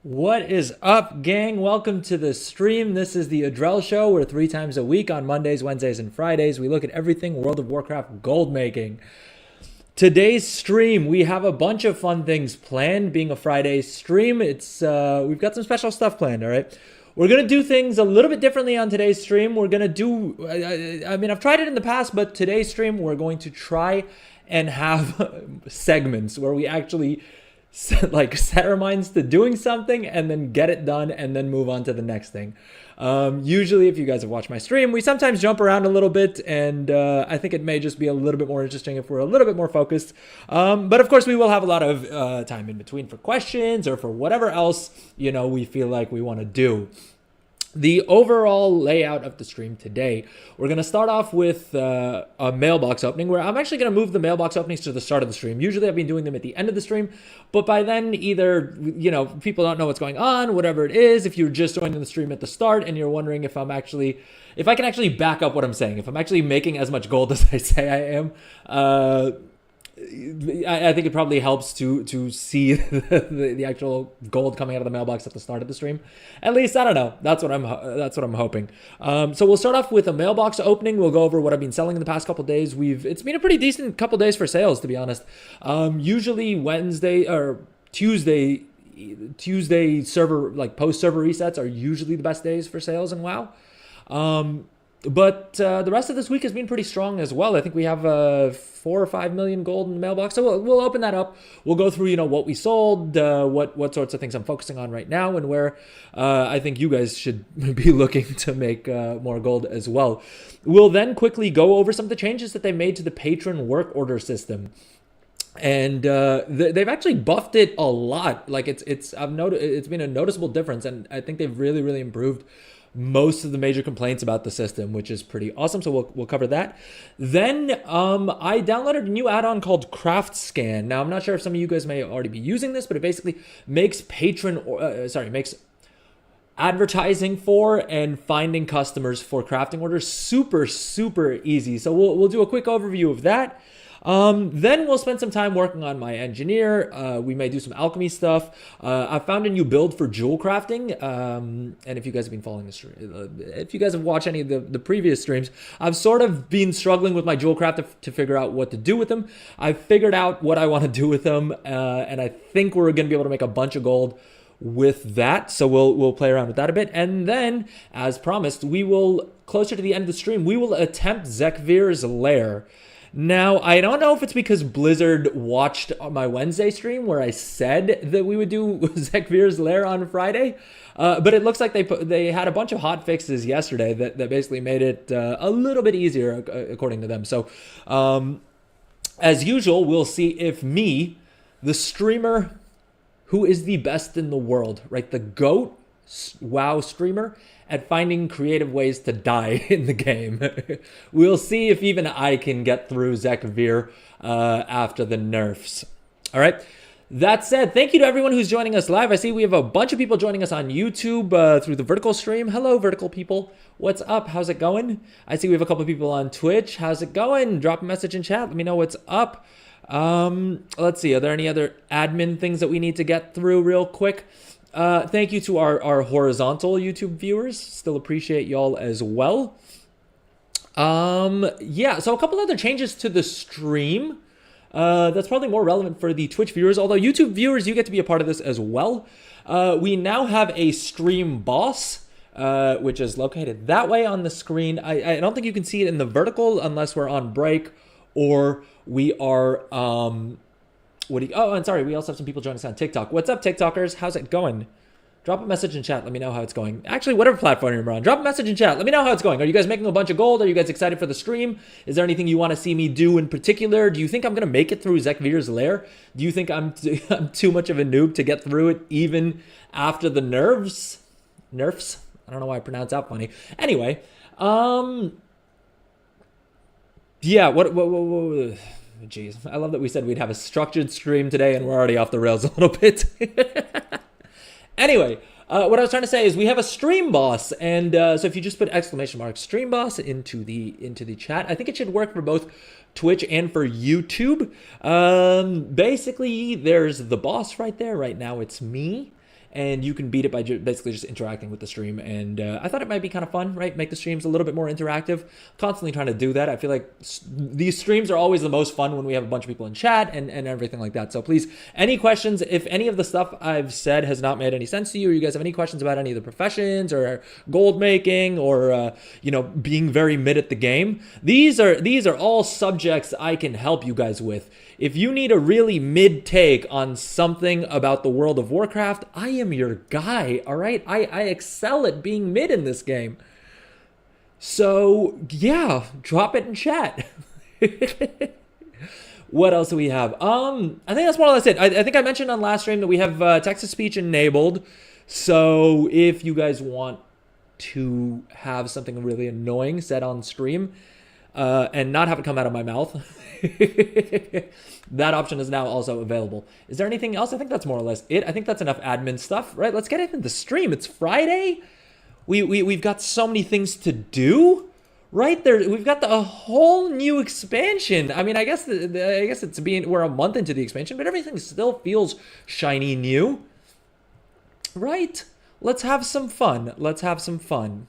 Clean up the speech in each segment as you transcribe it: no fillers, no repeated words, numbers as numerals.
What is up, gang? Welcome to the stream. This is the Adrel Show, where 3 times a week on Mondays, Wednesdays, and Fridays, we look at everything World of Warcraft gold making. Today's stream, we have a bunch of fun things planned. Being a Friday stream, we've got some special stuff planned. All right, we're gonna do things a little bit differently on today's stream. We're gonna do, I've tried it in the past, but today's stream, we're going to try and have segments where we actually set our minds to doing something and then get it done and then move on to the next thing. Usually, if you guys have watched my stream, we sometimes jump around a little bit, and I think it may just be a little bit more interesting if we're a little bit more focused. But of course, we will have a lot of time in between for questions or for whatever else we feel like we want to do. The overall layout of the stream today, we're going to start off with a mailbox opening, where I'm actually going to move the mailbox openings to the start of the stream. Usually I've been doing them at the end of the stream, but by then either, people don't know what's going on, whatever it is. If you're just joining the stream at the start and you're wondering if I can actually back up what I'm saying, if I'm actually making as much gold as I say I am, I think it probably helps to see the actual gold coming out of the mailbox at the start of the stream. At least, I don't know. That's what I'm hoping. So we'll start off with a mailbox opening. We'll go over what I've been selling in the past couple days. It's been a pretty decent couple days for sales, to be honest. Usually Wednesday or Tuesday server, like post server resets, are usually the best days for sales in WoW. But the rest of this week has been pretty strong as well. I think we have 4 or 5 million gold in the mailbox. So we'll open that up. We'll go through, what we sold, what sorts of things I'm focusing on right now, and where I think you guys should be looking to make more gold as well. We'll then quickly go over some of the changes that they made to the patron work order system. And they've actually buffed it a lot. Like it's been a noticeable difference, and I think they've really, really improved most of the major complaints about the system, which is pretty awesome. So we'll cover that. Then I downloaded a new add-on called Craftscan. Now, I'm not sure if some of you guys may already be using this, but it basically makes makes advertising for and finding customers for crafting orders super, super easy. So we'll do a quick overview of that. Then we'll spend some time working on my engineer. We may do some alchemy stuff. I found a new build for jewel crafting. And if you guys have been following the stream, if you guys have watched any of the previous streams, I've sort of been struggling with my jewel craft to figure out what to do with them. I've figured out what I want to do with them. And I think we're going to be able to make a bunch of gold with that. So we'll play around with that a bit. And then, as promised, we will, closer to the end of the stream, we will attempt Zekvir's lair. Now, I don't know if it's because Blizzard watched my Wednesday stream where I said that we would do Zekvir's lair on Friday, but it looks like they had a bunch of hot fixes yesterday that basically made it a little bit easier, according to them. So, as usual, we'll see if me, the streamer who is the best in the world, right, the GOAT WoW streamer, at finding creative ways to die in the game. We'll see if even I can get through Zekvir after the nerfs. All right. That said, thank you to everyone who's joining us live. I see we have a bunch of people joining us on YouTube through the vertical stream. Hello, vertical people. What's up? How's it going? I see we have a couple of people on Twitch. How's it going? Drop a message in chat. Let me know what's up. Let's see. Are there any other admin things that we need to get through real quick? Thank you to our horizontal YouTube viewers. Still appreciate y'all as well. Yeah, so a couple other changes to the stream. That's probably more relevant for the Twitch viewers, although YouTube viewers, you get to be a part of this as well. We now have a stream boss, which is located that way on the screen. I don't think you can see it in the vertical unless we're on break or we are... and sorry, we also have some people joining us on TikTok. What's up, TikTokers? How's it going? Drop a message in chat. Let me know how it's going. Actually, whatever platform you're on, drop a message in chat. Let me know how it's going. Are you guys making a bunch of gold? Are you guys excited for the stream? Is there anything you want to see me do in particular? Do you think I'm going to make it through Zekvir's lair? Do you think I'm too much of a noob to get through it even after the nerfs? I don't know why I pronounce that funny. Anyway, yeah, what jeez, I love that we said we'd have a structured stream today and we're already off the rails a little bit. Anyway, what I was trying to say is we have a stream boss, and so if you just put exclamation mark stream boss into the chat, I think it should work for both Twitch and for YouTube. Basically, there's the boss right there. Right now, it's me. and you can beat it by basically just interacting with the stream. And I thought it might be kind of fun, right? Make the streams a little bit more interactive. Constantly trying to do that. I feel like these streams are always the most fun when we have a bunch of people in chat and everything like that. So please, any questions, if any of the stuff I've said has not made any sense to you, or you guys have any questions about any of the professions or gold making or, you know, being very mid at the game, these are all subjects I can help you guys with. If you need a really mid take on something about the world of Warcraft, I am your guy, all right? I excel at being mid in this game. So, yeah, drop it in chat. What else do we have? I think that's more or less it. I think I mentioned on last stream that we have text-to-speech enabled. So if you guys want to have something really annoying said on stream and not have it come out of my mouth, that option is now also available. Is there anything else? I think that's more or less it. I think that's enough admin stuff, right? Let's get into the stream. It's Friday. We've got so many things to do, right? We've got a whole new expansion. I mean, I guess we're a month into the expansion, but everything still feels shiny new, right? Let's have some fun. Let's have some fun.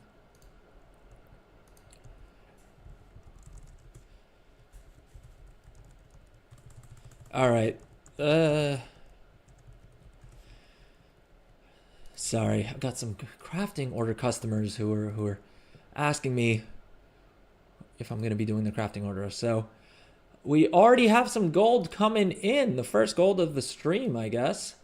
All right. Sorry, I've got some crafting order customers who are asking me if I'm going to be doing the crafting order. So we already have some gold coming in. The first gold of the stream, I guess,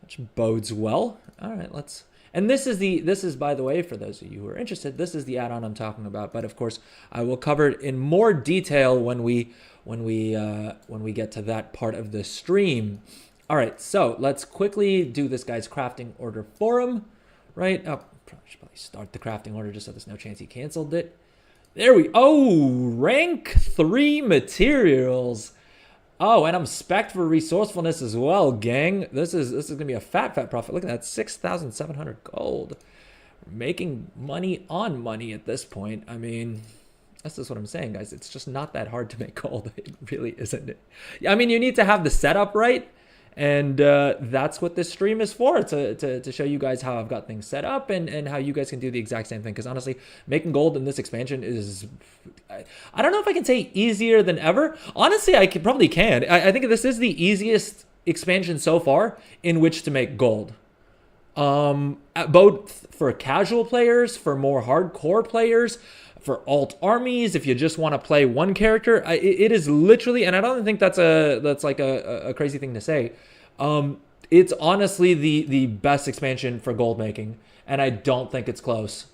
which bodes well. All right, let's. And this is, by the way, for those of you who are interested, this is the add-on I'm talking about. But of course, I will cover it in more detail when we get to that part of the stream. All right, so let's quickly do this guy's crafting order for him, right? Oh, I should probably start the crafting order just so there's no chance he canceled it. There we, oh, rank 3 materials. Oh, and I'm spec'd for resourcefulness as well, gang. This is gonna be a fat profit. Look at that, 6,700 gold. Making money on money at this point. I mean, that's just what I'm saying, guys. It's just not that hard to make gold. It really isn't. I mean, you need to have the setup right. And that's what this stream is for, to show you guys how I've got things set up and how you guys can do the exact same thing. Because honestly, making gold in this expansion is, I don't know if I can say easier than ever. Honestly, I probably can. I think this is the easiest expansion so far in which to make gold. Both for casual players, for more hardcore players, for alt armies, if you just want to play one character, it is literally, and I don't think that's like a crazy thing to say. It's honestly the best expansion for gold making, and I don't think it's close.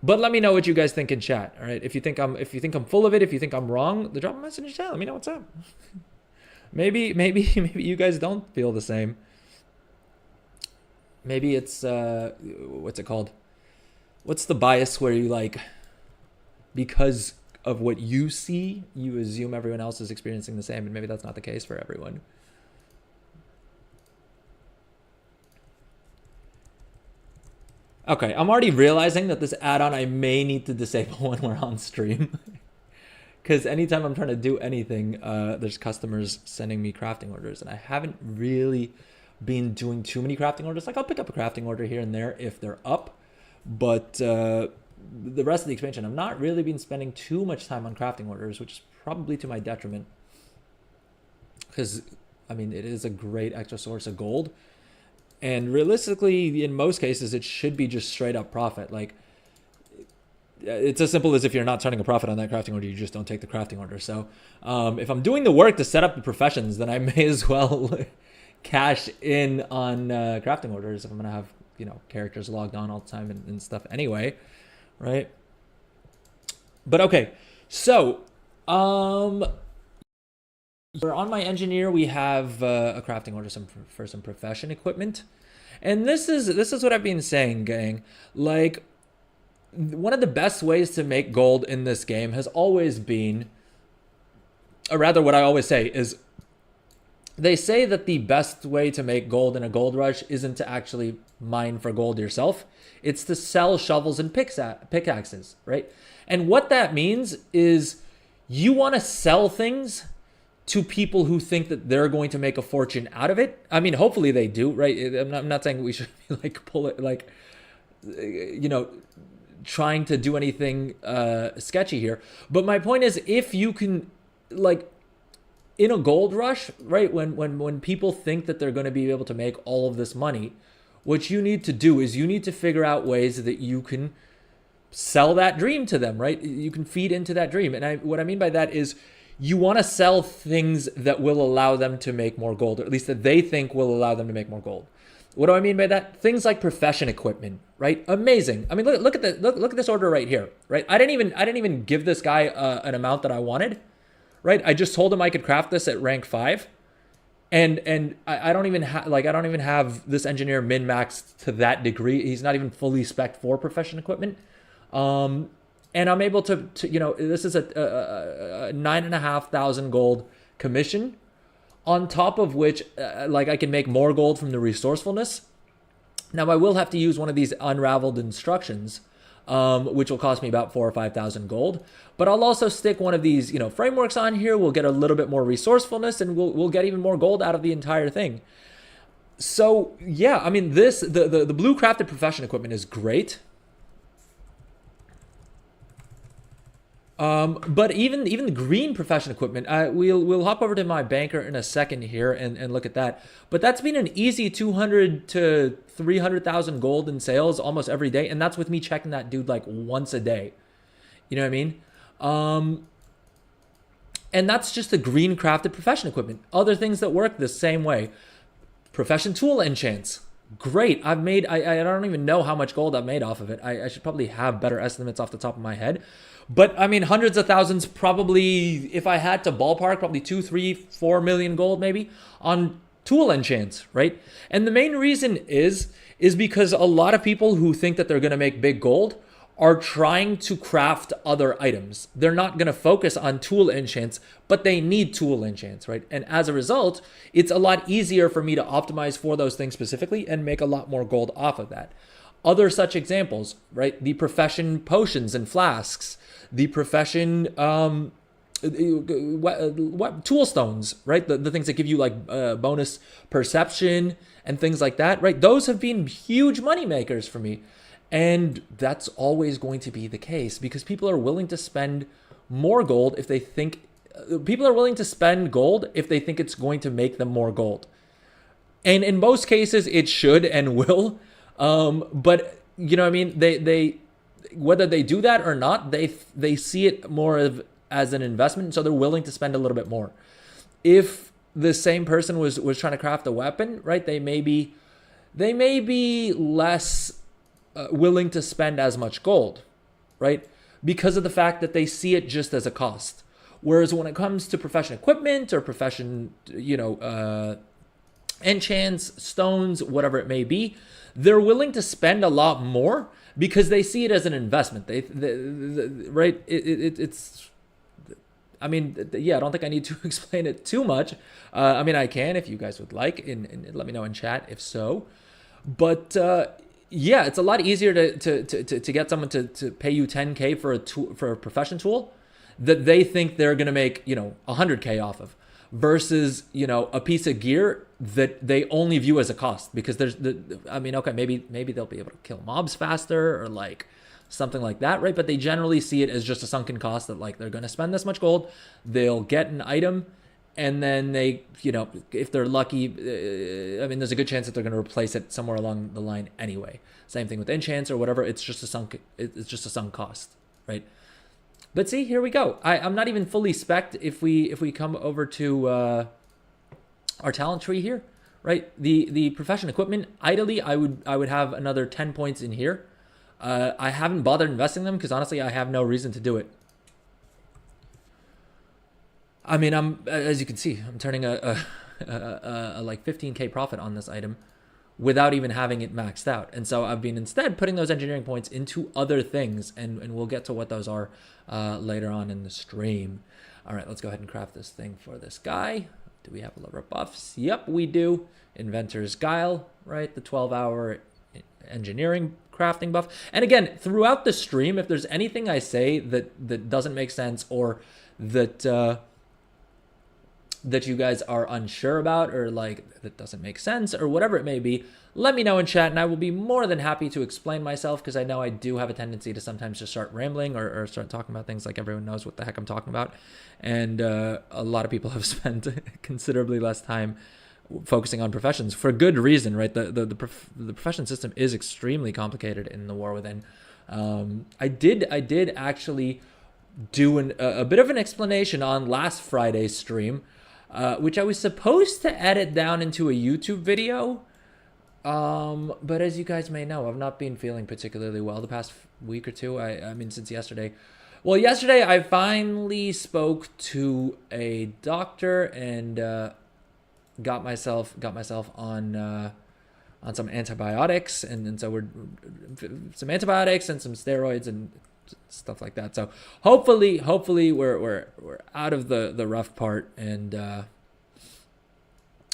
But let me know what you guys think in chat. All right, if you think I'm full of it, if you think I'm wrong, drop a message in chat. Let me know what's up. maybe you guys don't feel the same. Maybe it's what's it called? What's the bias where you, like, because of what you see, you assume everyone else is experiencing the same, and maybe that's not the case for everyone. Okay, I'm already realizing that this add-on I may need to disable when we're on stream. Because anytime I'm trying to do anything, there's customers sending me crafting orders, and I haven't really been doing too many crafting orders. Like, I'll pick up a crafting order here and there if they're up. But the rest of the expansion, I've not really been spending too much time on crafting orders, which is probably to my detriment. Because, I mean, it is a great extra source of gold. And realistically, in most cases, it should be just straight up profit. Like, it's as simple as if you're not turning a profit on that crafting order, you just don't take the crafting order. So if I'm doing the work to set up the professions, then I may as well cash in on crafting orders if I'm going to have, you know, characters logged on all the time and stuff anyway, right? But okay, so we're on my engineer. We have a crafting order for some profession equipment, and this is what I've been saying, gang. Like, one of the best ways to make gold in this game has always been, or rather, what I always say is, they say that the best way to make gold in a gold rush isn't to actually mine for gold yourself. It's to sell shovels and pickaxes, right? And what that means is you want to sell things to people who think that they're going to make a fortune out of it. I mean, hopefully they do, right? I'm not saying we should like pull it, like, you know, trying to do anything sketchy here. But my point is, if you can, like, in a gold rush, right, when people think that they're going to be able to make all of this money, what you need to do is you need to figure out ways that you can sell that dream to them, right? You can feed into that dream. And what I mean by that is you want to sell things that will allow them to make more gold, or at least that they think will allow them to make more gold. What do I mean by that? Things like profession equipment, right? Amazing. I mean, look at this order right here, right? I didn't even give this guy an amount that I wanted, right? I just told him I could craft this at rank 5. And I don't even have this engineer min-maxed to that degree. He's not even fully spec'd for profession equipment. And I'm able to you know, this is a 9,500 gold commission, on top of which, like, I can make more gold from the resourcefulness. Now, I will have to use one of these unraveled instructions, which will cost me about 4,000 or 5,000 gold. But I'll also stick one of these, you know, frameworks on here. We'll get a little bit more resourcefulness, and we'll get even more gold out of the entire thing. So yeah, I mean, the blue crafted profession equipment is great. But even the green profession equipment, we'll hop over to my banker in a second here and look at that. But that's been an easy 200 to 300,000 gold in sales almost every day, and that's with me checking that dude like once a day. You know what I mean? And that's just the green crafted profession equipment. Other things that work the same way: profession tool enchants. Great. I don't even know how much gold I've made off of it. I should probably have better estimates off the top of my head. But I mean, hundreds of thousands, probably, if I had to ballpark, probably 2, 3, 4 million gold maybe on tool enchants, right? And the main reason is because a lot of people who think that they're going to make big gold are trying to craft other items. They're not going to focus on tool enchants, but they need tool enchants, right? And as a result, it's a lot easier for me to optimize for those things specifically and make a lot more gold off of that. Other such examples, right? The profession potions and flasks, the profession tool stones, right? The things that give you like bonus perception and things like that, right? Those have been huge money makers for me. And that's always going to be the case because people are willing to spend more gold if they think it's going to make them more gold. And in most cases, it should and will. But you know what I mean? They whether they do that or not, they see it more as an investment, so they're willing to spend a little bit more. If the same person was trying to craft a weapon, right? They may be less willing to spend as much gold, right? Because of the fact that they see it just as a cost. Whereas when it comes to profession equipment or profession, you know, enchants, stones, whatever it may be, they're willing to spend a lot more because they see it as an investment. Right? It's. I mean, yeah, I don't think I need to explain it too much. I mean, I can if you guys would like, and let me know in chat if so. But yeah, it's a lot easier to get someone to pay you 10K for a profession tool that they think they're gonna make, you know, 100K off of, versus, you know, a piece of gear that they only view as a cost because I mean, okay, maybe they'll be able to kill mobs faster or like something like that, right? But they generally see it as just a sunken cost that like they're gonna spend this much gold, they'll get an item, and then they, you know, if they're lucky, I mean, there's a good chance that they're going to replace it somewhere along the line anyway. Same thing with enchants or whatever. It's just a sunk cost, right? But see, here we go. I'm not even fully spec'd if we come over to our talent tree here, right? The profession equipment, ideally, I would have another 10 points in here. I haven't bothered investing them because honestly, I have no reason to do it. I mean, as you can see, I'm turning a like 15K profit on this item without even having it maxed out. And so I've been instead putting those engineering points into other things, and we'll get to what those are later on in the stream. All right, let's go ahead and craft this thing for this guy. Do we have a lot of buffs? Yep, we do. Inventor's Guile, right? The 12-hour engineering crafting buff. And again, throughout the stream, if there's anything I say that doesn't make sense or that that you guys are unsure about, or like that doesn't make sense, or whatever it may be, let me know in chat and I will be more than happy to explain myself, because I know I do have a tendency to sometimes just start rambling or start talking about things like everyone knows what the heck I'm talking about. And a lot of people have spent considerably less time focusing on professions for good reason, right? The profession system is extremely complicated in the War Within. I did actually do a bit of an explanation on last Friday's stream, which I was supposed to edit down into a YouTube video. But as you guys may know, I've not been feeling particularly well the past week or two. I mean, since yesterday. Well, yesterday I finally spoke to a doctor and got myself on some antibiotics, and so we're some antibiotics and some steroids and stuff like that. So hopefully we're out of the rough part, and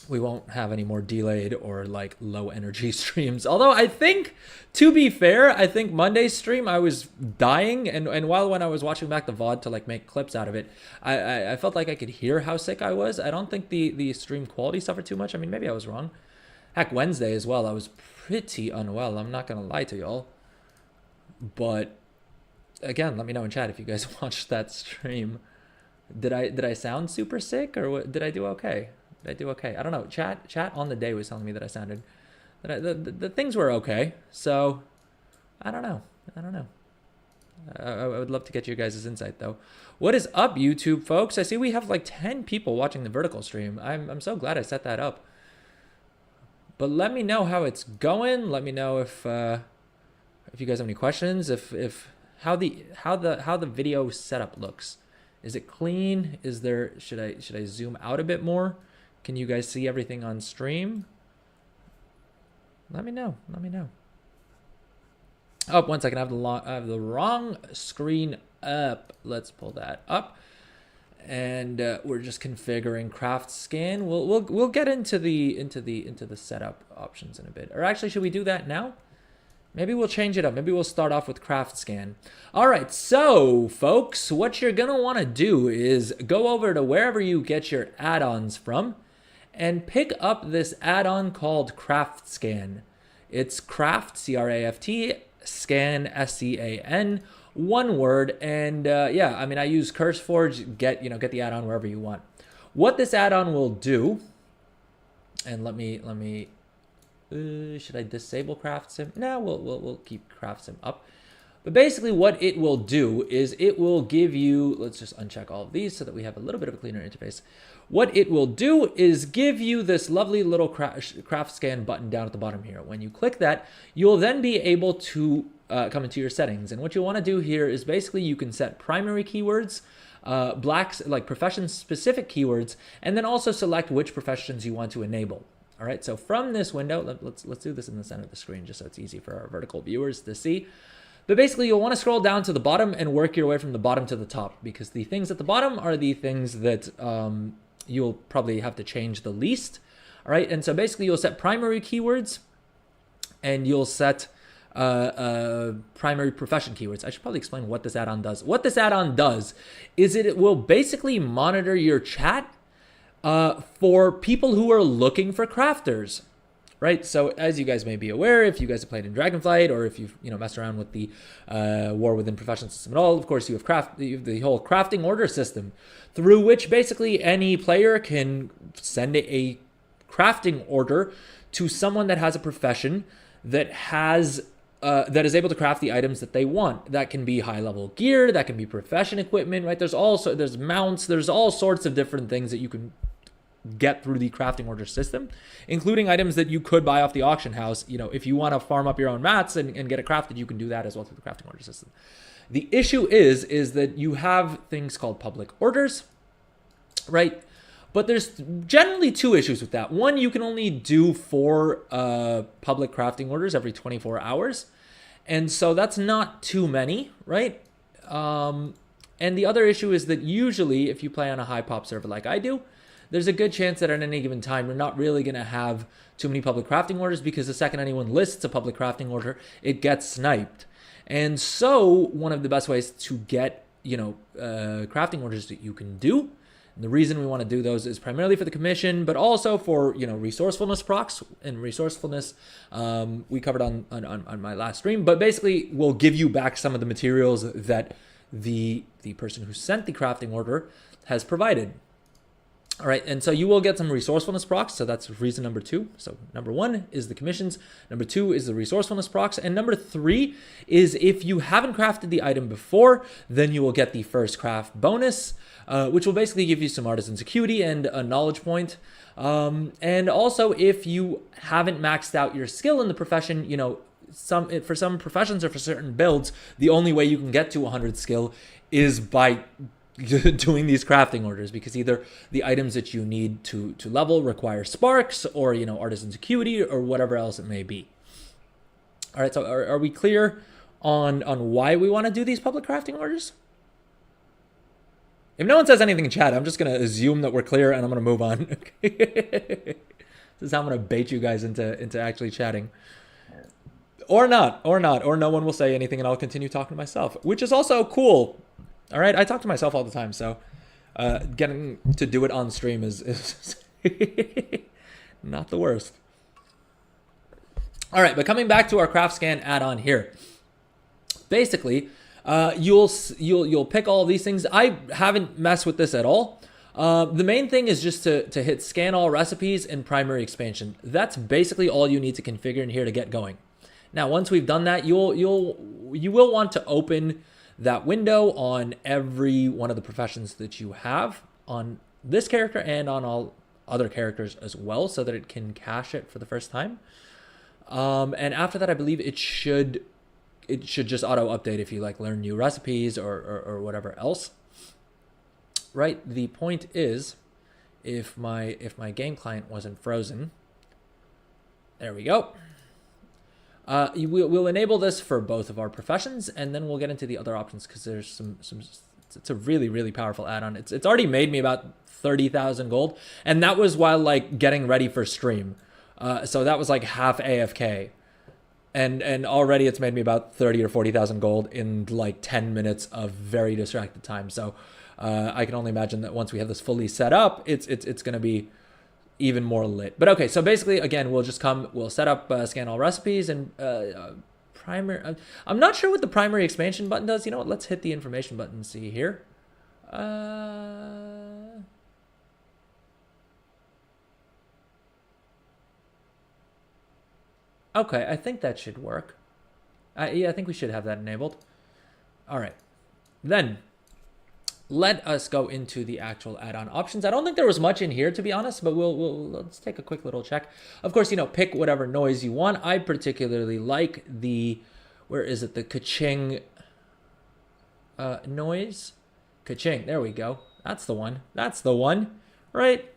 we won't have any more delayed or like low energy streams. Although I think, to be fair, I think Monday's stream I was dying, and when I was watching back the VOD to like make clips out of it, I felt like I could hear how sick I was. I don't think the stream quality suffered too much. I mean, maybe I was wrong. Heck, Wednesday as well, I was pretty unwell. I'm not gonna lie to y'all. But again, let me know in chat if you guys watched that stream. Did I sound super sick, or what? Did I do okay? Did I do okay? I don't know. Chat on the day was telling me that I sounded, that the things were okay. So I don't know. I would love to get you guys' insight though. What is up, YouTube folks? I see we have like 10 people watching the vertical stream. I'm so glad I set that up. But let me know how it's going. Let me know if you guys have any questions. If how the video setup looks. Is it clean? Is there should I zoom out a bit more? Can you guys see everything on stream? Let me know. Oh, 1 second. I have the wrong screen up. Let's pull that up. And we're just configuring Craftscan. We'll get into the setup options in a bit. Or actually, should we do that now? Maybe we'll change it up. Maybe we'll start off with Craftscan. All right, so folks, what you're gonna want to do is go over to wherever you get your add-ons from, and pick up this add-on called Craftscan. It's Craft, C-R-A-F-T, Scan, S-C-A-N, one word. And yeah, I mean, I use CurseForge. Get the add-on wherever you want. What this add-on will do, and let me. Should I disable Craftsim? No, we'll keep Craftsim up. But basically what it will do is it will give you, let's just uncheck all of these so that we have a little bit of a cleaner interface. What it will do is give you this lovely little Craftscan button down at the bottom here. When you click that, you'll then be able to come into your settings. And what you want to do here is basically you can set primary keywords, like profession specific keywords, and then also select which professions you want to enable. All right, so from this window, let's do this in the center of the screen just so it's easy for our vertical viewers to see. But basically, you'll want to scroll down to the bottom and work your way from the bottom to the top, because the things at the bottom are the things that you'll probably have to change the least. All right, and so basically, you'll set primary keywords, and you'll set primary profession keywords. I should probably explain what this add-on does. What this add-on does is it will basically monitor your chat for people who are looking for crafters, right? So as you guys may be aware, if you guys have played in Dragonflight, or if you've messed around with the War Within profession system at all, of course you have the whole crafting order system, through which basically any player can send a crafting order to someone that has a profession that has that is able to craft the items that they want. That can be high-level gear, that can be profession equipment, right? There's mounts, there's all sorts of different things that you can get through the crafting order system, including items that you could buy off the auction house. If you want to farm up your own mats and get it crafted, you can do that as well through the crafting order system. The issue is that you have things called public orders, right? But there's generally two issues with that. One, you can only do 4 public crafting orders every 24 hours. And so that's not too many, right? And the other issue is that usually if you play on a high pop server like I do, there's a good chance that at any given time, you're not really going to have too many public crafting orders, because the second anyone lists a public crafting order, it gets sniped. And so one of the best ways to get, crafting orders that you can do And the reason we want to do those is primarily for the commission, but also for, you know, resourcefulness procs. And resourcefulness we covered on my last stream, but basically we'll give you back some of the materials that the person who sent the crafting order has provided. All right, and so you will get some resourcefulness procs, so that's reason number 2. So number 1 is the commissions, number 2 is the resourcefulness procs, and number 3 is if you haven't crafted the item before, then you will get the first craft bonus, which will basically give you some artisan's acuity and a knowledge point. And also, if you haven't maxed out your skill in the profession, you know, for some professions or for certain builds, the only way you can get to 100 skill is by doing these crafting orders, because either the items that you need to level require sparks, or, you know, artisan's acuity, or whatever else it may be. All right, so are we clear on why we want to do these public crafting orders? If no one says anything in chat, I'm just going to assume that we're clear and I'm going to move on. This is how I'm going to bait you guys into actually chatting. Or not, or no one will say anything and I'll continue talking to myself, which is also cool. All right, I talk to myself all the time, so getting to do it on stream is not the worst. All right, but coming back to our Craftscan add-on here, basically, you'll pick all of these things. I haven't messed with this at all. The main thing is just to hit scan all recipes and primary expansion. That's basically all you need to configure in here to get going. Now, once we've done that, you will want to open that window on every one of the professions that you have on this character and on all other characters as well, so that it can cache it for the first time. And after that, I believe it should just auto update if you like learn new recipes or whatever else. Right? The point is, if my game client wasn't frozen, there we go. We'll enable this for both of our professions, and then we'll get into the other options, because there's some. It's a really, really powerful add-on. It's already made me about 30,000 gold, and that was while like getting ready for stream. So that was like half AFK, and already it's made me about 30 or 40,000 gold in like 10 minutes of very distracted time. So I can only imagine that once we have this fully set up, it's going to be even more lit. But okay, so basically, again, we'll set up scan all recipes and primary. I'm not sure what the primary expansion button does. You know what? Let's hit the information button and see here. Okay, I think that should work. Yeah, I think we should have that enabled. All right, then let us go into the actual add-on options. I don't think there was much in here, to be honest, but let's take a quick little check. Of course, you know, pick whatever noise you want. I particularly like the, where is it? The ka-ching noise. Ka-ching, there we go. That's the one. That's the one, right?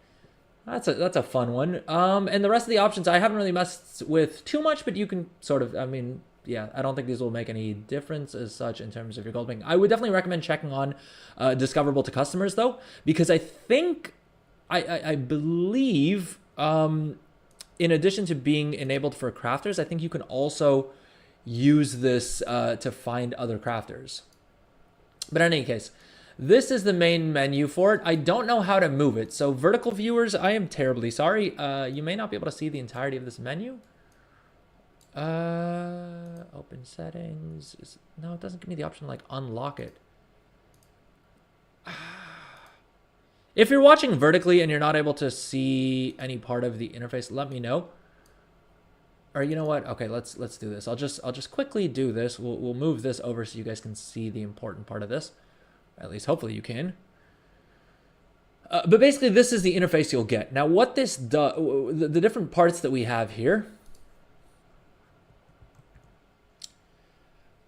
That's a fun one. And the rest of the options I haven't really messed with too much, but you can sort of, I mean, yeah, I don't think these will make any difference as such in terms of your gold bank. I would definitely recommend checking on discoverable to customers, though, because I think, I believe, in addition to being enabled for crafters, I think you can also use this to find other crafters. But in any case, this is the main menu for it. I don't know how to move it. So vertical viewers, I am terribly sorry. You may not be able to see the entirety of this menu. Open settings. No, it doesn't give me the option to like unlock it. If you're watching vertically and you're not able to see any part of the interface, let me know. Or you know what? Okay, let's do this. I'll just quickly do this. We'll move this over so you guys can see the important part of this. At least hopefully you can. But basically, this is the interface you'll get. Now, what this does, the different parts that we have here.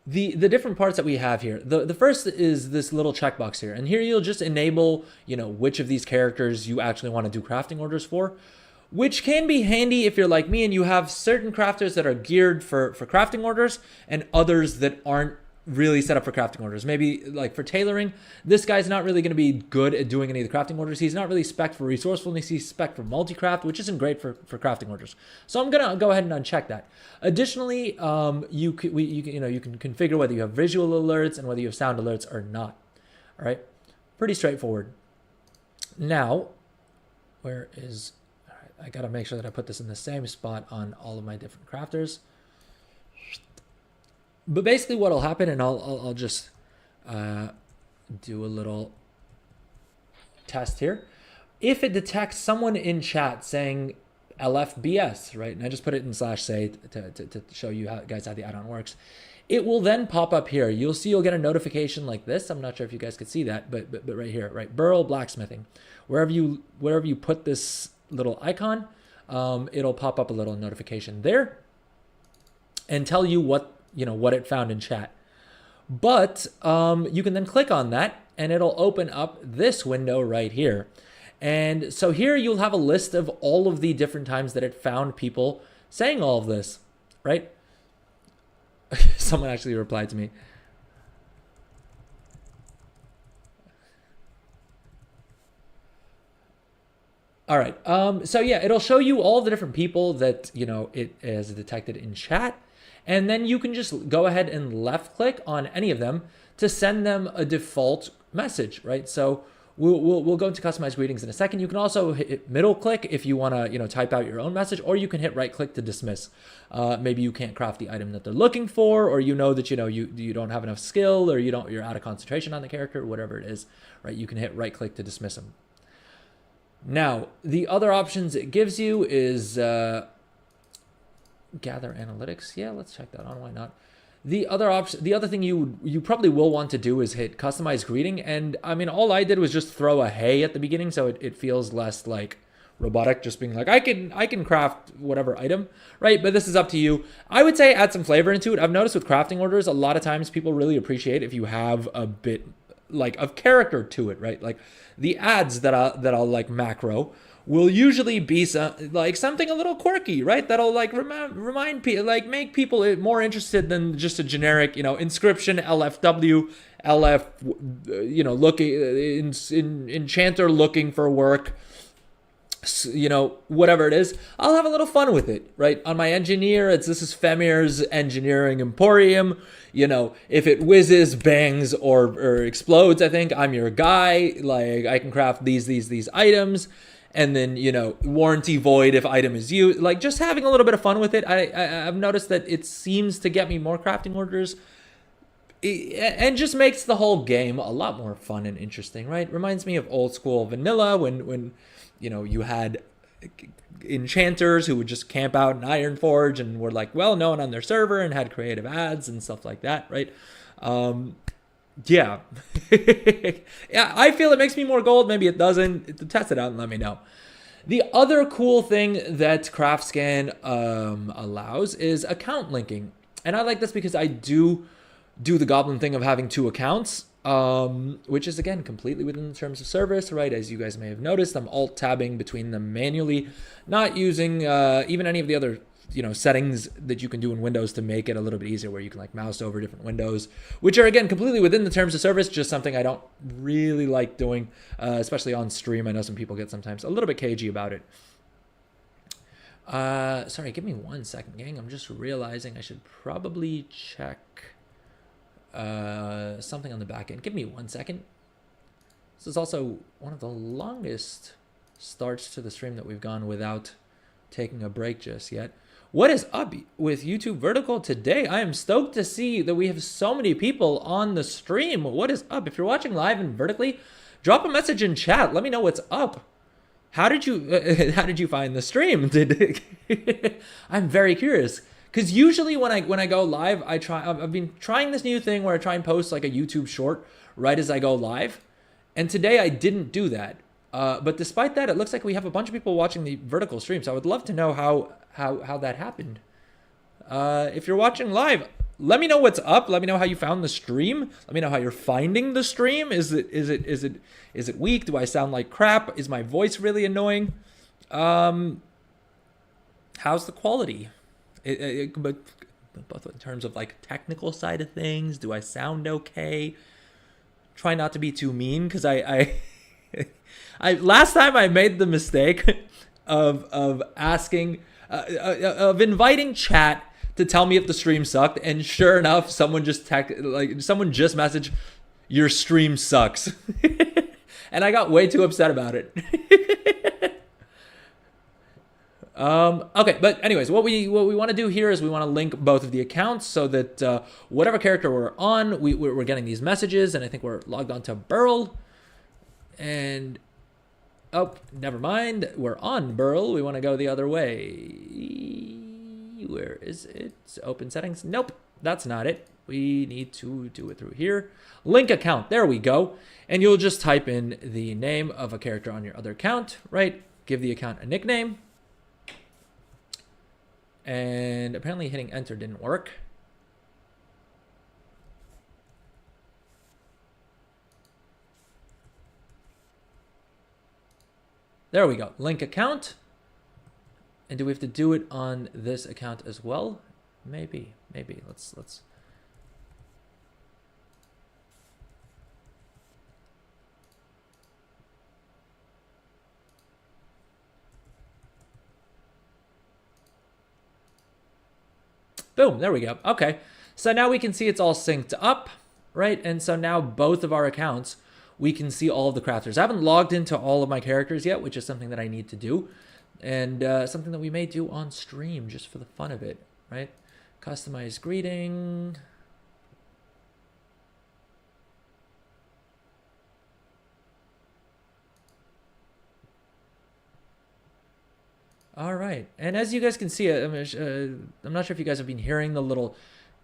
The different parts that we have here. The first is this little checkbox here. And here you'll just enable, you know, which of these characters you actually want to do crafting orders for, which can be handy if you're like me and you have certain crafters that are geared for crafting orders and others that aren't really set up for crafting orders. Maybe like for tailoring, this guy's not really going to be good at doing any of the crafting orders. He's not really spec'd for resourcefulness. He's spec'd for multi-craft, which isn't great for crafting orders. So I'm going to go ahead and uncheck that. Additionally, you can configure whether you have visual alerts and whether you have sound alerts or not. All right, pretty straightforward. Now, where is... All right, I got to make sure that I put this in the same spot on all of my different crafters. But basically what will happen, and I'll just do a little test here. If it detects someone in chat saying LFBS, right, and I just put it in /say to show you guys how the add-on works, it will then pop up here. You'll see you'll get a notification like this. I'm not sure if you guys could see that, but right here, right, Burl Blacksmithing. Wherever you put this little icon, it'll pop up a little notification there and tell you what it found in chat. But you can then click on that and it'll open up this window right here. And so here you'll have a list of all of the different times that it found people saying all of this, right? Someone actually replied to me. All right. So yeah, it'll show you all the different people that, it has detected in chat. And then you can just go ahead and left click on any of them to send them a default message, right? So we'll go into customized greetings in a second. You can also hit middle click if you want to, type out your own message, or you can hit right click to dismiss. Maybe you can't craft the item that they're looking for, or that you don't have enough skill, or you're out of concentration on the character, or whatever it is, right? You can hit right click to dismiss them. Now, the other options it gives you is gather analytics. Yeah, let's check that on. Why not? The other thing you probably will want to do is hit customize greeting. And I mean, all I did was just throw a hey at the beginning, so it feels less like robotic, just being like, I can craft whatever item, right? But this is up to you. I would say add some flavor into it. I've noticed with crafting orders, a lot of times people really appreciate if you have a bit like of character to it, right? Like the ads that I'll like macro will usually be something a little quirky, right? That'll like remind people, like make people more interested than just a generic, inscription, LFW, LF, looking, enchanter looking for work, whatever it is. I'll have a little fun with it, right? On my engineer, this is Femir's Engineering Emporium. If it whizzes, bangs, or explodes, I think I'm your guy. Like I can craft these items. And then, warranty void if item is used. Like just having a little bit of fun with it. I've noticed that it seems to get me more crafting orders. And just makes the whole game a lot more fun and interesting, right? Reminds me of old school vanilla when you had enchanters who would just camp out in Ironforge and were like well known on their server and had creative ads and stuff like that, right? Yeah. Yeah, I feel it makes me more gold. Maybe it doesn't. Test it out and let me know. The other cool thing that Craftscan allows is account linking. And I like this because I do the goblin thing of having 2 accounts, which is, again, completely within the terms of service, right? As you guys may have noticed, I'm alt-tabbing between them manually, not using even any of the other settings that you can do in Windows to make it a little bit easier, where you can like mouse over different windows, which are again completely within the terms of service, just something I don't really like doing, especially on stream. I know some people get sometimes a little bit cagey about it. Sorry, give me 1 second, gang. I'm just realizing I should probably check something on the back end. Give me 1 second. This is also one of the longest starts to the stream that we've gone without taking a break just yet. What is up with YouTube Vertical today? I am stoked to see that we have so many people on the stream. What is up? If you're watching live and vertically, drop a message in chat. Let me know what's up. How did you find the stream? I'm very curious, because usually when I go live, I've been trying this new thing where I try and post like a YouTube short right as I go live, and today I didn't do that. But despite that, it looks like we have a bunch of people watching the vertical stream. So I would love to know how that happened. If you're watching live, let me know what's up. Let me know how you found the stream. Let me know how you're finding the stream. Is it weak? Do I sound like crap? Is my voice really annoying? How's the quality? But both in terms of like technical side of things, do I sound okay? Try not to be too mean, because I last time I made the mistake of asking, of inviting chat to tell me if the stream sucked, and sure enough, someone just messaged, your stream sucks. and I got way too upset about it. Okay, but anyways, what we want to do here is we want to link both of the accounts so that whatever character we're on, we're getting these messages, and I think we're logged on to Burl. And oh, never mind, we're on Burl. We want to go the other way. Where is it? Open settings. Nope, that's not it. We need to do it through here. Link account. There we go. And you'll just type in the name of a character on your other account, right? Give the account a nickname. And apparently hitting enter didn't work. There we go. Link account. And do we have to do it on this account as well? Maybe. Let's. Boom, there we go. Okay, so now we can see it's all synced up, right? And so now both of our accounts, we can see all of the crafters. I haven't logged into all of my characters yet, which is something that I need to do. And something that we may do on stream just for the fun of it, right? Customize greeting. All right, and as you guys can see, I'm not sure if you guys have been hearing the little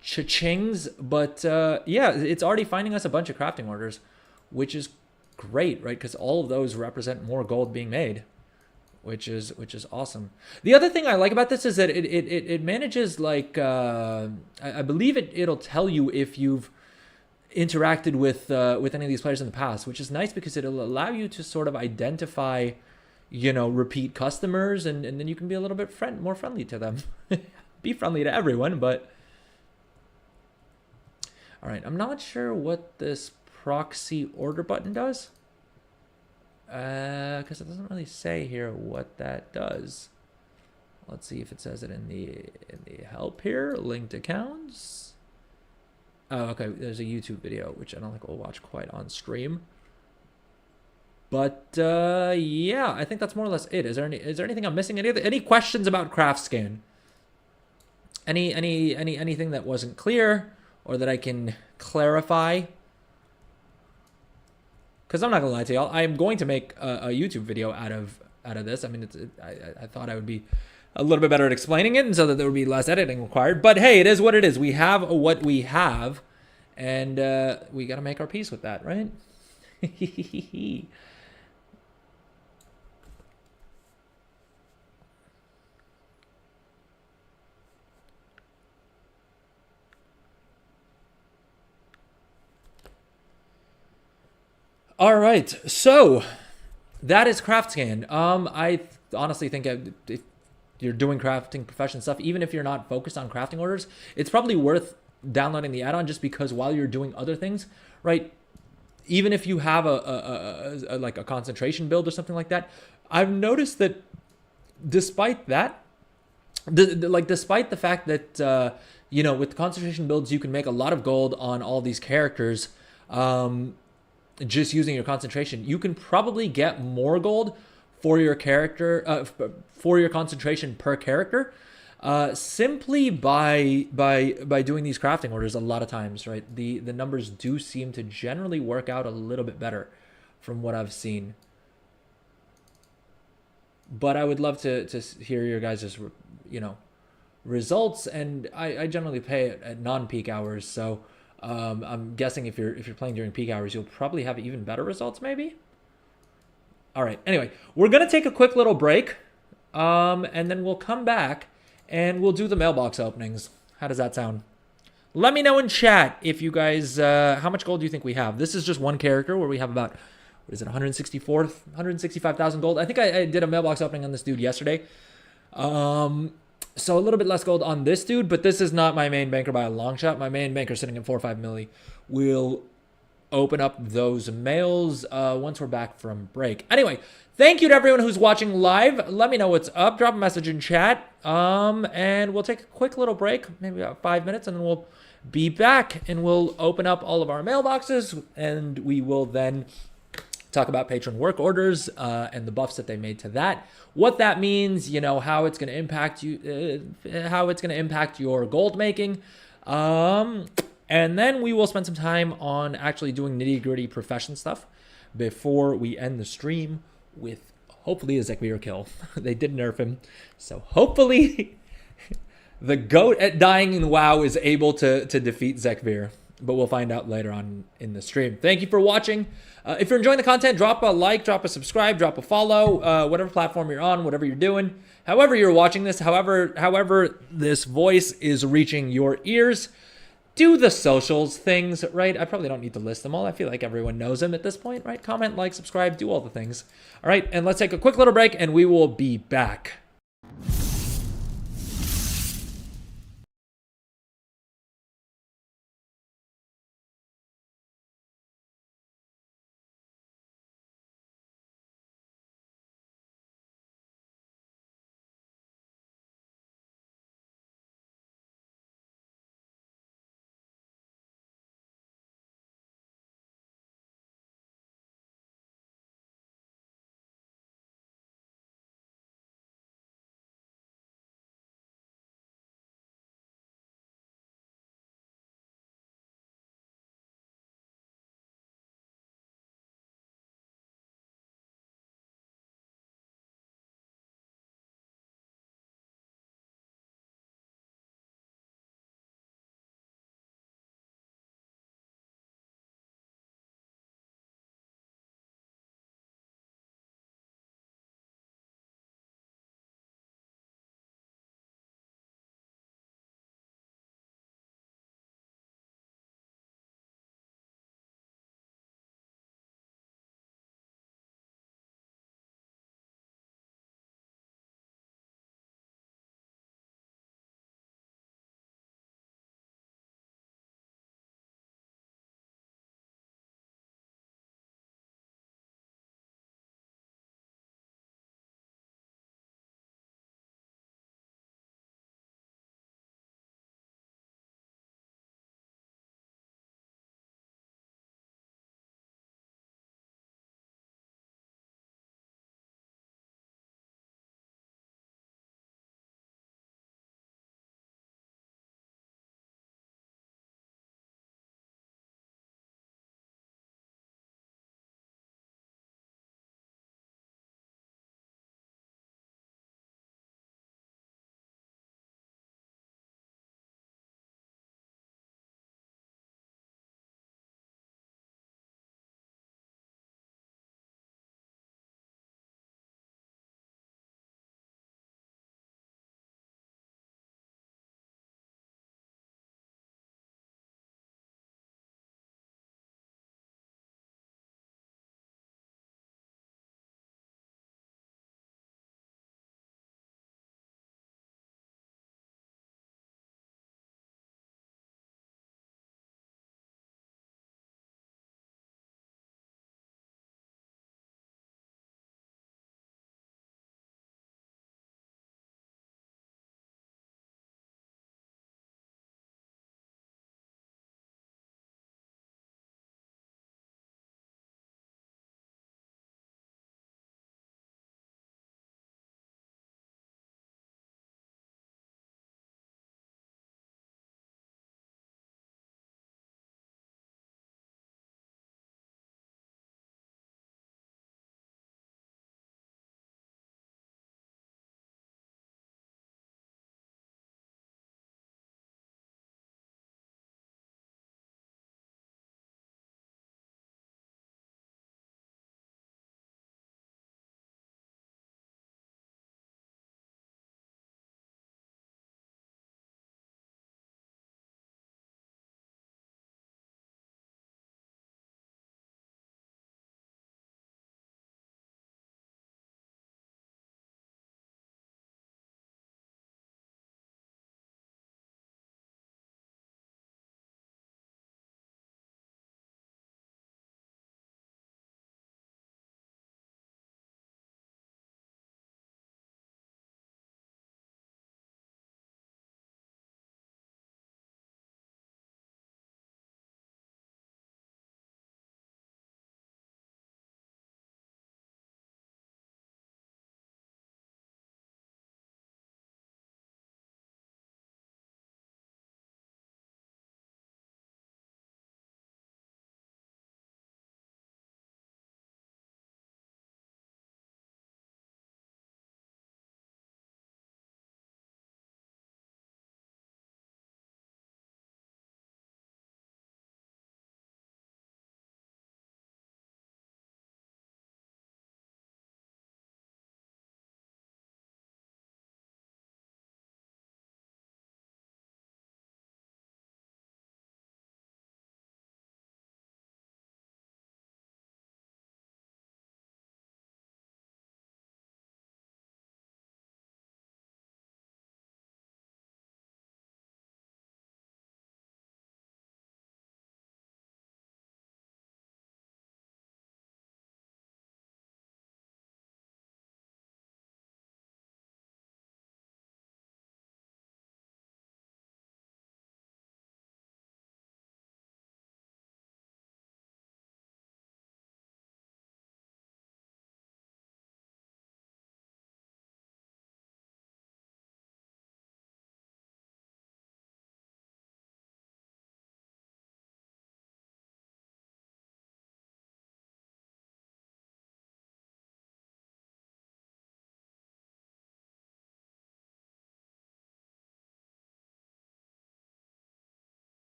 cha-chings, but yeah, it's already finding us a bunch of crafting orders, which is great, right? Because all of those represent more gold being made, which is awesome. The other thing I like about this is that it manages, like I believe it'll tell you if you've interacted with any of these players in the past, which is nice because it'll allow you to sort of identify, you know, repeat customers, and then you can be a little bit more friendly to them. Be friendly to everyone, but all right, I'm not sure what this proxy order button does, because it doesn't really say here what that does. Let's see if it says it in the help here. Linked accounts. Oh, okay, there's a YouTube video, which I don't think we'll watch quite on stream. But yeah, I think that's more or less it. Is there anything I'm missing? Any questions about Craftscan? Anything that wasn't clear or that I can clarify? Because I'm not gonna lie to y'all, I am going to make a YouTube video out of this. I mean, I thought I would be a little bit better at explaining it, and so that there would be less editing required. But hey, it is what it is. We have what we have, and we got to make our peace with that, right? All right, so that is Craftscan. I honestly think if you're doing crafting profession stuff, even if you're not focused on crafting orders, it's probably worth downloading the add-on, just because while you're doing other things, right? Even if you have a like a concentration build or something like that, I've noticed that despite that, despite the fact that you know, with concentration builds you can make a lot of gold on all these characters, just using your concentration, you can probably get more gold for your character, for your concentration per character, simply by doing these crafting orders a lot of times, right? The numbers do seem to generally work out a little bit better from what I've seen. But I would love to hear your guys' you know, results, and I generally pay at non-peak hours, so I'm guessing if you're playing during peak hours, you'll probably have even better results, maybe. All right. Anyway, we're gonna take a quick little break, and then we'll come back and we'll do the mailbox openings. How does that sound? Let me know in chat if you guys, how much gold do you think we have? This is just one character where we have about, what is it, 165,000 gold. I think I did a mailbox opening on this dude yesterday. So a little bit less gold on this dude, but this is not my main banker by a long shot. My main banker sitting at 4 or 5 milli. We'll open up those mails once we're back from break. Anyway, thank you to everyone who's watching live. Let me know what's up. Drop a message in chat. And we'll take a quick little break, maybe about 5 minutes, and then we'll be back and we'll open up all of our mailboxes, and we will then talk about patron work orders and the buffs that they made to that, what that means, you know, how it's going to impact you, how it's going to impact your gold making. And then we will spend some time on actually doing nitty gritty profession stuff before we end the stream with hopefully a Zekvir kill. They did nerf him, so hopefully the GOAT at dying in WoW is able to defeat Zekvir. But we'll find out later on in the stream. Thank you for watching. If you're enjoying the content, drop a like, drop a subscribe, drop a follow, whatever platform you're on, whatever you're doing, however you're watching this, however this voice is reaching your ears. Do the socials things, right? I probably don't need to list them all. I feel like everyone knows them at this point, right? Comment, like, subscribe, do all the things. All right, and let's take a quick little break and we will be back.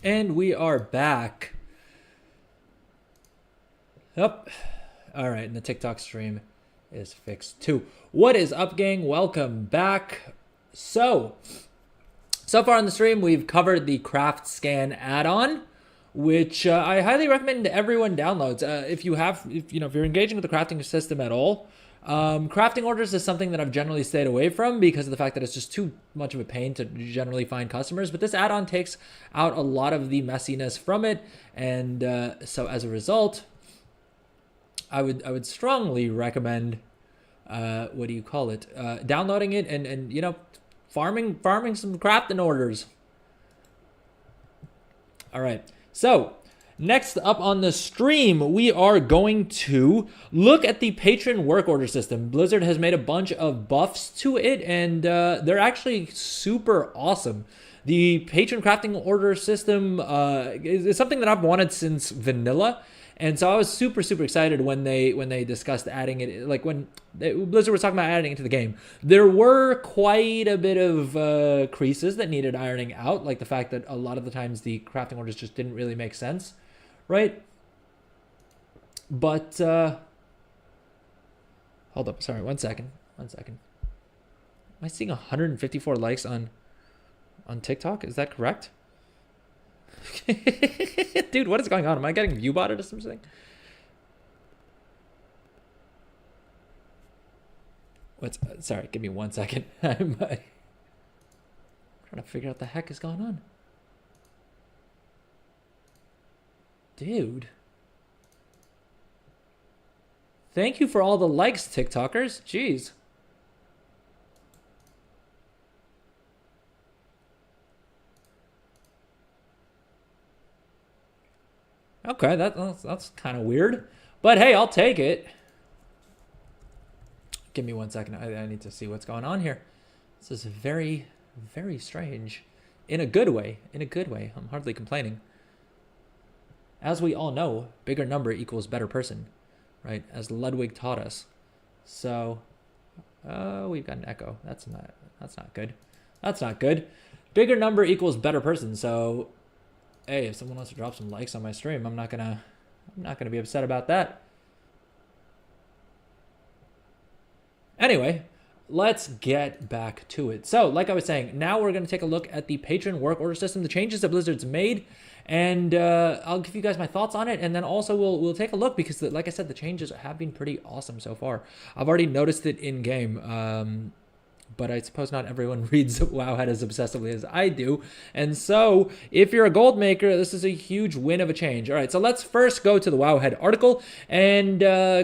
And we are back. Up. All right, and the TikTok stream is fixed too. What is up, gang? Welcome back. So far on the stream, we've covered the Craftscan add-on, which I highly recommend everyone downloads. If you're engaging with the crafting system at all, crafting orders is something that I've generally stayed away from because of the fact that it's just too much of a pain to generally find customers. But this add-on takes out a lot of the messiness from it, and so as a result, I would strongly recommend downloading it and farming some crafting orders. All right. So next up on the stream, we are going to look at the patron work order system. Blizzard has made a bunch of buffs to it, and they're actually super awesome. The patron crafting order system is something that I've wanted since vanilla. And so I was super excited when they discussed adding it. Like when Blizzard was talking about adding it to the game, there were quite a bit of creases that needed ironing out, like the fact that a lot of the times the crafting orders just didn't really make sense, right? But hold up, sorry, one second. Am I seeing 154 likes on TikTok? Is that correct? Dude, what is going on? Am I getting view botted or something? Sorry, give me 1 second. I'm trying to figure out what the heck is going on. Dude. Thank you for all the likes, TikTokers. Jeez. Okay, that's kind of weird. But hey, I'll take it. Give me 1 second. I need to see what's going on here. This is very strange. In a good way. I'm hardly complaining. As we all know, bigger number equals better person, right? As Ludwig taught us. So, we've got an echo. That's not good. That's not good. Bigger number equals better person. So, hey, if someone wants to drop some likes on my stream, I'm not gonna be upset about that. Anyway, let's get back to it. So, like I was saying, now we're gonna take a look at the patron work order system, the changes that Blizzard's made, and I'll give you guys my thoughts on it, and then also we'll take a look because, like I said, the changes have been pretty awesome so far. I've already noticed it in game. But I suppose not everyone reads Wowhead as obsessively as I do. And so if you're a gold maker, this is a huge win of a change. All right, so let's first go to the Wowhead article and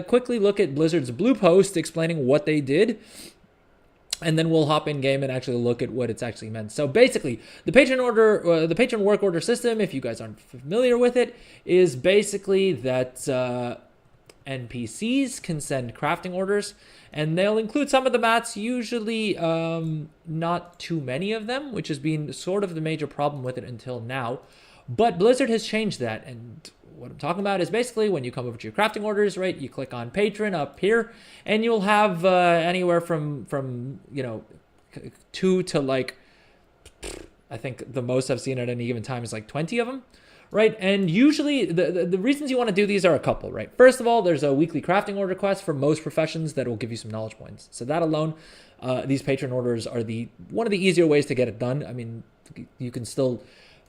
quickly look at Blizzard's blue post explaining what they did. And then we'll hop in game and actually look at what it's actually meant. So basically, the patron work order system, if you guys aren't familiar with it, is basically that NPCs can send crafting orders, and they'll include some of the mats, usually not too many of them, which has been sort of the major problem with it until now. But Blizzard has changed that, and what I'm talking about is basically when you come over to your crafting orders, right, you click on Patron up here, and you'll have anywhere from 2 to like, I think the most I've seen at any given time is like 20 of them. Right, and usually the reasons you want to do these are a couple, right? First of all, there's a weekly crafting order quest for most professions that will give you some knowledge points. So that alone, these patron orders are one of the easier ways to get it done. I mean, you can still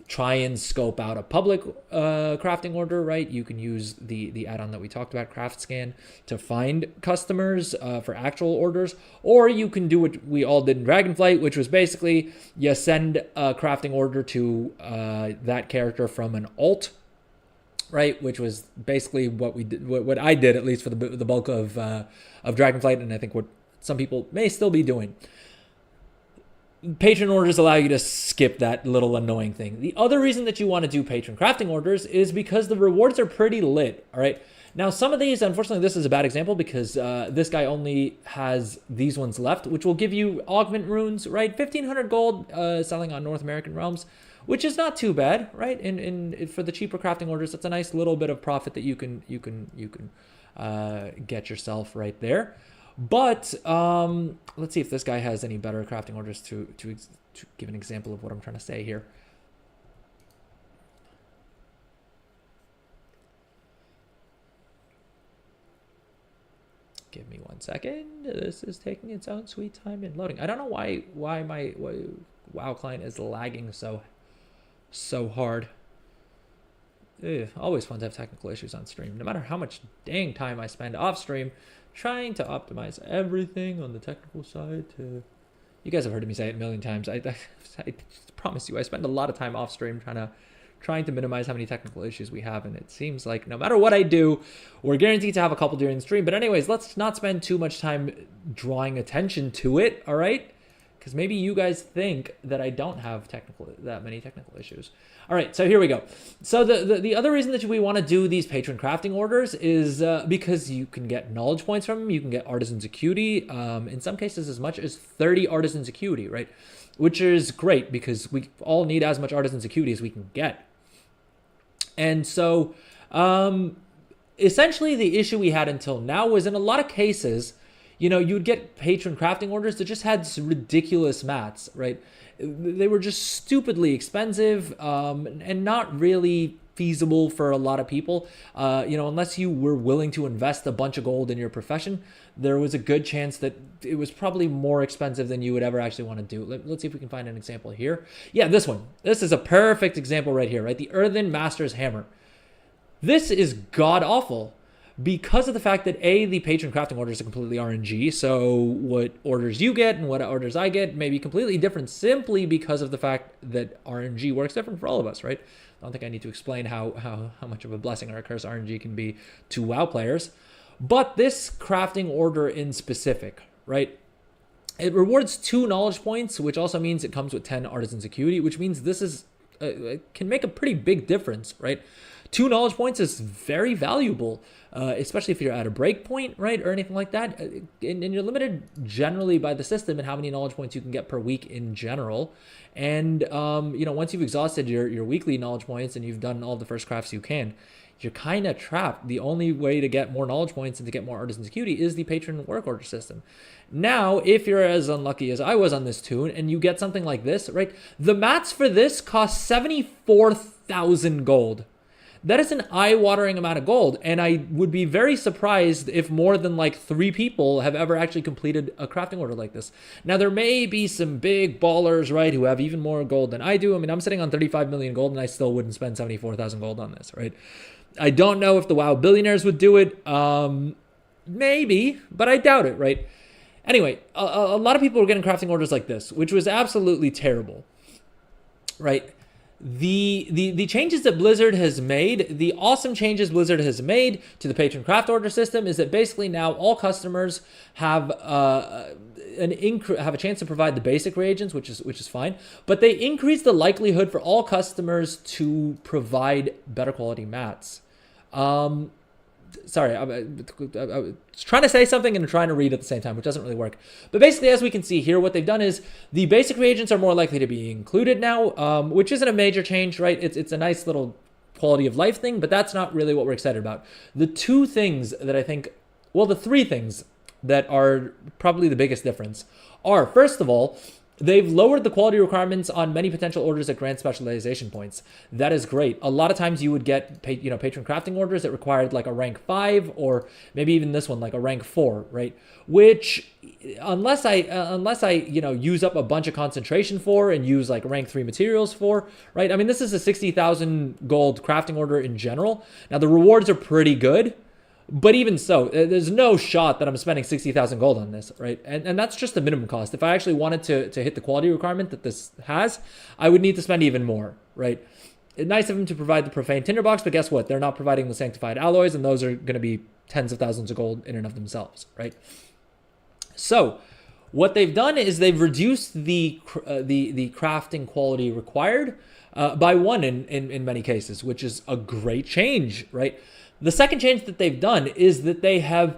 try and scope out a public crafting order, right? You can use the add-on that we talked about, Craftscan, to find customers for actual orders, or you can do what we all did in Dragonflight, which was basically you send a crafting order to that character from an alt, right? Which was basically what we did, what I did, at least for the bulk of Dragonflight, and I think what some people may still be doing. Patron orders allow you to skip that little annoying thing. The other reason that you want to do patron crafting orders is because the rewards are pretty lit, all right? Now, some of these, unfortunately, this is a bad example because this guy only has these ones left, which will give you augment runes, right? 1,500 gold selling on North American realms, which is not too bad, right? And for the cheaper crafting orders, that's a nice little bit of profit that you can get yourself right there. But let's see if this guy has any better crafting orders to give an example of what I'm trying to say here. Give me 1 second. This is taking its own sweet time in loading. I don't know why my WoW client is lagging so hard. Ugh, always fun to have technical issues on stream. No matter how much dang time I spend off stream trying to optimize everything on the technical side. You guys have heard me say it a million times. I promise you, I spend a lot of time off stream trying to minimize how many technical issues we have, and it seems like no matter what I do, we're guaranteed to have a couple during the stream. But anyways, let's not spend too much time drawing attention to it, all right? Because maybe you guys think that I don't have that many technical issues. All right, so here we go. So the other reason that we want to do these patron crafting orders is because you can get knowledge points from them, you can get artisan's acuity, in some cases as much as 30 artisan's acuity, right? Which is great because we all need as much artisan's acuity as we can get. And so essentially the issue we had until now was in a lot of cases, you know, you'd get patron crafting orders that just had ridiculous mats, right? They were just stupidly expensive and not really feasible for a lot of people. You know, unless you were willing to invest a bunch of gold in your profession, there was a good chance that it was probably more expensive than you would ever actually want to do. Let's see if we can find an example here. Yeah, this one. This is a perfect example right here, right? The Earthen Master's Hammer. This is god-awful because of the fact that the patron crafting orders are completely RNG. So what orders you get and what orders I get may be completely different simply because of the fact that RNG works different for all of us, right? I don't think I need to explain how much of a blessing or a curse RNG can be to WoW players. But this crafting order in specific, right? It rewards 2 knowledge points, which also means it comes with 10 artisan's acuity, which means this is can make a pretty big difference, right? 2 knowledge points is very valuable, especially if you're at a break point, right, or anything like that. And you're limited generally by the system and how many knowledge points you can get per week in general. And you know, once you've exhausted your weekly knowledge points and you've done all the first crafts you can, you're kind of trapped. The only way to get more knowledge points and to get more artisan's acuity is the patron work order system. Now, if you're as unlucky as I was on this toon and you get something like this, right, the mats for this cost 74,000 gold. That is an eye-watering amount of gold, and I would be very surprised if more than like 3 people have ever actually completed a crafting order like this. Now, there may be some big ballers, right, who have even more gold than I do. I mean, I'm sitting on 35 million gold, and I still wouldn't spend 74,000 gold on this, right? I don't know if the WoW billionaires would do it. Maybe, but I doubt it, right? Anyway, a lot of people were getting crafting orders like this, which was absolutely terrible, right? The changes that Blizzard has made, the awesome changes Blizzard has made to the patron craft order system is that basically now all customers have have a chance to provide the basic reagents, which is fine, but they increase the likelihood for all customers to provide better quality mats. Sorry, I was trying to say something and trying to read at the same time, which doesn't really work. But basically, as we can see here, what they've done is the basic reagents are more likely to be included now, which isn't a major change, right? It's a nice little quality of life thing, but that's not really what we're excited about. The 2 things that I think, well, the 3 things that are probably the biggest difference are, first of all, they've lowered the quality requirements on many potential orders that grant specialization points. That is great. A lot of times you would get patron crafting orders that required like a rank 5 or maybe even this one like a rank 4, right? Which unless I use up a bunch of concentration for and use like rank 3 materials for, right? I mean, this is a 60,000 gold crafting order in general. Now the rewards are pretty good. But even so, there's no shot that I'm spending 60,000 gold on this, right? And that's just the minimum cost. If I actually wanted to hit the quality requirement that this has, I would need to spend even more, right? It's nice of them to provide the profane tinderbox, but guess what? They're not providing the sanctified alloys, and those are going to be tens of thousands of gold in and of themselves, right? So what they've done is they've reduced the crafting quality required by 1 in many cases, which is a great change, right? The second change that they've done is that they have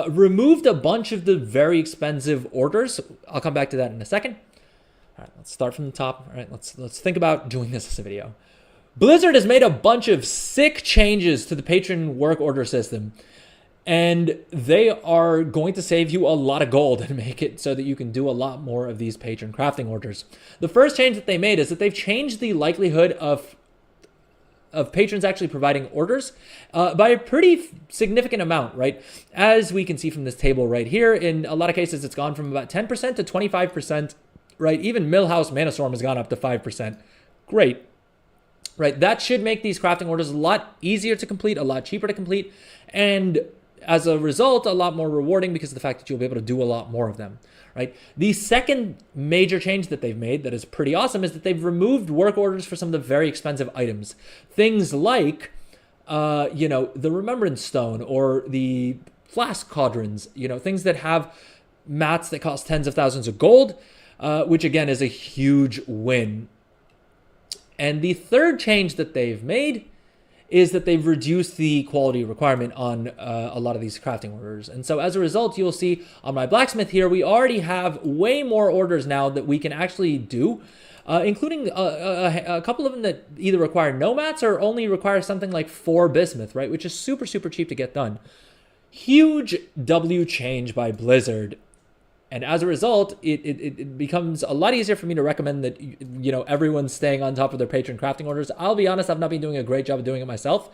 removed a bunch of the very expensive orders. I'll come back to that in a second. All right, let's start from the top. All right, let's think about doing this as a video. Blizzard has made a bunch of sick changes to the patron work order system, and they are going to save you a lot of gold and make it so that you can do a lot more of these patron crafting orders. The first change that they made is that they've changed the likelihood of of patrons actually providing orders by a pretty significant amount, right? As we can see from this table right here, in a lot of cases, it's gone from about 10% to 25%, right? Even Millhouse Manastorm has gone up to 5%. Great. Right, that should make these crafting orders a lot easier to complete, a lot cheaper to complete, and as a result, a lot more rewarding because of the fact that you'll be able to do a lot more of them, right? The second major change that they've made that is pretty awesome is that they've removed work orders for some of the very expensive items. Things like, the Remembrance Stone or the Flask Cauldrons, things that have mats that cost tens of thousands of gold, which again is a huge win. And the third change that they've made is that they've reduced the quality requirement on a lot of these crafting orders. And so as a result, you'll see on my blacksmith here, we already have way more orders now that we can actually do, including a couple of them that either require no mats or only require something like 4 bismuth, right? Which is super, super cheap to get done. Huge W change by Blizzard. And as a result, it becomes a lot easier for me to recommend that, everyone's staying on top of their patron crafting orders. I'll be honest, I've not been doing a great job of doing it myself.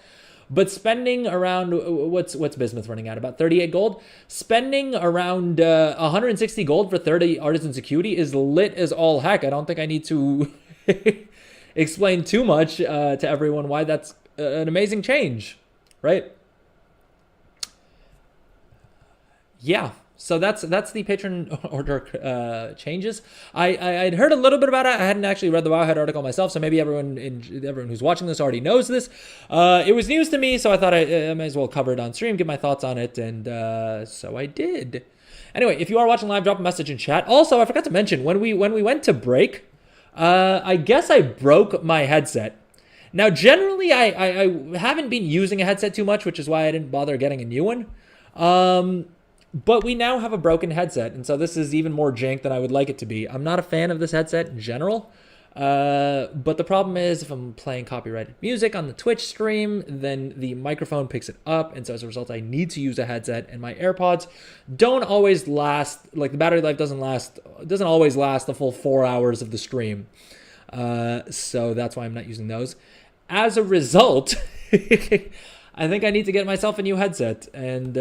But spending around, what's bismuth running at? About 38 gold? Spending around 160 gold for 30 Artisan Security is lit as all heck. I don't think I need to explain too much to everyone why that's an amazing change, right? Yeah. So that's the patron order changes. I'd heard a little bit about it. I hadn't actually read the Wowhead article myself, so maybe everyone who's watching this already knows this. It was news to me, so I thought I might as well cover it on stream, give my thoughts on it, and so I did. Anyway, if you are watching live, drop a message in chat. Also, I forgot to mention, when we went to break, I guess I broke my headset. Now, generally, I haven't been using a headset too much, which is why I didn't bother getting a new one. But we now have a broken headset, and so this is even more jank than I would like it to be. I'm not a fan of this headset in general, but the problem is if I'm playing copyrighted music on the Twitch stream, then the microphone picks it up, and so as a result, I need to use a headset, and my AirPods don't always last, like the battery life doesn't always last the full 4 hours of the stream. So that's why I'm not using those. As a result, I think I need to get myself a new headset. And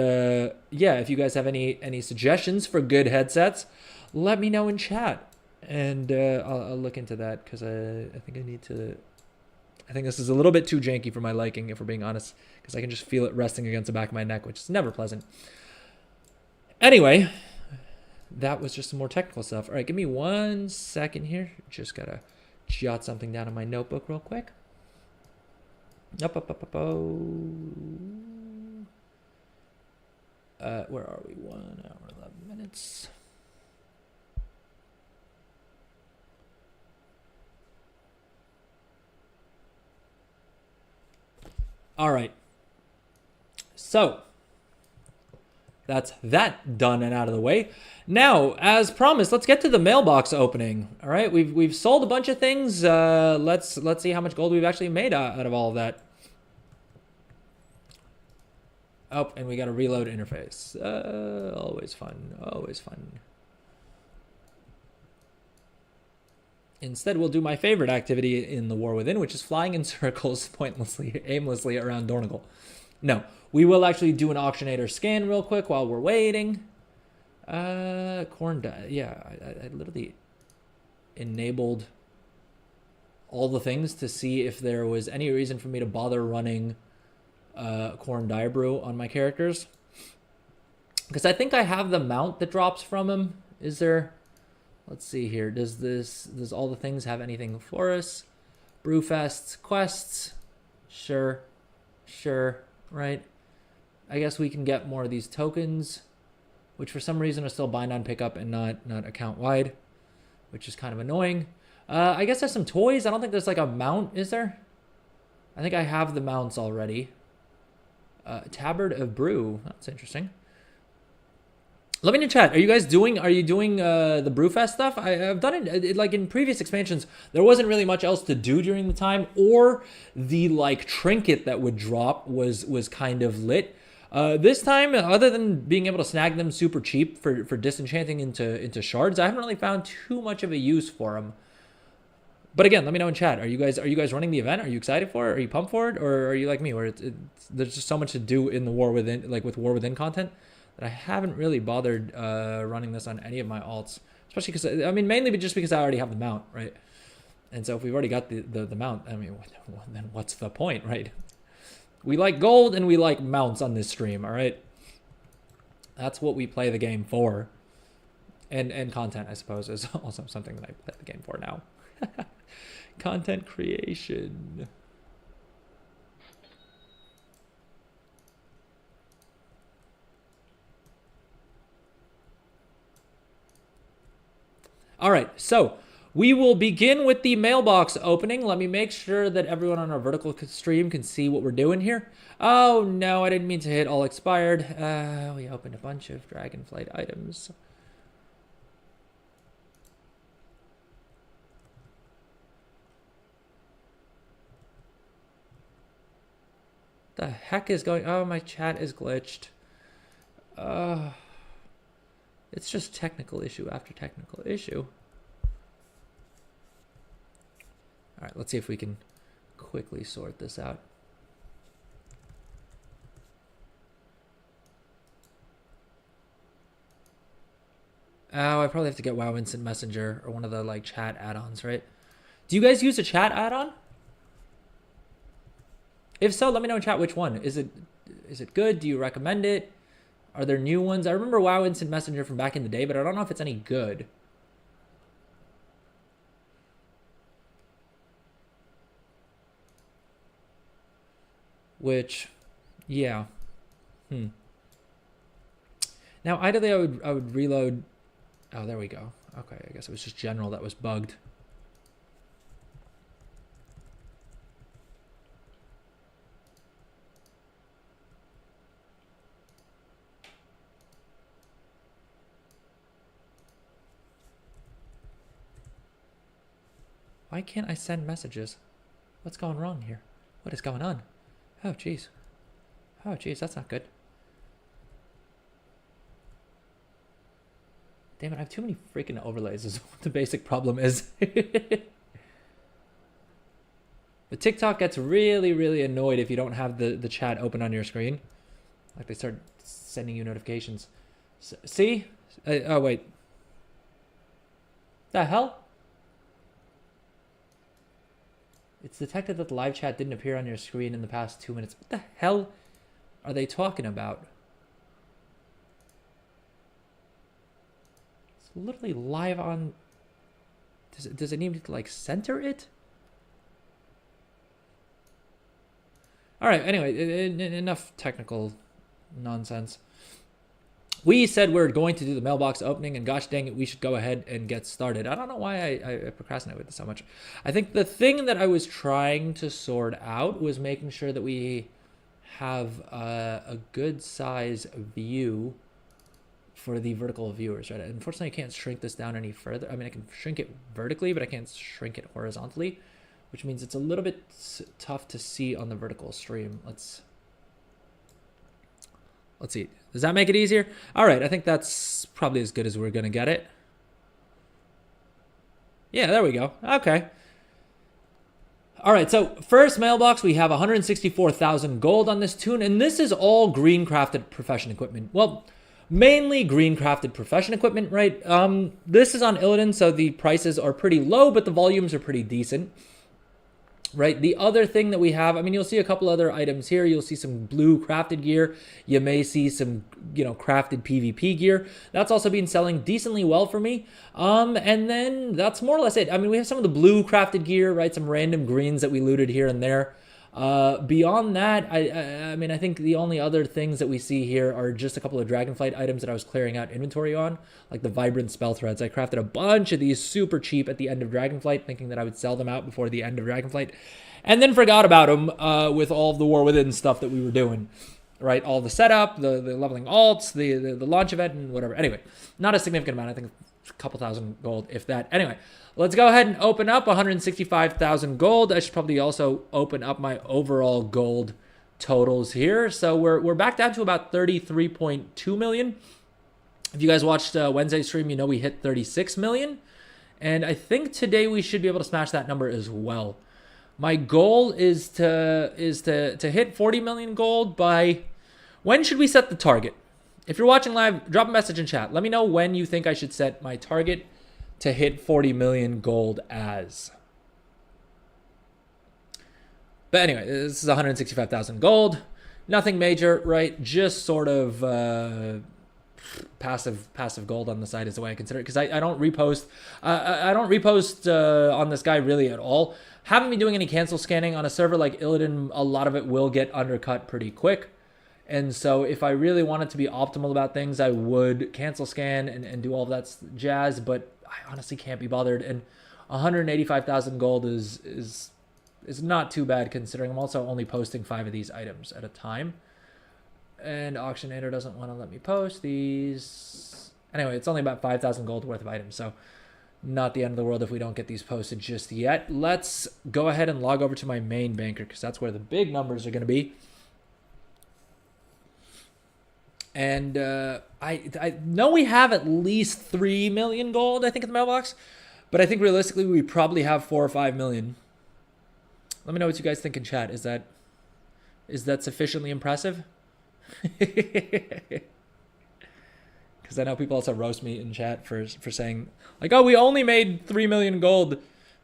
yeah, if you guys have any suggestions for good headsets, let me know in chat. And I'll look into that because I think I need to. I think this is a little bit too janky for my liking, if we're being honest, because I can just feel it resting against the back of my neck, which is never pleasant. Anyway, that was just some more technical stuff. All right, give me 1 second here. Just gotta jot something down in my notebook real quick. Where are we? 1 hour, 11 minutes. All right. So that's that done and out of the way. Now, as promised, let's get to the mailbox opening. All right, we've sold a bunch of things. Let's see how much gold we've actually made out of all of that. Oh, and we got a reload interface. Always fun. Always fun. Instead, we'll do my favorite activity in the War Within, which is flying in circles pointlessly, aimlessly around Dornigal. No, we will actually do an auctionator scan real quick while we're waiting. Corn dye. Yeah, I literally enabled all the things to see if there was any reason for me to bother running corn dye brew on my characters. Because I think I have the mount that drops from him. Is there... Let's see here. Does all the things have anything for us? Brewfests, quests. Sure. Right. I guess we can get more of these tokens, which for some reason are still bind on pickup and not account wide, which is kind of annoying. I guess there's some toys. I don't think there's like a mount, is there? I think I have the mounts already. Tabard of Brew. That's interesting. Let me know in chat. Are you doing the Brewfest stuff? I've done it like in previous expansions. There wasn't really much else to do during the time, or the like trinket that would drop was kind of lit. This time, other than being able to snag them super cheap for disenchanting into shards, I haven't really found too much of a use for them. But again, let me know in chat. Are you guys running the event? Are you excited for it? Are you pumped for it? Or are you like me, where there's just so much to do in the War Within, like with War Within content, that I haven't really bothered running this on any of my alts. Especially because, I mean, mainly just because I already have the mount, right? And so if we've already got the mount, I mean, then what's the point, right? We like gold and we like mounts on this stream, all right? That's what we play the game for. And content, I suppose, is also something that I play the game for now. Content creation. All right, so we will begin with the mailbox opening. Let me make sure that everyone on our vertical stream can see what we're doing here. Oh, no, I didn't mean to hit all expired. We opened a bunch of Dragonflight items. The heck is going... Oh, my chat is glitched. It's just technical issue after technical issue. All right, let's see if we can quickly sort this out. Oh, I probably have to get WoW Instant Messenger or one of the like chat add-ons, right? Do you guys use a chat add-on? If so, let me know in chat which one. Is it good? Do you recommend it? Are there new ones? I remember WoW Instant Messenger from back in the day, but I don't know if it's any good. Which, yeah. Now, ideally, I would reload. Oh, there we go. Okay, I guess it was just general that was bugged. Why can't I send messages? What's going wrong here? What is going on? Oh, jeez. Oh, jeez, that's not good. Damn it, I have too many freaking overlays is what the basic problem is. The TikTok gets really, really annoyed if you don't have the chat open on your screen. Like they start sending you notifications. See? Oh, wait. The hell? It's detected that the live chat didn't appear on your screen in the past 2 minutes. What the hell are they talking about? It's literally live on... Does it need to, like, center it? All right, anyway, enough technical nonsense. We said we're going to do the mailbox opening, and gosh dang it, we should go ahead and get started. I don't know why I procrastinate with this so much. I think the thing that I was trying to sort out was making sure that we have a good size view for the vertical viewers, right? Unfortunately, I can't shrink this down any further. I mean, I can shrink it vertically, but I can't shrink it horizontally, which means it's a little bit tough to see on the vertical stream. Let's see. Does that make it easier? All right, I think that's probably as good as we're going to get it. Yeah, there we go. Okay. All right, so first mailbox, we have 164,000 gold on this tune, and this is all green crafted profession equipment. Well, mainly green crafted profession equipment, right? This is on Illidan, so the prices are pretty low, but the volumes are pretty decent. Right, the other thing that we have, I mean, you'll see a couple other items here. You'll see some blue crafted gear. You may see some, crafted PvP gear. That's also been selling decently well for me. And then that's more or less it. I mean, we have some of the blue crafted gear, right? Some random greens that we looted here and there. Beyond that, I mean, I think the only other things that we see here are just a couple of Dragonflight items that I was clearing out inventory on, like the Vibrant Spell Threads. I crafted a bunch of these super cheap at the end of Dragonflight, thinking that I would sell them out before the end of Dragonflight, and then forgot about them with all of the War Within stuff that we were doing, right? All the setup, the leveling alts, the launch event, and whatever. Anyway, not a significant amount. I think a couple thousand gold, if that. Anyway, let's go ahead and open up 165,000 gold. I should probably also open up my overall gold totals here. So we're back down to about 33.2 million. If you guys watched Wednesday's stream, you know we hit 36 million. And I think today we should be able to smash that number as well. My goal is to hit 40 million gold by... When should we set the target? If you're watching live, drop a message in chat. Let me know when you think I should set my target to hit 40 million gold as. But anyway, this is 165,000 gold. Nothing major, right? Just sort of passive gold on the side is the way I consider it, because I don't repost. I don't repost on this guy really at all. Haven't been doing any cancel scanning on a server like Illidan. A lot of it will get undercut pretty quick. And so if I really wanted to be optimal about things, I would cancel scan and do all of that jazz. But I honestly can't be bothered. And 185,000 gold is not too bad, considering I'm also only posting 5 of these items at a time. And Auctionator doesn't want to let me post these. Anyway, it's only about 5,000 gold worth of items. So not the end of the world if we don't get these posted just yet. Let's go ahead and log over to my main banker, because that's where the big numbers are going to be. And I know we have at least 3 million gold, I think, in the mailbox. But I think realistically we probably have 4 or 5 million. Let me know what you guys think in chat. Is that sufficiently impressive? Because I know people also roast me in chat for saying, like, oh, we only made 3 million gold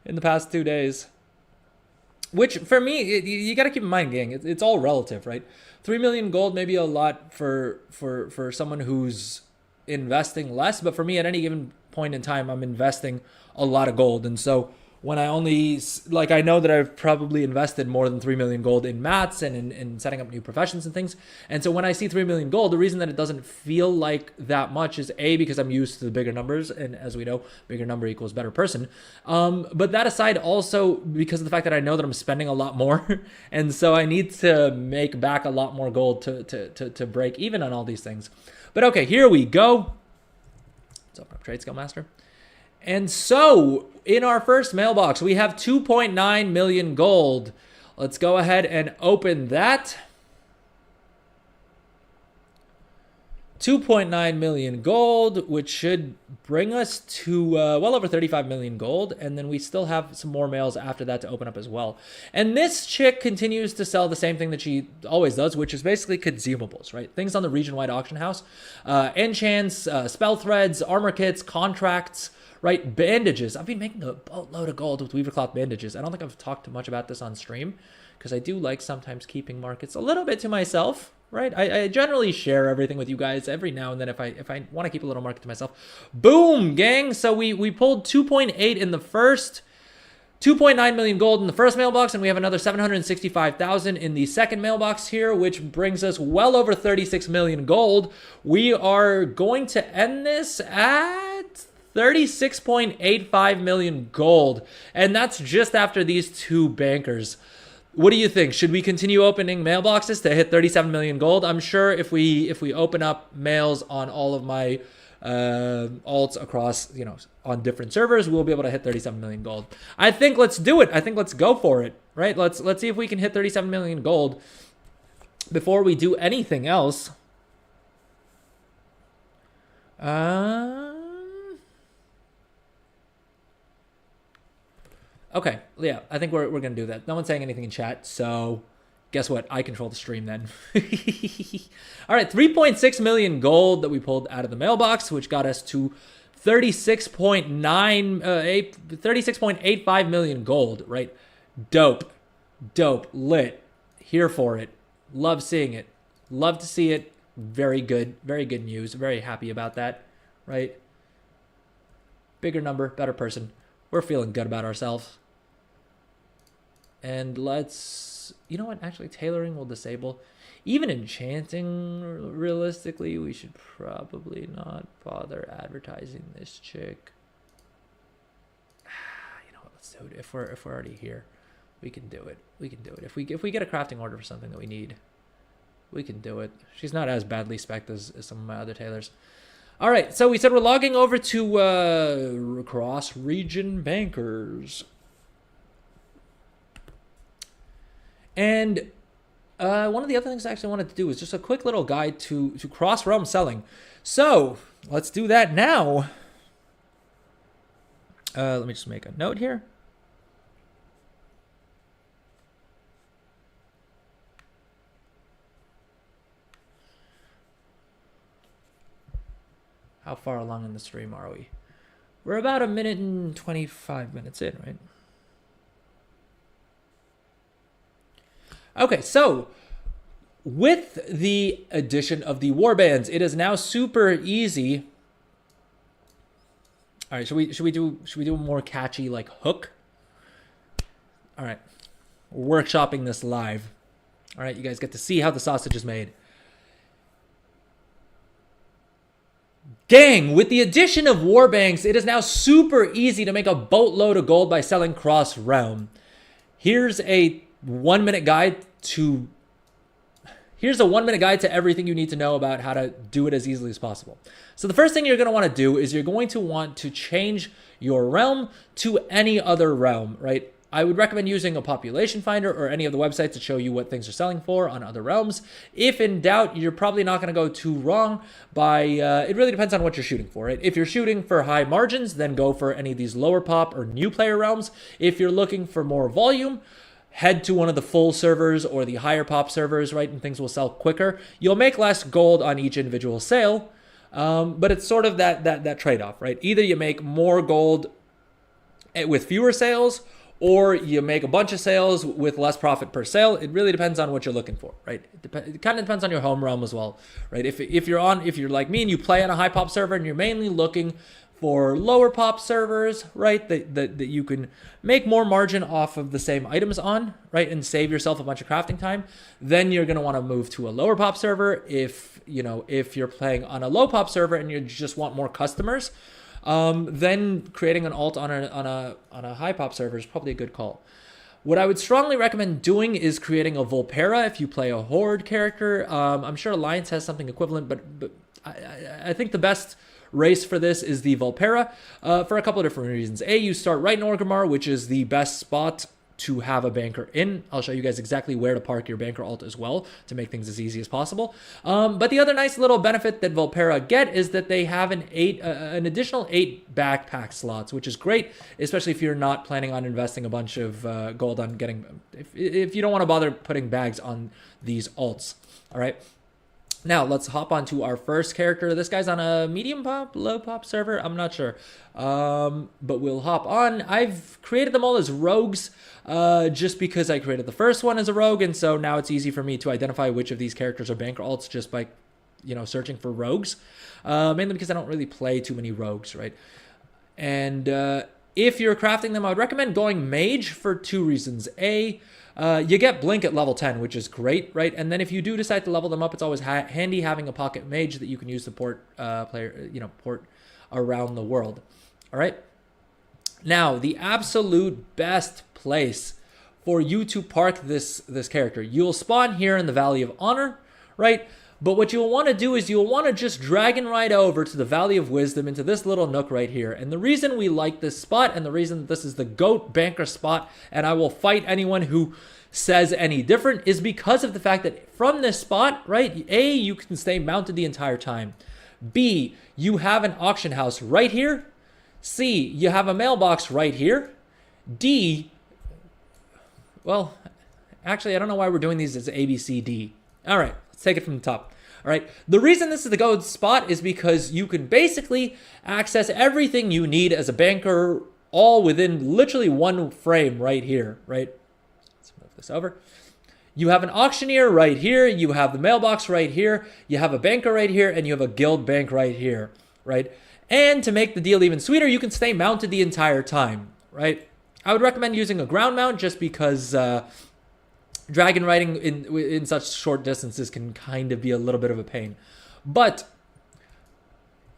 in the past 2 days. Which, for me, you got to keep in mind, gang, it's all relative, right? 3 million gold may be a lot for someone who's investing less, but for me, at any given point in time, I'm investing a lot of gold. And so when I only, like, I know that I've probably invested more than 3 million gold in mats and in setting up new professions and things. And so when I see 3 million gold, the reason that it doesn't feel like that much is A, because I'm used to the bigger numbers. And as we know, bigger number equals better person. But that aside, also because of the fact that I know that I'm spending a lot more. And so I need to make back a lot more gold to break even on all these things. But okay, here we go. Let's open up Trade Skill Master. And so, in our first mailbox, we have 2.9 million gold. Let's go ahead and open that. 2.9 million gold, which should bring us to well over 35 million gold. And then we still have some more mails after that to open up as well. And this chick continues to sell the same thing that she always does, which is basically consumables, right? Things on the region-wide auction house. Enchants, spell threads, armor kits, contracts, right? Bandages. I've been making a boatload of gold with Weavercloth bandages. I don't think I've talked much about this on stream, because I do like sometimes keeping markets a little bit to myself. Right, I generally share everything with you guys every now and then if I want to keep a little market to myself. Boom, gang! So we pulled 2.8 in the first, 2.9 million gold in the first mailbox, and we have another 765,000 in the second mailbox here, which brings us well over 36 million gold. We are going to end this at 36.85 million gold, and that's just after these 2 bankers. What do you think? Should we continue opening mailboxes to hit 37 million gold? I'm sure if we open up mails on all of my alts across, on different servers, we'll be able to hit 37 million gold. I think let's do it. I think let's go for it, right? Let's see if we can hit 37 million gold before we do anything else. Okay, yeah, I think we're going to do that. No one's saying anything in chat, so guess what? I control the stream then. All right, 3.6 million gold that we pulled out of the mailbox, which got us to 36.85 million gold, right? Dope, lit, here for it. Love seeing it. Love to see it. Very good news. Very happy about that, right? Bigger number, better person. We're feeling good about ourselves. And let's, you know what? Actually, tailoring will disable. Even enchanting, realistically, we should probably not bother advertising this chick. You know what? Let's do it. If we're already here, we can do it. We can do it. If we get a crafting order for something that we need, we can do it. She's not as badly spec'd as some of my other tailors. All right, so we said we're logging over to cross-region bankers. And one of the other things I actually wanted to do is just a quick little guide to cross-realm selling. So let's do that now. Let me just make a note here. How far along in the stream are we? We're about 1 minute and 25 minutes in, right? Okay, so with the addition of the warbands, it is now super easy. All right, should we do a more catchy like hook? All right, we're workshopping this live. All right, you guys get to see how the sausage is made. Gang, with the addition of warbanks, it is now super easy to make a boatload of gold by selling cross-realm. Here's a 1 minute guide to everything you need to know about how to do it as easily as possible. So the first thing you're going to want to do is you're going to want to change your realm to any other realm, right? I would recommend using a population finder or any of the websites to show you what things are selling for on other realms. If in doubt, you're probably not going to go too wrong by, it really depends on what you're shooting for, right? If you're shooting for high margins, then go for any of these lower pop or new player realms. If you're looking for more volume, head to one of the full servers or the higher pop servers, right? And things will sell quicker. You'll make less gold on each individual sale, but it's sort of that trade-off, right? Either you make more gold with fewer sales, or you make a bunch of sales with less profit per sale. It really depends on what you're looking for, right? It kind of depends on your home realm as well, right? If you're like me and you play on a high pop server and you're mainly looking for lower pop servers, right, that you can make more margin off of the same items on, right, and save yourself a bunch of crafting time, then you're going to want to move to a lower pop server. If you're playing on a low pop server and you just want more customers, then creating an alt on a high pop server is probably a good call. What I would strongly recommend doing is creating a Volpera if you play a Horde character. I'm sure Alliance has something equivalent, but I think the best race for this is the Volpera for a couple of different reasons. A, you start right in Orgrimmar, which is the best spot to have a banker in. I'll show you guys exactly where to park your banker alt as well to make things as easy as possible. But the other nice little benefit that Volpera get is that they have an additional 8 backpack slots, which is great, especially if you're not planning on investing a bunch of gold on getting, if you don't want to bother putting bags on these alts. All right. Now, let's hop on to our first character. This guy's on a medium pop, low pop server. I'm not sure. But we'll hop on. I've created them all as rogues just because I created the first one as a rogue. And so now it's easy for me to identify which of these characters are banker alts just by, searching for rogues. Mainly because I don't really play too many rogues, right? And if you're crafting them, I would recommend going mage for 2 reasons. A, you get blink at level 10, which is great, right? And then if you do decide to level them up, it's always handy having a pocket mage that you can use to port around the world. All right. Now, the absolute best place for you to park this character, you'll spawn here in the Valley of Honor, right? But what you'll want to do is you'll want to just drag and ride over to the Valley of Wisdom into this little nook right here. And the reason we like this spot and the reason that this is the GOAT banker spot, and I will fight anyone who says any different, is because of the fact that from this spot, right, A, you can stay mounted the entire time. B, you have an auction house right here. C, you have a mailbox right here. D, well, actually, I don't know why we're doing these as A, B, C, D. All right. Let's take it from the top. All right. The reason this is the GOAT spot is because you can basically access everything you need as a banker all within literally 1 frame right here, right? Let's move this over. You have an auctioneer right here. You have the mailbox right here. You have a banker right here, and you have a guild bank right here, right? And to make the deal even sweeter, you can stay mounted the entire time, right? I would recommend using a ground mount just because dragon riding in such short distances can kind of be a little bit of a pain. But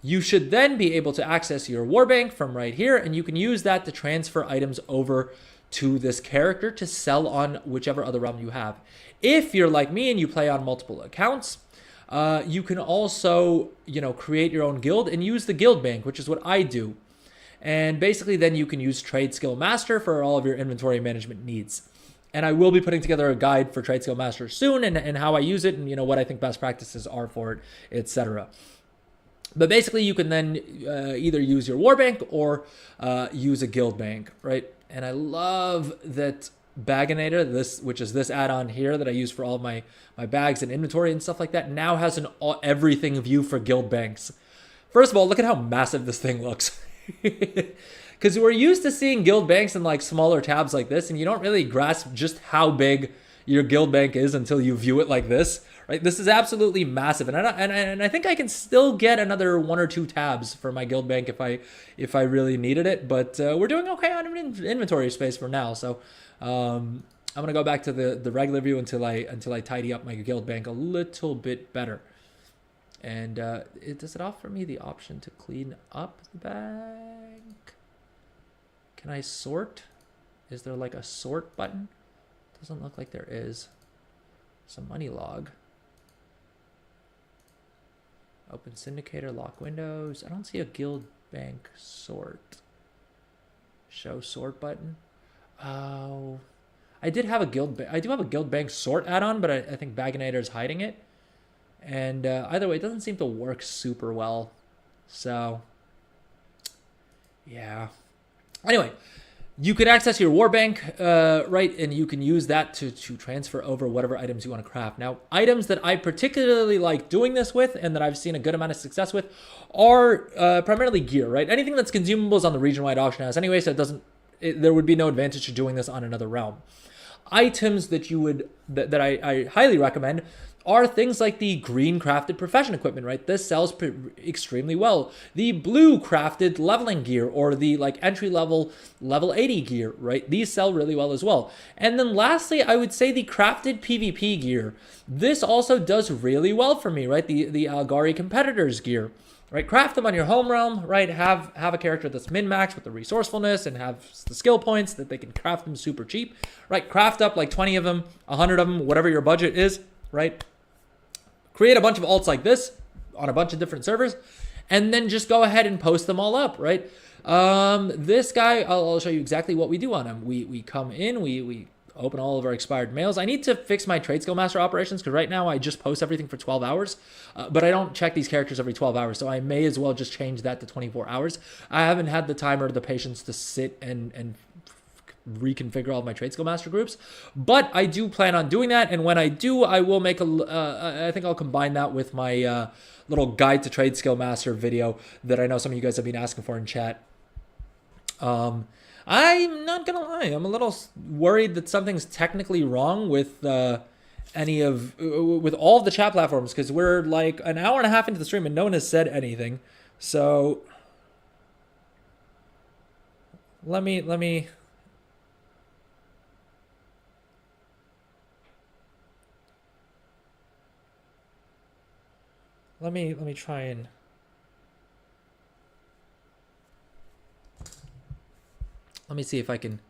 you should then be able to access your warbank from right here, and you can use that to transfer items over to this character to sell on whichever other realm you have. If you're like me and you play on multiple accounts, you can also, create your own guild and use the guild bank, which is what I do. And basically then you can use Trade Skill Master for all of your inventory management needs. And I will be putting together a guide for Trade Skill Master soon and how I use it and, what I think best practices are for it, etc. But basically, you can then either use your war bank or use a guild bank, right? And I love that Baginator, which is this add-on here that I use for all of my bags and inventory and stuff like that, now has an everything view for guild banks. First of all, look at how massive this thing looks. Because we're used to seeing guild banks in like smaller tabs like this, and you don't really grasp just how big your guild bank is until you view it like this. Right, this is absolutely massive, and I think I can still get another 1 or 2 tabs for my guild bank if I really needed it. But we're doing okay on inventory space for now. So I'm gonna go back to the regular view until I tidy up my guild bank a little bit better. And does it offer me the option to clean up the bank? Can I sort? Is there like a sort button? Doesn't look like there is. Some money log. Open syndicator, lock windows. I don't see a guild bank sort. Show sort button. Oh, I do have a guild bank sort add-on, but I think Baginator is hiding it. And either way, it doesn't seem to work super well. So, yeah. Anyway, you could access your war bank, right, and you can use that to transfer over whatever items you want to craft. Now, items that I particularly like doing this with and that I've seen a good amount of success with are primarily gear, right? Anything that's consumables on the region-wide auction house anyway, so there would be no advantage to doing this on another realm. Items that I highly recommend are things like the green crafted profession equipment, right? This sells extremely well. The blue crafted leveling gear or the like entry level 80 gear, right? These sell really well as well. And then lastly, I would say the crafted PvP gear. This also does really well for me, right? The Algari competitors gear, right? Craft them on your home realm, right? Have a character that's min-max with the resourcefulness and have the skill points that they can craft them super cheap, right? Craft up like 20 of them, 100 of them, whatever your budget is, right? Create a bunch of alts like this on a bunch of different servers, and then just go ahead and post them all up, right? This guy, I'll show you exactly what we do on him. We come in, we open all of our expired mails. I need to fix my trade skill master operations because right now I just post everything for 12 hours, but I don't check these characters every 12 hours, so I may as well just change that to 24 hours. I haven't had the time or the patience to sit and reconfigure all of my trade skill master groups, but I do plan on doing that, and when I do, I will make I think I'll combine that with my little guide to trade skill master video that I know some of you guys have been asking for in chat. I'm not gonna lie, I'm a little worried that something's technically wrong with all of the chat platforms, because we're like an hour and a half into the stream and no one has said anything. So let me try and let me see if I can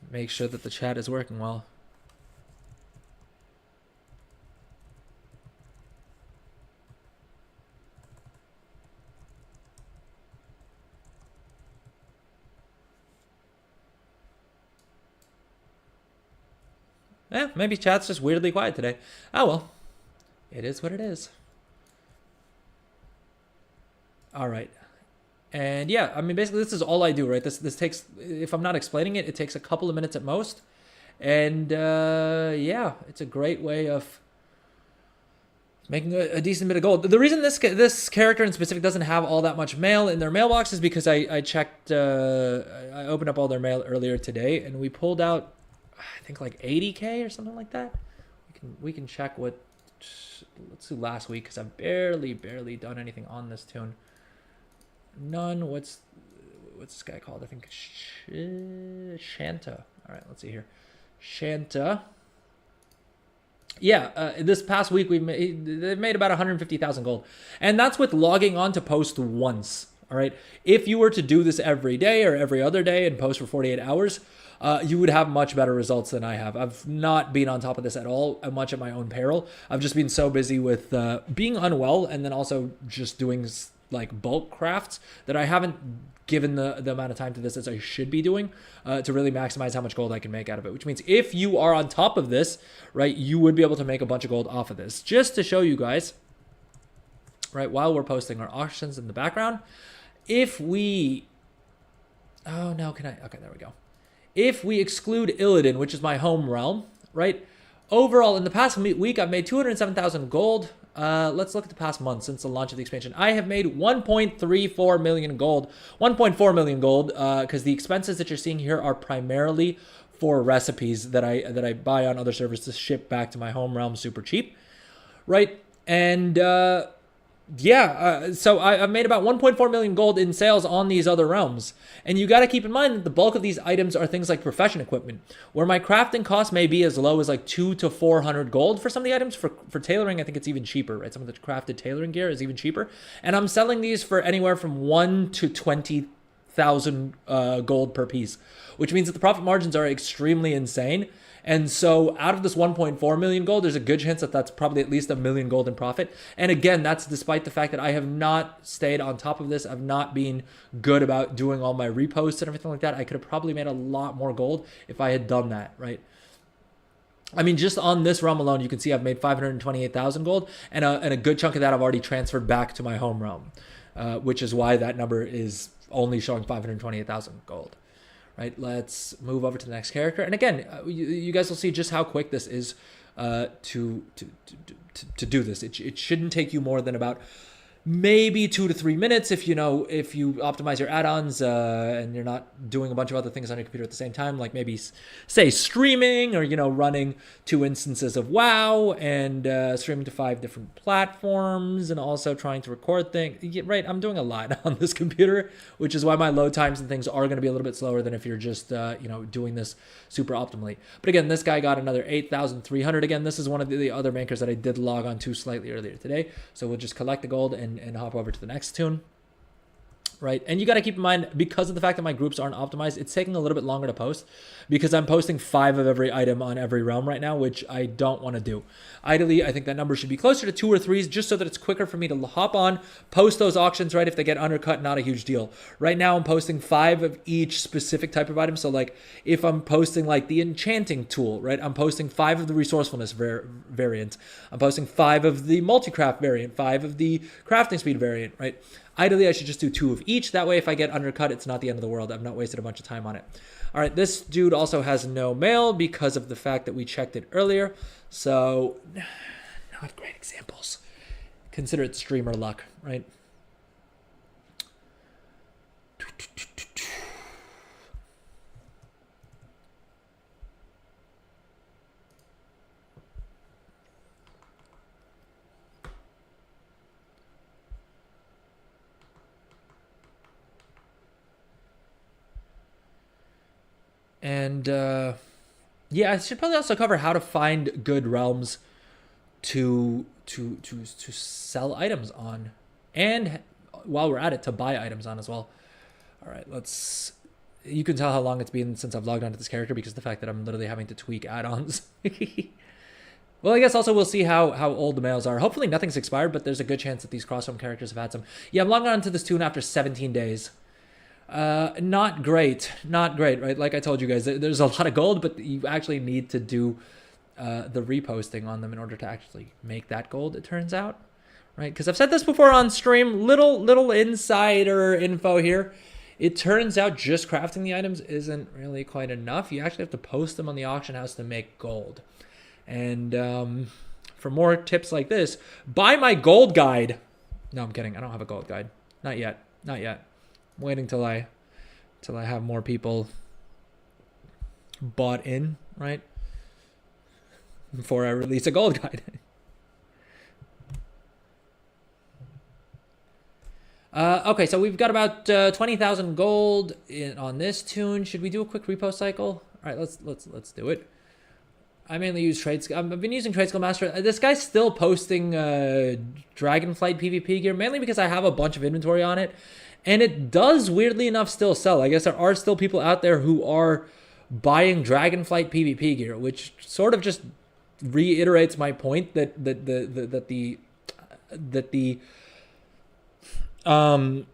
make sure that the chat is working well. Maybe chat's just weirdly quiet today. Oh well, it is what it is. All right. And yeah, I mean, basically this is all I do, right? This takes, if I'm not explaining it, it takes a couple of minutes at most. And yeah, it's a great way of making a decent bit of gold. The reason this character in specific doesn't have all that much mail in their mailbox is because I checked, I opened up all their mail earlier today and we pulled out, I think like 80K or something like that. We can check what, let's do last week because I've barely done anything on this tune. None. What's this guy called? I think Shanta. All right, let's see here. Shanta. Yeah, this past week they've made about 150,000 gold, and that's with logging on to post once. All right, if you were to do this every day or every other day and post for 48 hours, you would have much better results than I have. I've not been on top of this at all, much at my own peril. I've just been so busy with being unwell and then also just doing like bulk crafts that I haven't given the amount of time to this as I should be doing to really maximize how much gold I can make out of it, which means if you are on top of this, right, you would be able to make a bunch of gold off of this. Just to show you guys, right, while we're posting our auctions in the background. If we, oh no, can I, okay, there we go. If we exclude Illidan, which is my home realm, right, overall in the past week, I've made 207,000 gold. Let's look at the past month since the launch of the expansion. I have made 1.34 million gold, 1.4 million gold, because the expenses that you're seeing here are primarily for recipes that I buy on other servers to ship back to my home realm super cheap, right? And so I've made about 1.4 million gold in sales on these other realms. And you got to keep in mind that the bulk of these items are things like profession equipment, where my crafting cost may be as low as like 200 to 400 gold for some of the items. For tailoring, I think it's even cheaper, right? Some of the crafted tailoring gear is even cheaper. And I'm selling these for anywhere from 1 to 20,000 gold per piece, which means that the profit margins are extremely insane. And so out of this 1.4 million gold, there's a good chance that that's probably at least 1 million gold in profit. And again, that's despite the fact that I have not stayed on top of this. I've not been good about doing all my reposts and everything like that. I could have probably made a lot more gold if I had done that, right? I mean, just on this realm alone, you can see I've made 528,000 gold, and a good chunk of that I've already transferred back to my home realm, which is why that number is only showing 528,000 gold. Right, let's move over to the next character. And again, you guys will see just how quick this is to do this. It shouldn't take you more than about maybe 2 to 3 minutes if you optimize your add-ons and you're not doing a bunch of other things on your computer at the same time, like maybe say streaming or running 2 instances of WoW and streaming to 5 different platforms and also trying to record things. Right, I'm doing a lot on this computer, which is why my load times and things are going to be a little bit slower than if you're just doing this super optimally. But again, this guy got another 8,300. Again, this is one of the other bankers that I did log on to slightly earlier today. So we'll just collect the gold and hop over to the next tune, right? And you got to keep in mind, because of the fact that my groups aren't optimized, it's taking a little bit longer to post because I'm posting 5 of every item on every realm right now, which I don't want to do. Ideally, I think that number should be closer to 2 or 3, just so that it's quicker for me to hop on, post those auctions, right? If they get undercut, not a huge deal. Right now, I'm posting 5 of each specific type of item. So like if I'm posting like the enchanting tool, right? I'm posting 5 of the resourcefulness variant. I'm posting 5 of the multi-craft variant, 5 of the crafting speed variant, right? Ideally, I should just do 2 of each. That way, if I get undercut, it's not the end of the world. I've not wasted a bunch of time on it. All right, this dude also has no mail because of the fact that we checked it earlier. So, not great examples. Consider it streamer luck, right? And yeah, I should probably also cover how to find good realms to sell items on, and while we're at it, to buy items on as well. All right, you can tell how long it's been since I've logged onto this character because of the fact that I'm literally having to tweak add-ons. Well, I guess also we'll see how old the mails are. Hopefully nothing's expired, but there's a good chance that these cross-home characters have had some. Yeah, I'm logged onto this tune after 17 days. Not great, right? Like I told you guys, there's a lot of gold, but you actually need to do the reposting on them in order to actually make that gold, it turns out, right? Because I've said this before on stream, little insider info here. It turns out just crafting the items isn't really quite enough. You actually have to post them on the auction house to make gold. And for more tips like this, buy my gold guide. No, I'm kidding. I don't have a gold guide. Not yet. Waiting till I have more people bought in, right? Before I release a gold guide. Okay, so we've got about 20,000 gold on this tune. Should we do a quick repost cycle? All right, let's do it. I mainly use I've been using Trade Skill Master. This guy's still posting Dragonflight PvP gear, mainly because I have a bunch of inventory on it. And it does, weirdly enough, still sell. I guess there are still people out there who are buying Dragonflight PvP gear, which sort of just reiterates my point that what am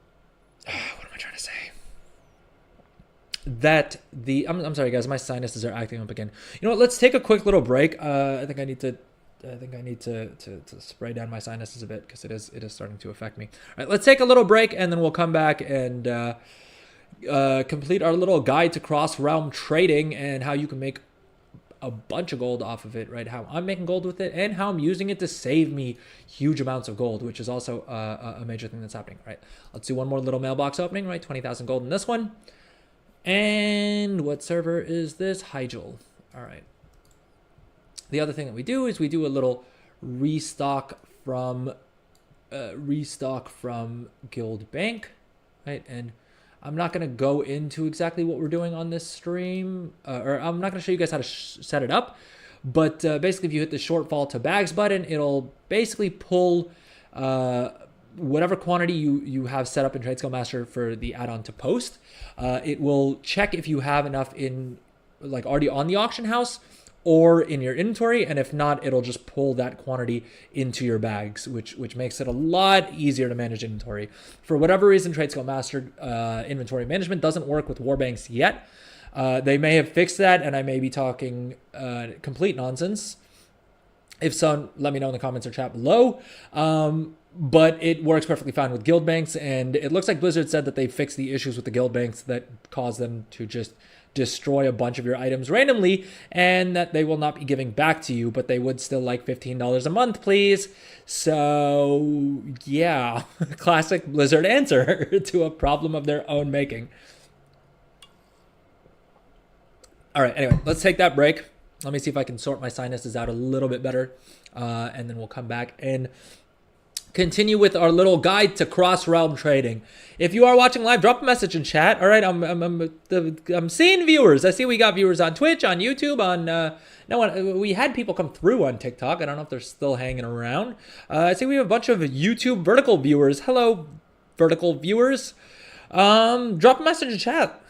I trying to say? I'm sorry, guys. My sinuses are acting up again. You know what? Let's take a quick little break. I think I need to I think I need to spray down my sinuses a bit because it is starting to affect me. All right, let's take a little break and then we'll come back and complete our little guide to cross realm trading and how you can make a bunch of gold off of it, right? How I'm making gold with it and how I'm using it to save me huge amounts of gold, which is also a major thing that's happening, right? Let's do one more little mailbox opening, right? 20,000 gold in this one. And what server is this? Hyjal. All right. The other thing that we do is we do a little restock from Guild Bank, right? And I'm not going to go into exactly what we're doing on this stream, or I'm not going to show you guys how to set it up. But basically, if you hit the shortfall to bags button, it'll basically pull whatever quantity you have set up in TradeScale Master for the add-on to post. It will check if you have enough in like already on the auction house or in your inventory, and if not, it'll just pull that quantity into your bags, which makes it a lot easier to manage inventory. For whatever reason, TradeScale Master inventory management doesn't work with Warbanks yet. They may have fixed that, and I may be talking complete nonsense. If so, let me know in the comments or chat below. But it works perfectly fine with guild banks, and it looks like Blizzard said that they fixed the issues with the guild banks that caused them to just destroy a bunch of your items randomly, and that they will not be giving back to you, but they would still like $15 a month, please. So yeah, classic Blizzard answer to a problem of their own making. All right, anyway, let's take that break. Let me see if I can sort my sinuses out a little bit better, and then we'll come back and continue with our little guide to cross realm trading. If you are watching live, drop a message in chat. All right, I'm seeing viewers. I see we got viewers on Twitch, on YouTube, on we had people come through on TikTok. I don't know if they're still hanging around. I see we have a bunch of YouTube vertical viewers. Hello, vertical viewers. Drop a message in chat.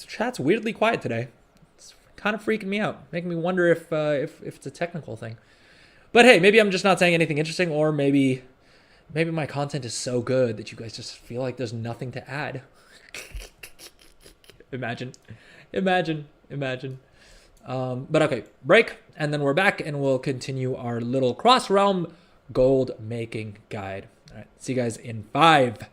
Chat's weirdly quiet today. It's kind of freaking me out, making me wonder if it's a technical thing. But hey, maybe I'm just not saying anything interesting, or maybe my content is so good that you guys just feel like there's nothing to add. Imagine. But okay, break, and then we're back, and we'll continue our little cross-realm gold making guide. All right, see you guys in 5.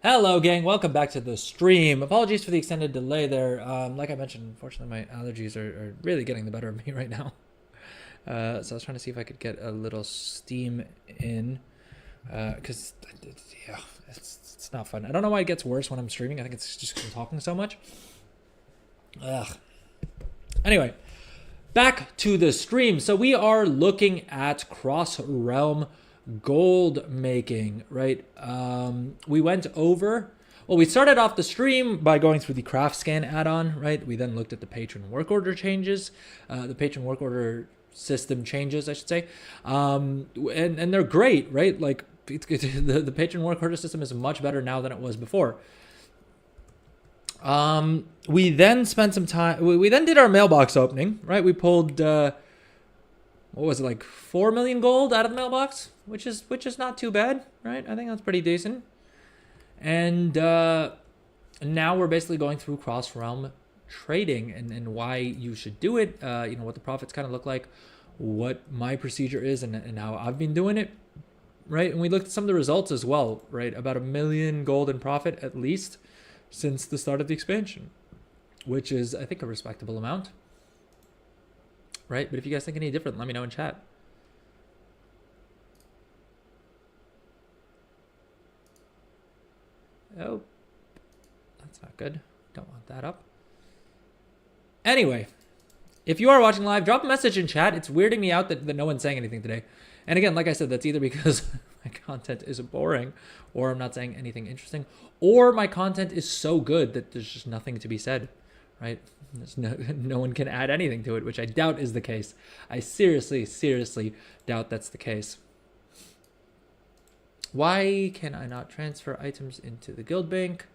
Hello, gang. Welcome back to the stream. Apologies for the extended delay there. Like I mentioned, unfortunately, my allergies are really getting the better of me right now. So I was trying to see if I could get a little steam in. Because, yeah, it's not fun. I don't know why it gets worse when I'm streaming. I think it's just because I'm talking so much. Ugh. Anyway, back to the stream. So we are looking at cross-realm gold making, right? We went over, well, we started off the stream by going through the Craftscan add-on, right? We then looked at the patron work order changes, the patron work order system changes, I should say. And they're great, right? Like the patron work order system is much better now than it was before. We then spent some time, we then did our mailbox opening, right? We pulled, what was it, like 4 million gold out of the mailbox, which is not too bad, right? I think that's pretty decent. And now we're basically going through cross-realm trading and why you should do it, you know, what the profits kind of look like, what my procedure is and how I've been doing it, right? And we looked at some of the results as well, right? About 1 million gold in profit at least since the start of the expansion, which is, I think, a respectable amount. Right? But if you guys think any different, let me know in chat. Oh, that's not good. Don't want that up. Anyway, if you are watching live, drop a message in chat. It's weirding me out that no one's saying anything today. And again, like I said, that's either because my content is boring or I'm not saying anything interesting or my content is so good that there's just nothing to be said, right? There's no one can add anything to it, which I doubt is the case. I seriously doubt that's the case. Why can I not transfer items into the guild bank?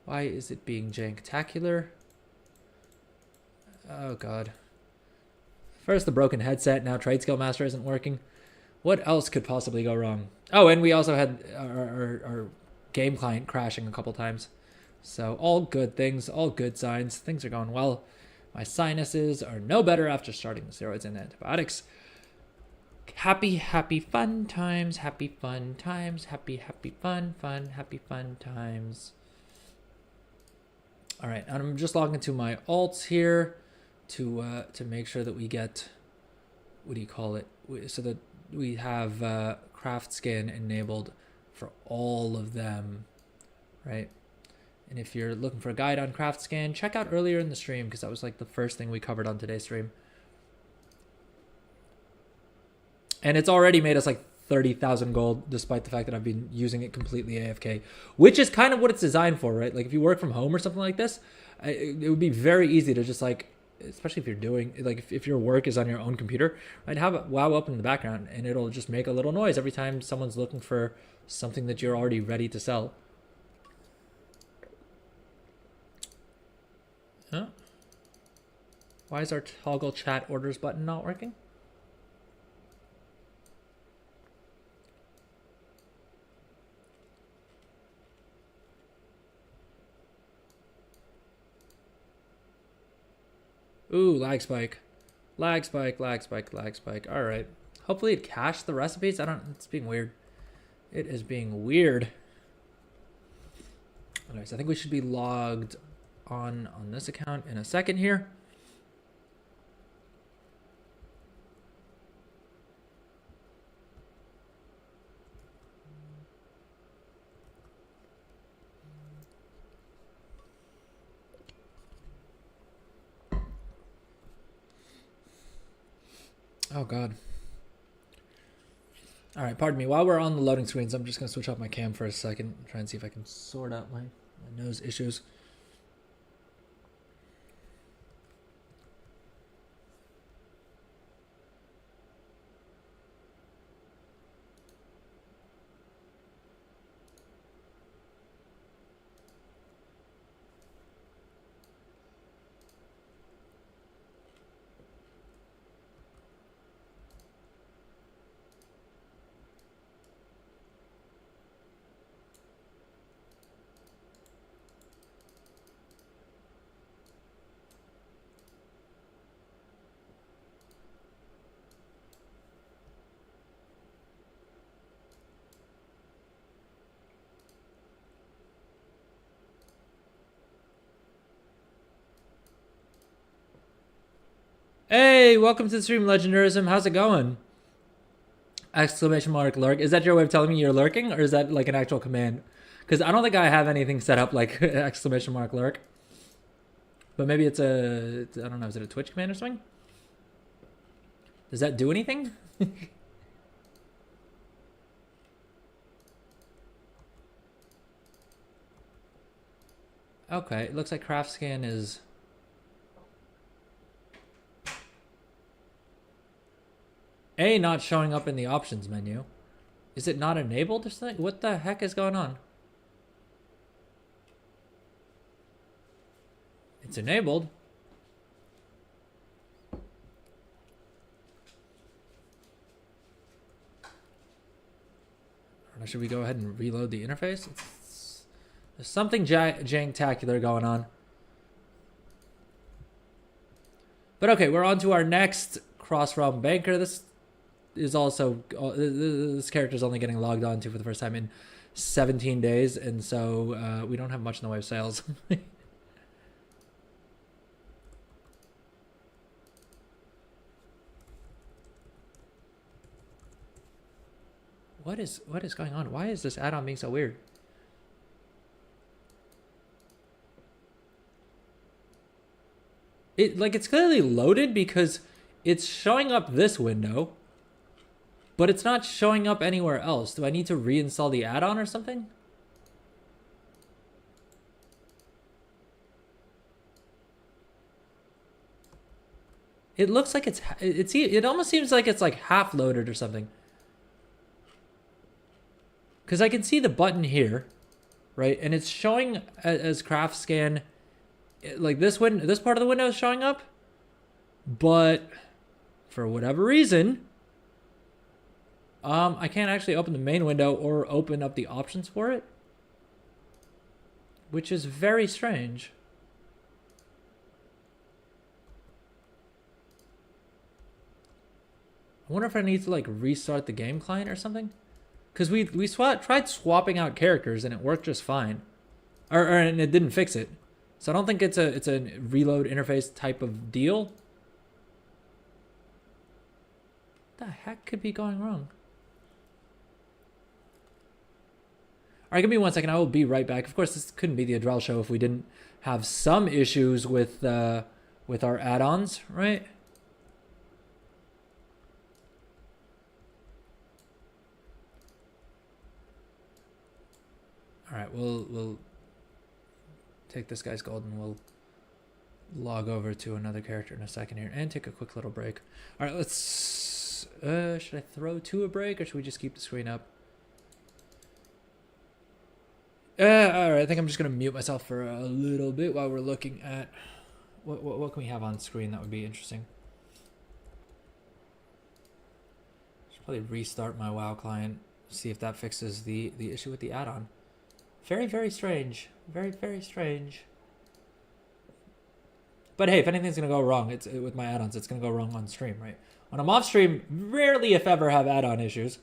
Why is it being janktacular? Oh god. First the broken headset, now Trade Skill Master isn't working. What else could possibly go wrong? Oh, and we also had our game client crashing a couple times. So all good things, all good signs. Things are going well. My sinuses are no better after starting the steroids and antibiotics. Happy fun times. Happy fun times. Happy fun times. All right, and I'm just logging into my alts here to make sure that we get, what do you call it? So that we have Craftscan enabled for all of them, right? And if you're looking for a guide on Craftscan, check out earlier in the stream because that was like the first thing we covered on today's stream. And it's already made us like 30,000 gold despite the fact that I've been using it completely AFK, which is kind of what it's designed for, right? Like if you work from home or something like this, it would be very easy to just like, especially if you're doing, like if your work is on your own computer, right? Have WoW up in the background and it'll just make a little noise every time someone's looking for something that you're already ready to sell. Huh? Why is our toggle chat orders button not working? Ooh, lag spike. Lag spike. All right. Hopefully it cached the recipes. It's being weird. It is being weird. Anyways, I think we should be logged on this account in a second here. Oh god. All right, pardon me. While we're on the loading screens, I'm just going to switch off my cam for a second, try and see if I can sort out my nose issues. Hey, welcome to the stream, Legendarism. How's it going? Exclamation mark lurk. Is that your way of telling me you're lurking, or is that like an actual command? Because I don't think I have anything set up like exclamation mark lurk. But maybe it's a, I don't know, is it a Twitch command or something? Does that do anything? Okay, it looks like Craftscan is... not showing up in the options menu. Is it not enabled or something? What the heck is going on? It's enabled. Or should we go ahead and reload the interface? There's something jank-tacular going on. But okay, we're on to our next cross-realm banker. This is also... this character is only getting logged on to for the first time in 17 days, and so we don't have much in the way of sales. What is going on? Why is this add-on being so weird? It's clearly loaded because it's showing up this window, but it's not showing up anywhere else. Do I need to reinstall the add-on or something? It looks like it almost seems like it's like half loaded or something. Because I can see the button here, right? And it's showing as Craftscan, like this part of the window is showing up, but for whatever reason, I can't actually open the main window or open up the options for it, which is very strange. I wonder if I need to like restart the game client or something. Because we tried swapping out characters and it worked just fine, and it didn't fix it. So I don't think it's a reload interface type of deal. What the heck could be going wrong? All right, give me 1 second. I will be right back. Of course, this couldn't be the Adrel show if we didn't have some issues with our add-ons, right? All right, we'll take this guy's gold and we'll log over to another character in a second here and take a quick little break. All right, let's... should I throw to a break or should we just keep the screen up? All right, I think I'm just going to mute myself for a little bit while we're looking at... What can we have on screen that would be interesting? Should probably restart my WoW client, see if that fixes the issue with the add-on. Very, very strange. Very, very strange. But hey, if anything's going to go wrong, it's with my add-ons, it's going to go wrong on stream, right? When I'm off stream, rarely if ever have add-on issues.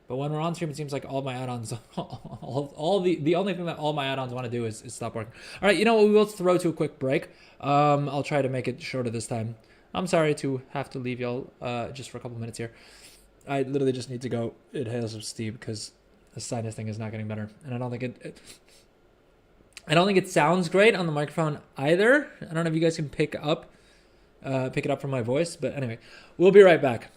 But when we're on stream, it seems like all my add-ons, the only thing that all my add-ons want to do is stop working. All right, you know what? We will throw to a quick break. I'll try to make it shorter this time. I'm sorry to have to leave y'all just for a couple minutes here. I literally just need to go inhale some steam because the sinus thing is not getting better, and I don't think it sounds great on the microphone either. I don't know if you guys can pick it up from my voice, but anyway, we'll be right back.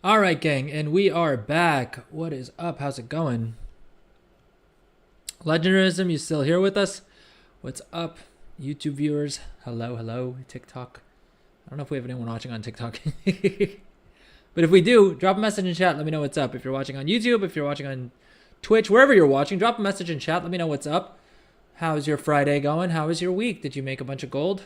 All right, gang, and we are back. What is up? How's it going? Legendarism, you still here with us? What's up, YouTube viewers? Hello, hello, TikTok. I don't know if we have anyone watching on TikTok. But if we do, drop a message in chat. Let me know what's up. If you're watching on YouTube, if you're watching on Twitch, wherever you're watching, drop a message in chat. Let me know what's up. How's your Friday going? How was your week? Did you make a bunch of gold?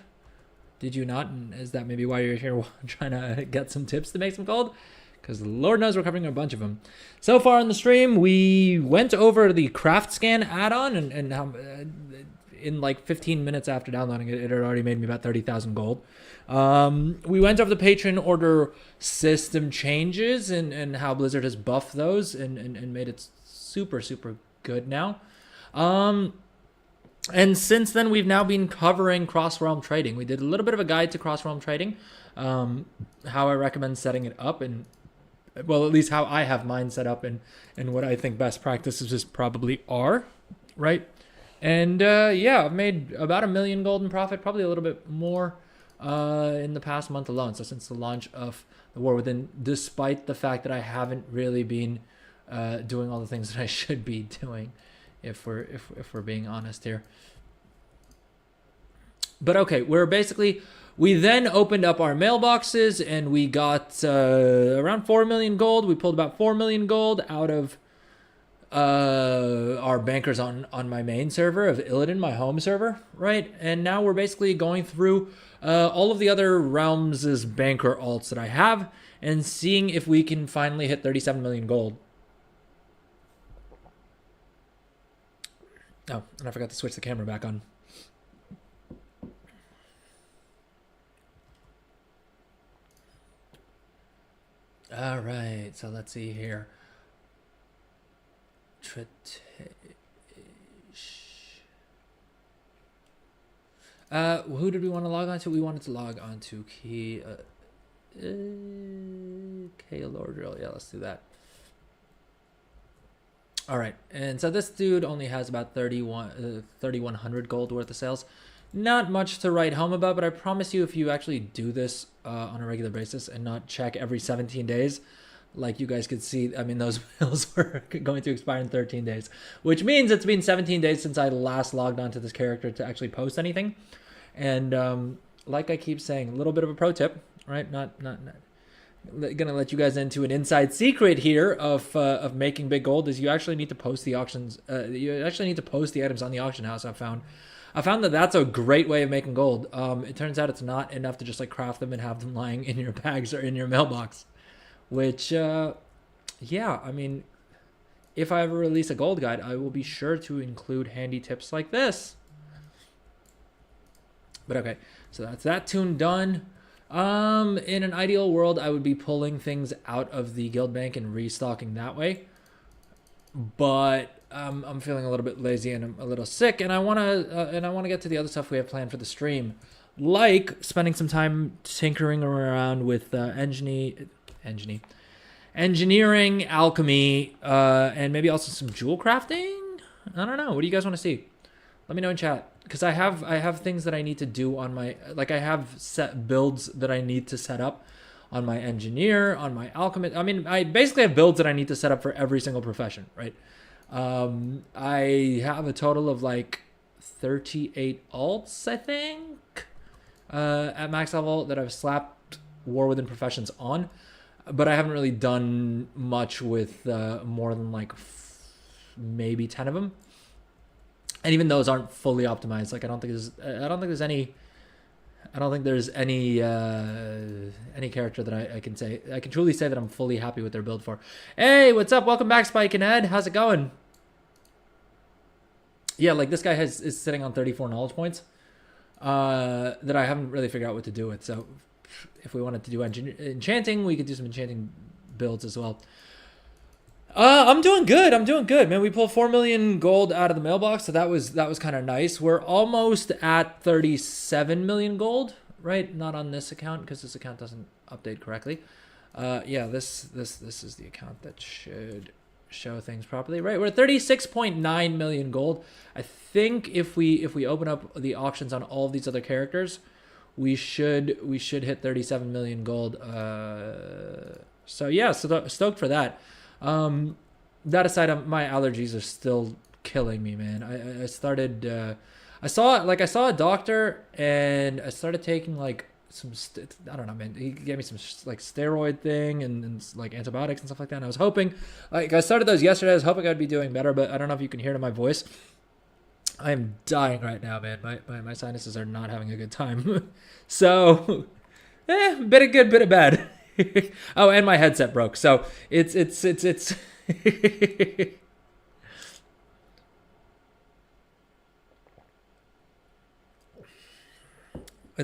Did you not? And is that maybe why you're here trying to get some tips to make some gold? Because Lord knows we're covering a bunch of them. So far in the stream, we went over the Craftscan add-on, and in like 15 minutes after downloading it, it had already made me about 30,000 gold. We went over the patron order system changes and how Blizzard has buffed those and made it super, super good now. And since then, we've now been covering cross-realm trading. We did a little bit of a guide to cross-realm trading, how I recommend setting it up, and well, at least how I have mine set up, and what I think best practices probably are, right? And yeah, I've made about 1 million gold in profit, probably a little bit more in the past month alone. So since the launch of the War Within, despite the fact that I haven't really been doing all the things that I should be doing, if we're being honest here. But okay, we then opened up our mailboxes and we got around 4 million gold. We pulled about 4 million gold out of our bankers on my main server of Illidan, my home server, right? And now we're basically going through all of the other realms' banker alts that I have and seeing if we can finally hit 37 million gold. Oh, and I forgot to switch the camera back on. All right, so let's see here. Who did we want to log on to? We wanted to log on to Lordrill. Yeah, let's do that. All right, and so this dude only has about 3,100 gold worth of sales. Not much to write home about, but I promise you, if you actually do this on a regular basis and not check every 17 days, like you guys could see, I mean, those bills were going to expire in 13 days, which means it's been 17 days since I last logged onto this character to actually post anything. And like I keep saying, a little bit of a pro tip, right? Not gonna let you guys into an inside secret here of making big gold is you actually need to post the auctions. You actually need to post the items on the auction house. I found that that's a great way of making gold. It turns out it's not enough to just like craft them and have them lying in your bags or in your mailbox, which, yeah, I mean, if I ever release a gold guide, I will be sure to include handy tips like this. But okay, so that's that tune done. In an ideal world, I would be pulling things out of the guild bank and restocking that way. But I'm feeling a little bit lazy and I'm a little sick, and I wanna get to the other stuff we have planned for the stream, like spending some time tinkering around with engineering, alchemy, and maybe also some jewel crafting. I don't know. What do you guys want to see? Let me know in chat, because I have things that I need to do on my, like, I have set builds that I need to set up on my engineer, on my alchemist. I mean, I basically have builds that I need to set up for every single profession, right? I have a total of like 38 alts, I think, at max level that I've slapped War Within Professions on, but I haven't really done much with more than like maybe 10 of them. And even those aren't fully optimized. Like I don't think there's any character that I can say I can truly say that I'm fully happy with their build for. Hey, what's up? Welcome back, Spike and Ed. How's it going? Yeah, like this guy is sitting on 34 knowledge points that I haven't really figured out what to do with. So if we wanted to do enchanting, we could do some enchanting builds as well. I'm doing good, man. We pulled 4 million gold out of the mailbox, so that was kind of nice. We're almost at 37 million gold, right? Not on this account because this account doesn't update correctly. Yeah, this is the account that should show things properly, right? We're at 36.9 million gold. I think if we open up the auctions on all of these other characters, we should hit 37 million gold. So yeah, so stoked for that. That aside, my allergies are still killing me, man. I started I saw a doctor and I started taking like I don't know, man. He gave me some like steroid thing and like antibiotics and stuff like that. And I was hoping, like, I started those yesterday. I was hoping I'd be doing better, but I don't know if you can hear it in my voice. I am dying right now, man. My sinuses are not having a good time. So, bit of good, bit of bad. Oh, and my headset broke. So it's it's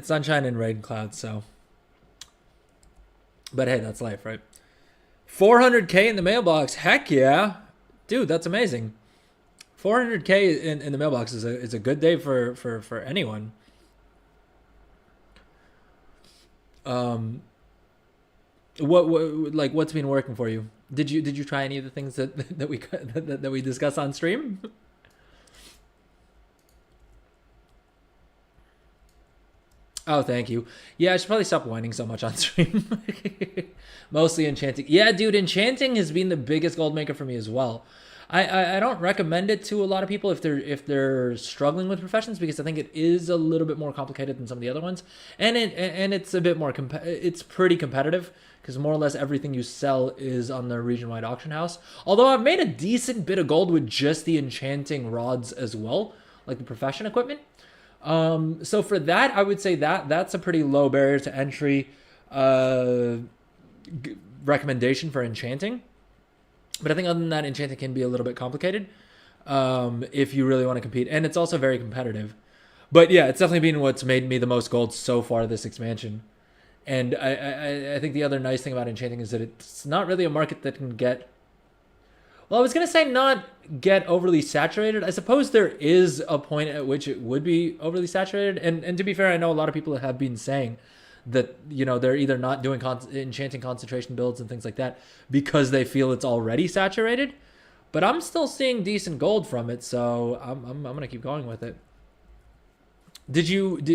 sunshine and rain clouds. So, but hey, that's life, right? 400K in the mailbox. Heck yeah, dude, that's amazing. 400K in the mailbox is a good day for anyone. What's been working for you? Did you try any of the things that we discussed on stream? Oh, thank you. Yeah, I should probably stop whining so much on stream. Mostly enchanting. Yeah, dude, enchanting has been the biggest gold maker for me as well. I don't recommend it to a lot of people if they're struggling with professions, because I think it is a little bit more complicated than some of the other ones, and it's a bit more it's pretty competitive, because more or less everything you sell is on the region-wide auction house. Although I've made a decent bit of gold with just the enchanting rods as well, like the profession equipment. So for that, I would say that's a pretty low barrier to entry recommendation for enchanting. But I think other than that, enchanting can be a little bit complicated if you really want to compete. And it's also very competitive. But yeah, it's definitely been what's made me the most gold so far this expansion. And I think the other nice thing about enchanting is that it's not really a market that can get... Well, I was going to say not get overly saturated. I suppose there is a point at which it would be overly saturated. And to be fair, I know a lot of people have been saying that, you know, they're either not doing enchanting concentration builds and things like that because they feel it's already saturated. But I'm still seeing decent gold from it, so I'm going to keep going with it.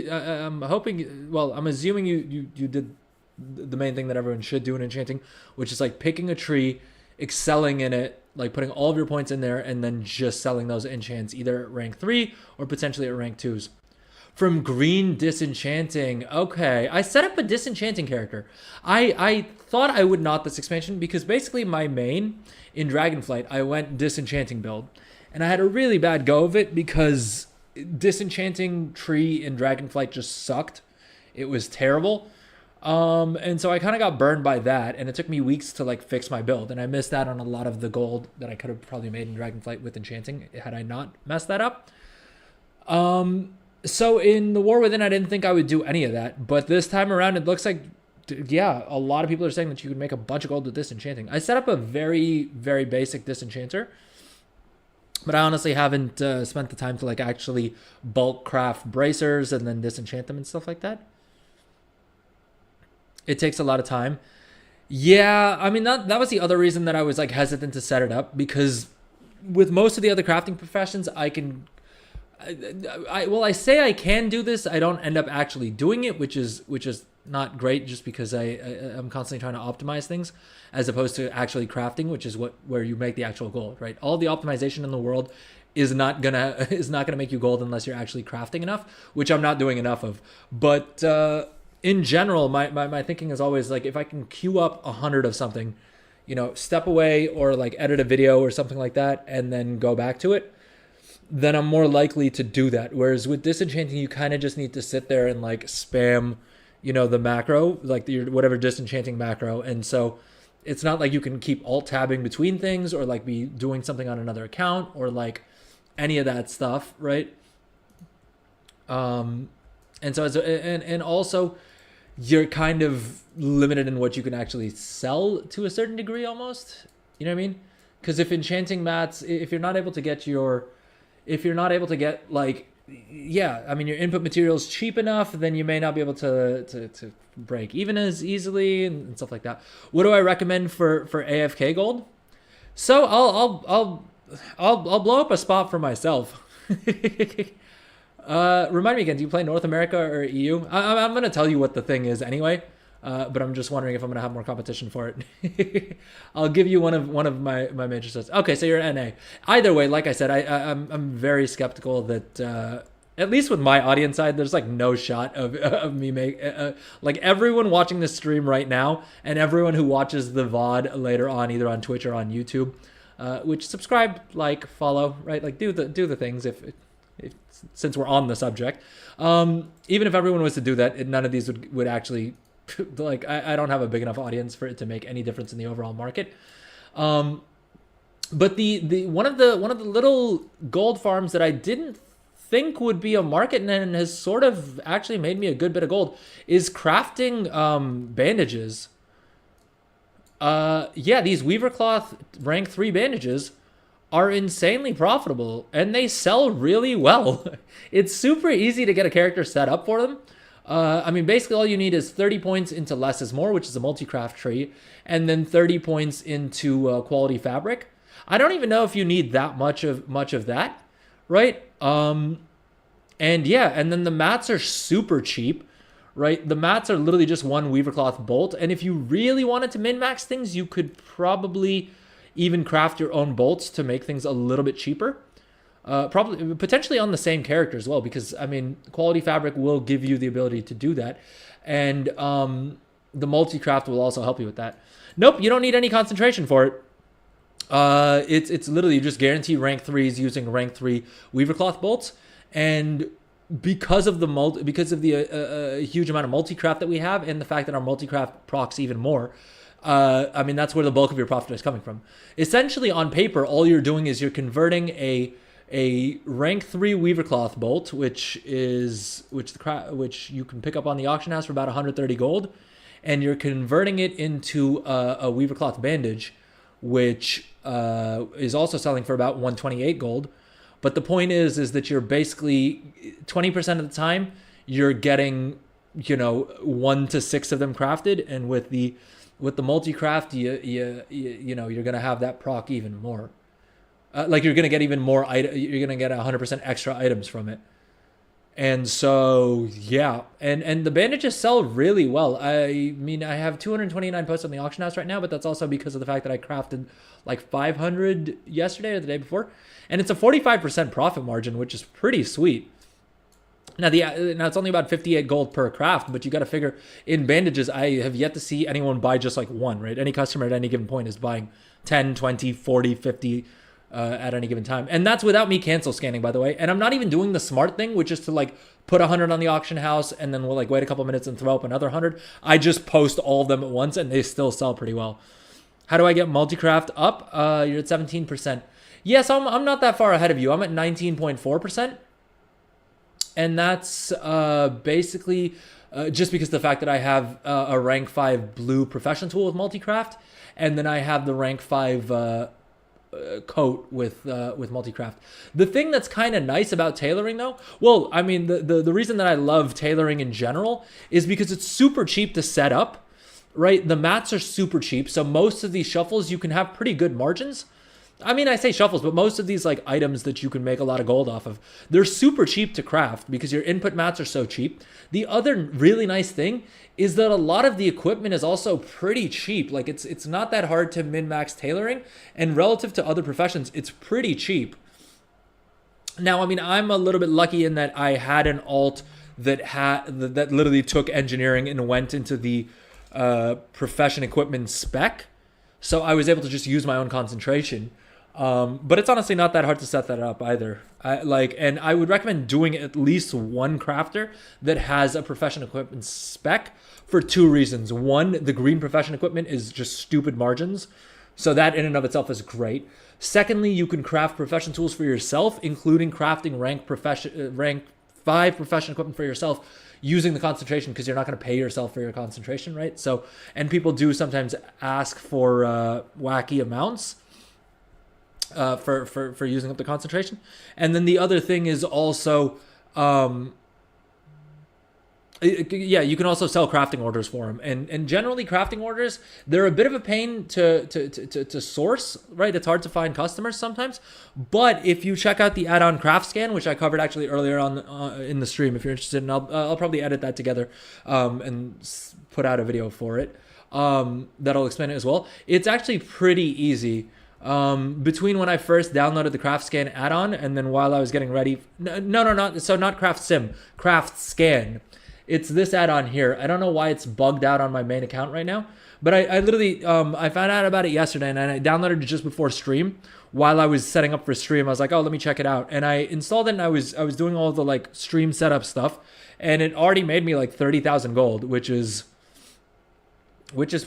I'm hoping... Well, I'm assuming you did the main thing that everyone should do in enchanting, which is like picking a tree, excelling in it, like putting all of your points in there, and then just selling those enchants either at rank 3 or potentially at rank 2s. From green disenchanting. Okay, I set up a disenchanting character. I thought I would not this expansion because basically my main in Dragonflight, I went disenchanting build. And I had a really bad go of it because disenchanting tree in Dragonflight just sucked. It was terrible. And so I kind of got burned by that, and it took me weeks to like fix my build, and I missed out on a lot of the gold that I could have probably made in Dragonflight with enchanting had I not messed that up. So in the War Within, I didn't think I would do any of that, but this time around, it looks like, yeah, a lot of people are saying that you could make a bunch of gold with disenchanting. I set up a very, very basic disenchanter, but I honestly haven't spent the time to like actually bulk craft bracers and then disenchant them and stuff like that. It takes a lot of time. Yeah, I mean, that was the other reason that I was like hesitant to set it up, because with most of the other crafting professions, I can... I say I can do this. I don't end up actually doing it, which is not great, just because I'm constantly trying to optimize things as opposed to actually crafting, which is where you make the actual gold, right? All the optimization in the world is not gonna make you gold unless you're actually crafting enough, which I'm not doing enough of. But in general, my thinking is always like, if I can queue up 100 of something, you know, step away or like edit a video or something like that, and then go back to it, then I'm more likely to do that. Whereas with disenchanting, you kind of just need to sit there and like spam, you know, the macro, like your whatever disenchanting macro. And so it's not like you can keep alt tabbing between things or like be doing something on another account or like any of that stuff, right? And so and also you're kind of limited in what you can actually sell to a certain degree almost. You know what I mean? Because if enchanting mats, if you're not able to get like, yeah, I mean, your input materials cheap enough, then you may not be able to break even as easily and stuff like that. What do I recommend for AFK gold? So I'll blow up a spot for myself. Remind me again, do you play North America or EU? I'm going to tell you what the thing is anyway. but I'm just wondering if I'm gonna have more competition for it. I'll give you one of my major sets. Okay, so you're NA. Either way, like I said, I'm very skeptical that at least with my audience side, there's like no shot of me like everyone watching this stream right now and everyone who watches the VOD later on, either on Twitch or on YouTube, which subscribe, like, follow, right? Like do the things if since we're on the subject. Even if everyone was to do that, none of these would actually like I don't have a big enough audience for it to make any difference in the overall market. But the one of the little gold farms that I didn't think would be a market and has sort of actually made me a good bit of gold is crafting bandages. Yeah, these Weaver Cloth rank 3 bandages are insanely profitable and they sell really well. It's super easy to get a character set up for them. I mean, basically all you need is 30 points into Less is More, which is a multi-craft tree, and then 30 points into quality fabric. I don't even know if you need that much of that, right? And yeah, and then the mats are super cheap, right? The mats are literally just one Weaver Cloth bolt, and if you really wanted to min-max things, you could probably even craft your own bolts to make things a little bit cheaper. Probably, potentially on the same character as well, because, I mean, quality fabric will give you the ability to do that. And the multi-craft will also help you with that. Nope, you don't need any concentration for it. It's literally just guarantee rank 3s using rank 3 Weaver Cloth bolts. And because of the huge amount of multi-craft that we have and the fact that our multi-craft procs even more, I mean, that's where the bulk of your profit is coming from. Essentially, on paper, all you're doing is you're converting a rank 3 Weaver Cloth bolt, which you can pick up on the auction house for about 130 gold, and you're converting it into a Weaver Cloth bandage, which is also selling for about 128 gold. But the point is that you're basically 20% of the time you're getting, 1 to 6 of them crafted, and with the multi-craft, you're gonna have that proc even more. Like you're gonna get even more. You're gonna get 100% extra items from it. And so yeah, and the bandages sell really well. I mean, I have 229 posts on the auction house right now, but that's also because of the fact that I crafted like 500 yesterday or the day before, and it's a 45% profit margin, which is pretty sweet. Now it's only about 58 gold per craft, but you got to figure in bandages, I have yet to see anyone buy just like one, right? Any customer at any given point is buying 10, 20, 40, 50 at any given time. And that's without me cancel scanning, by the way. And I'm not even doing the smart thing, which is to like put 100 on the auction house and then we'll like wait a couple minutes and throw up another 100. I just post all of them at once and they still sell pretty well. How do I get multi-craft up? You're at 17%. Yes, I'm not that far ahead of you. I'm at 19.4%. And that's basically just because of the fact that I have a rank 5 blue profession tool with multi-craft, and then I have the rank 5 coat with multi-craft. The thing that's kind of nice about tailoring though, well, I mean, the reason that I love tailoring in general is because it's super cheap to set up, right? The mats are super cheap, so most of these shuffles you can have pretty good margins. I mean, I say shuffles, but most of these like items that you can make a lot of gold off of, they're super cheap to craft because your input mats are so cheap. The other really nice thing is that a lot of the equipment is also pretty cheap. Like it's not that hard to min-max tailoring, and relative to other professions, it's pretty cheap. Now, I mean, I'm a little bit lucky in that I had an alt that literally took engineering and went into the profession equipment spec. So I was able to just use my own concentration. But it's honestly not that hard to set that up either. And I would recommend doing at least one crafter that has a profession equipment spec for 2 reasons. One, the green profession equipment is just stupid margins, so that in and of itself is great. Secondly, you can craft profession tools for yourself, including crafting rank 5 profession equipment for yourself using the concentration, because you're not going to pay yourself for your concentration, right? So, and people do sometimes ask for wacky amounts for using up the concentration. And then the other thing is also Yeah, you can also sell crafting orders for them, and generally crafting orders, they're a bit of a pain to source, right? It's hard to find customers sometimes, but if you check out the Addon Craftscan, which I covered actually earlier on in the stream, if you're interested, and I'll probably edit that together and put out a video for it that'll explain it as well. It's actually pretty easy. Between when I first downloaded the Craftscan add-on and then while I was getting ready, not Craft Sim, Craftscan. It's this add-on here. I don't know why it's bugged out on my main account right now, but I literally I found out about it yesterday and I downloaded it just before stream. While I was setting up for stream, I was like, oh, let me check it out, and I installed it and I was doing all the like stream setup stuff, and it already made me like 30,000 gold, which is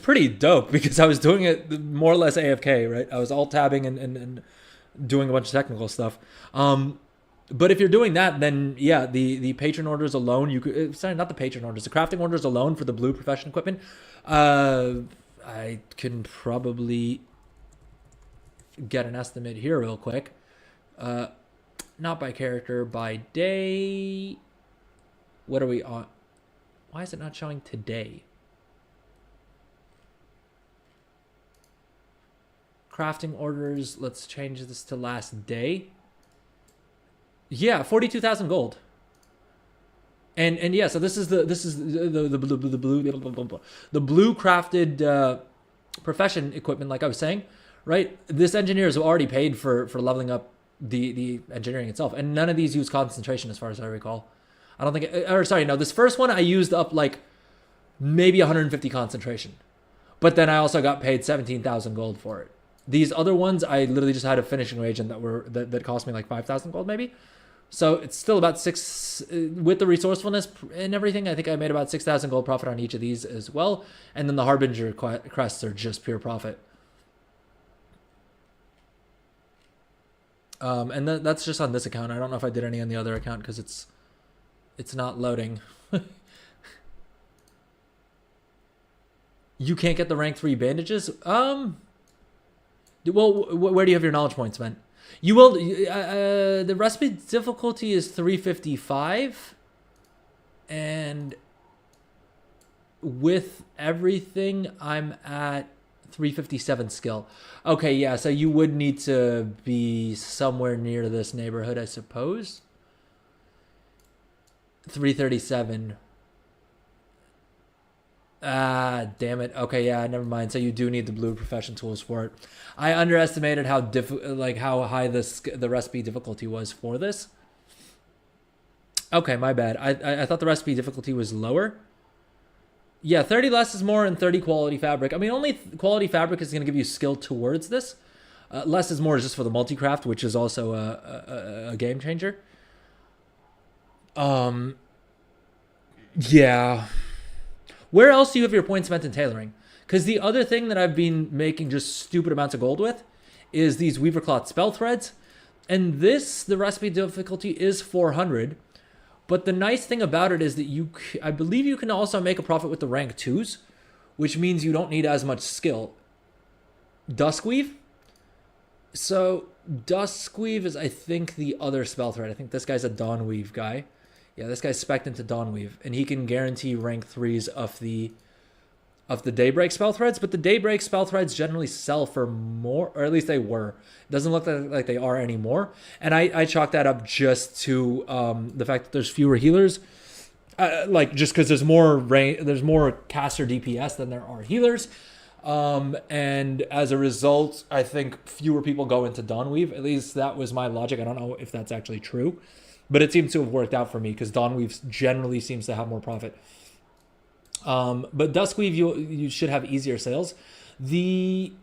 pretty dope because I was doing it more or less AFK, right? I was alt tabbing and doing a bunch of technical stuff. But if you're doing that, then yeah, the patron orders alone, you could, sorry, not the patron orders, the crafting orders alone for the blue profession equipment, I can probably get an estimate here real quick. Not by character, by day. What are we on? Why is it not showing today? Crafting orders, let's change this to last day. Yeah, 42,000 gold. And yeah, so this is the blue crafted profession equipment, like I was saying, right? This engineer is already paid for leveling up the engineering itself, and none of these use concentration as far as I recall. I don't think this first one I used up like maybe 150 concentration, but then I also got paid 17,000 gold for it. These other ones I literally just had a finishing reagent that cost me like 5,000 gold maybe. So it's still about with the resourcefulness and everything. I think I made about 6,000 gold profit on each of these as well. And then the Harbinger crests are just pure profit. And that's just on this account. I don't know if I did any on the other account because it's not loading. You can't get the rank 3 bandages? Well, where do you have your knowledge points, man? You will. The recipe difficulty is 355, and with everything, I'm at 357 skill. Okay, yeah. So you would need to be somewhere near this neighborhood, I suppose. 337. Damn it. Okay, yeah, never mind. So you do need the blue profession tools for it. I underestimated how high the recipe difficulty was for this. Okay, my bad. I thought the recipe difficulty was lower. Yeah, 30 less is more and 30 quality fabric. I mean, only quality fabric is going to give you skill towards this. Less is more is just for the multi-craft, which is also a game changer. Yeah. Where else do you have your points spent in tailoring? Because the other thing that I've been making just stupid amounts of gold with is these Weavercloth spell threads. And the recipe difficulty is 400. But the nice thing about it is that I believe you can also make a profit with the rank 2s, which means you don't need as much skill. Duskweave? So Duskweave is, I think, the other spell thread. I think this guy's a Dawnweave guy. Yeah, this guy's spec'd into Dawnweave, and he can guarantee rank 3s of the Daybreak spell threads, but the Daybreak spell threads generally sell for more, or at least they were. It doesn't look like they are anymore, and I chalk that up just to the fact that there's fewer healers, just because there's more caster DPS than there are healers, and as a result, I think fewer people go into Dawnweave. At least that was my logic. I don't know if that's actually true. But it seems to have worked out for me because Dawnweave generally seems to have more profit. But Duskweave, you should have easier sales. I'm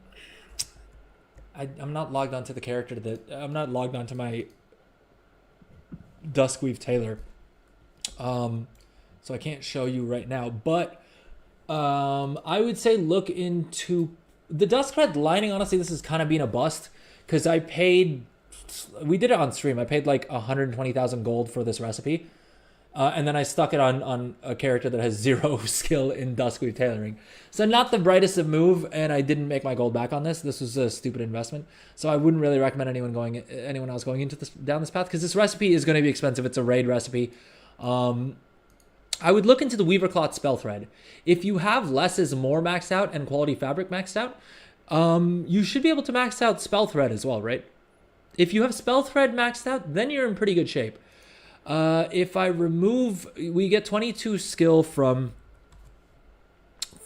not logged onto the character I'm not logged onto my Duskweave tailor. So I can't show you right now. But I would say look into the Duskred lining. Honestly, this is kind of being a bust because we did it on stream. I paid like 120,000 gold for this recipe. And then I stuck it on a character that has 0 skill in Duskweave tailoring. So not the brightest of move, and I didn't make my gold back on this. This was a stupid investment. So I wouldn't really recommend anyone else going down this path, because this recipe is going to be expensive. It's a raid recipe. I would look into the Weaver Cloth spell thread. If you have less is more maxed out and quality fabric maxed out, you should be able to max out spell thread as well, right? If you have spell thread maxed out, then you're in pretty good shape. If I remove, we get 22 skill from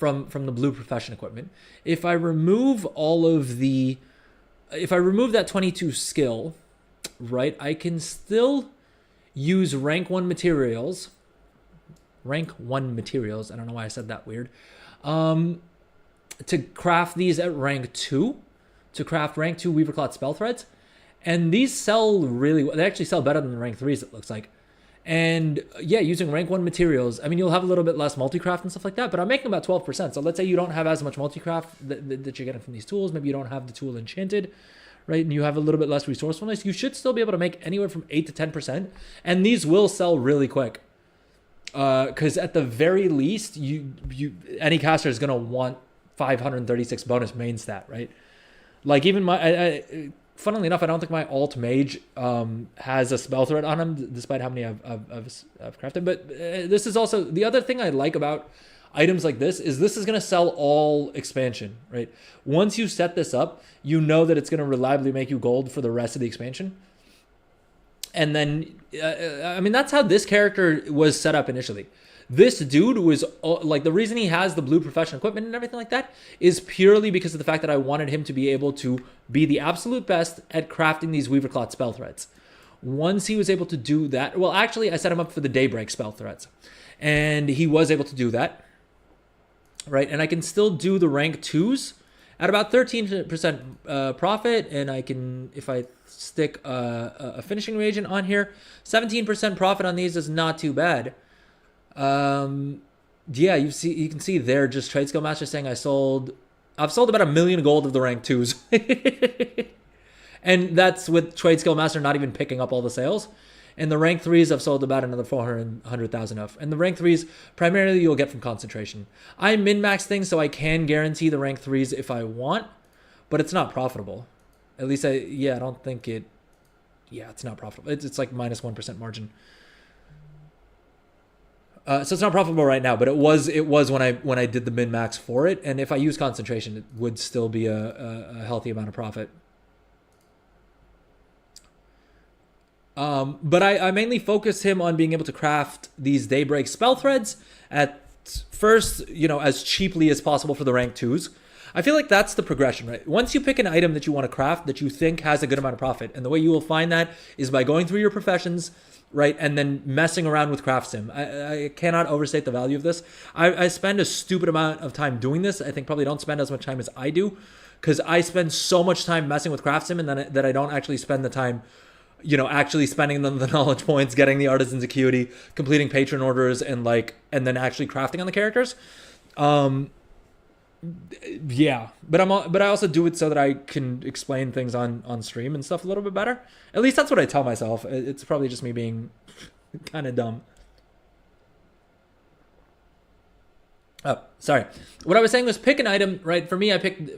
the blue profession equipment. If I remove if I remove that 22 skill, right, I can still use rank 1 materials. Rank 1 materials. I don't know why I said that weird. To craft these at rank 2. To craft rank 2 Weaver Cloth spell threads. And these sell really well. They actually sell better than rank 3s, it looks like. And yeah, using rank 1 materials, I mean, you'll have a little bit less multi-craft and stuff like that, but I'm making about 12%. So let's say you don't have as much multi-craft that you're getting from these tools. Maybe you don't have the tool enchanted, right? And you have a little bit less resourcefulness. You should still be able to make anywhere from 8 to 10%. And these will sell really quick. Because at the very least, any caster is going to want 536 bonus main stat, right? Like even funnily enough, I don't think my alt mage has a spell thread on him, despite how many I've crafted. But this is also the other thing I like about items like this is going to sell all expansion, right? Once you set this up, you know that it's going to reliably make you gold for the rest of the expansion. And then, I mean, that's how this character was set up initially. This dude was like, the reason he has the blue profession equipment and everything like that is purely because of the fact that I wanted him to be able to be the absolute best at crafting these Weaver Cloth spell threads. Once he was able to do that, well, actually, I set him up for the Daybreak spell threads, and he was able to do that, right? And I can still do the rank 2s at about 13% profit, and I can, if I stick a finishing reagent on here, 17% profit on these is not too bad. Yeah, you can see there, just Trade Skill Master saying I've sold about 1 million gold of the rank 2s. And that's with Trade Skill Master not even picking up all the sales. And the rank 3s I've sold about another 400,000 of. And the rank 3s primarily you'll get from concentration. I min-max things so I can guarantee the rank 3s if I want, but it's not profitable. At least I don't think it, it's not profitable. It's like minus 1% margin. So it's not profitable right now, but it was when I did the min-max for it. And if I use concentration, it would still be a healthy amount of profit. But I mainly focus him on being able to craft these Daybreak spell threads at first, as cheaply as possible for the rank 2s. I feel like that's the progression, right? Once you pick an item that you want to craft that you think has a good amount of profit, and the way you will find that is by going through your professions, right, and then messing around with Craftsim. I cannot overstate the value of this. I spend a stupid amount of time doing this. I think probably don't spend as much time as I do, because I spend so much time messing with Craftsim and then that I don't actually spend the time, actually spending the knowledge points, getting the artisan's acuity, completing patron orders, and then actually crafting on the characters. Yeah, but I also do it so that I can explain things on stream and stuff a little bit better. At least that's what I tell myself. It's probably just me being kind of dumb. Oh, sorry. What I was saying was pick an item, right? For me,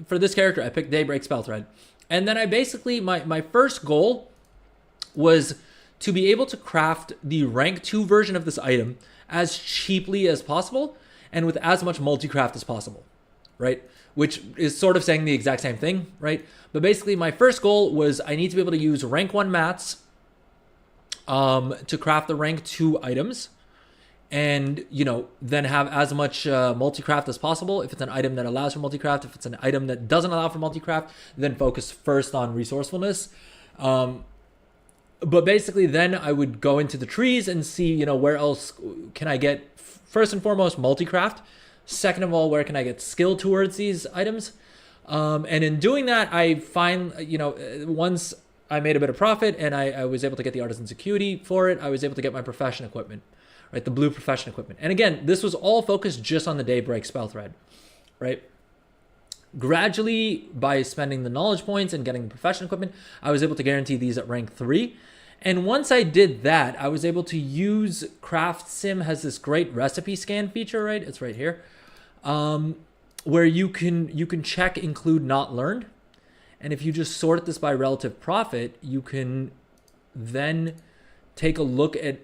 for this character, I picked Daybreak spell thread. And then I basically, my first goal was to be able to craft the rank 2 version of this item as cheaply as possible and with as much multi-craft as possible. Right? Which is sort of saying the exact same thing, right? But basically my first goal was I need to be able to use rank 1 mats to craft the rank 2 items and, then have as much multi-craft as possible. If it's an item that allows for multi-craft, if it's an item that doesn't allow for multi-craft, then focus first on resourcefulness. But basically then I would go into the trees and see, where else can I get, first and foremost, multi-craft. Second of all, where can I get skill towards these items? And in doing that, I find, once I made a bit of profit and I was able to get the artisan's acuity for it, I was able to get my profession equipment, right? The blue profession equipment. And again, this was all focused just on the Daybreak spell thread, right? Gradually, by spending the knowledge points and getting the profession equipment, I was able to guarantee these at rank 3. And once I did that, I was able to use Craftsim has this great recipe scan feature, right? It's right here, where you can check include not learned. And if you just sort this by relative profit, you can then take a look at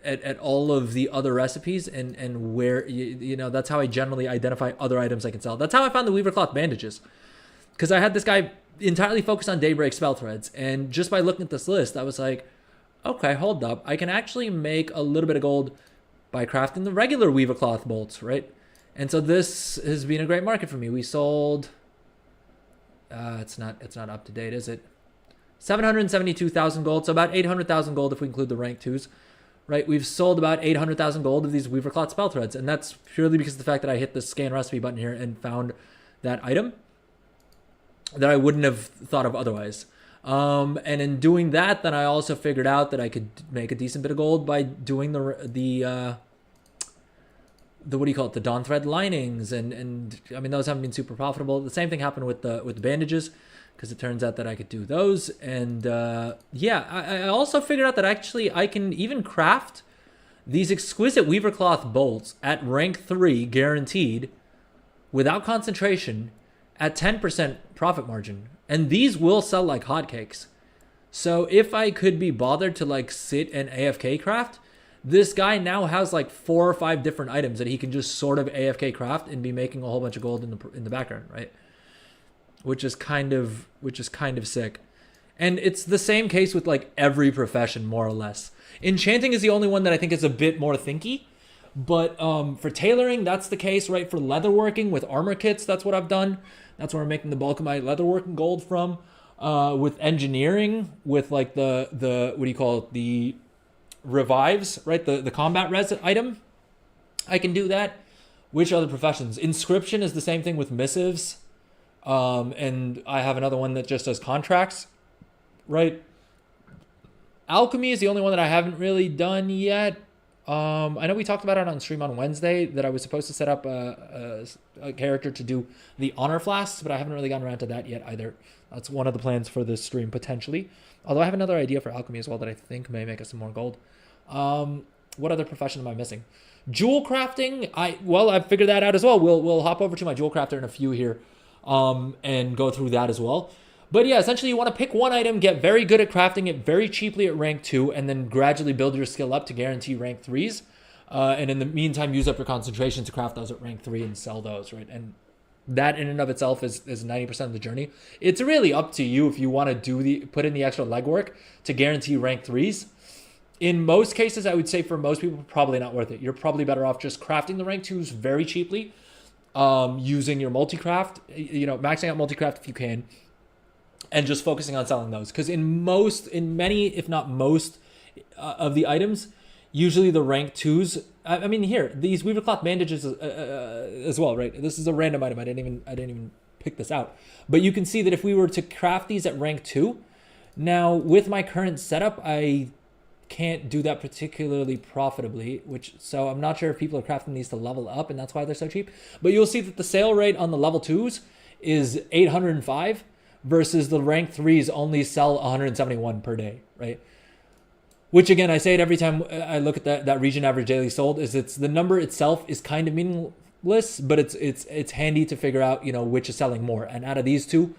at all of the other recipes and where, you know, that's how I generally identify other items I can sell. That's how I found the Weaver Cloth bandages. Because I had this guy entirely focused on Daybreak spell threads. And just by looking at this list, I was like, okay, hold up. I can actually make a little bit of gold by crafting the regular Weaver Cloth bolts, right? And so this has been a great market for me. We sold, it's not up to date, is it? 772,000 gold, so about 800,000 gold if we include the rank 2s, right? We've sold about 800,000 gold of these Weaver Cloth spell threads, and that's purely because of the fact that I hit the scan recipe button here and found that item that I wouldn't have thought of otherwise. And in doing that, then I also figured out that I could make a decent bit of gold by doing the what do you call it, the Dawn Thread linings, and I mean, those haven't been super profitable. The same thing happened with the bandages, because it turns out that I could do those. And yeah, I also figured out that actually I can even craft these exquisite Weaver Cloth bolts at rank 3 guaranteed without concentration at 10% profit margin. And these will sell like hotcakes. So if I could be bothered to like sit and AFK craft, this guy now has like 4 or 5 different items that he can just sort of AFK craft and be making a whole bunch of gold in the background, right? Which is kind of sick. And it's the same case with like every profession, more or less. Enchanting is the only one that I think is a bit more thinky. But for tailoring, that's the case, right? For leatherworking with armor kits, that's what I've done. That's where I'm making the bulk of my leatherworking gold from. With engineering, with like the what do you call it? The revives, right? The combat res item. I can do that. Which other professions? Inscription is the same thing with missives. And I have another one that just does contracts, right? Alchemy is the only one that I haven't really done yet. I know we talked about it on stream on Wednesday that I was supposed to set up a character to do the honor flasks, but I haven't really gotten around to that yet either. That's one of the plans for this stream potentially. Although I have another idea for alchemy as well that I think may make us some more gold. What other profession am I missing? Jewel crafting. I've figured that out as well. We'll hop over to my jewel crafter in a few here, and go through that as well. But yeah, essentially you want to pick one item, get very good at crafting it very cheaply at rank 2, and then gradually build your skill up to guarantee rank 3s. And in the meantime, use up your concentration to craft those at rank 3 and sell those, right? And that in and of itself is 90% of the journey. It's really up to you if you want to put in the extra legwork to guarantee rank 3s. In most cases, I would say for most people, probably not worth it. You're probably better off just crafting the rank 2s very cheaply, using your multi-craft, maxing out multi-craft if you can, and just focusing on selling those. Because in many, if not most, of the items, usually the rank 2s. I mean, here, these Weaver Cloth bandages as well, right? This is a random item. I didn't even pick this out. But you can see that if we were to craft these at rank 2, now with my current setup, I can't do that particularly profitably, so I'm not sure if people are crafting these to level up, and that's why they're so cheap. But you'll see that the sale rate on the level 2s is 805 versus the rank 3s only sell 171 per day, right? Which again, I say it every time I look at that region average daily sold, is it's the number itself is kind of meaningless, but it's handy to figure out, which is selling more. And out of these two,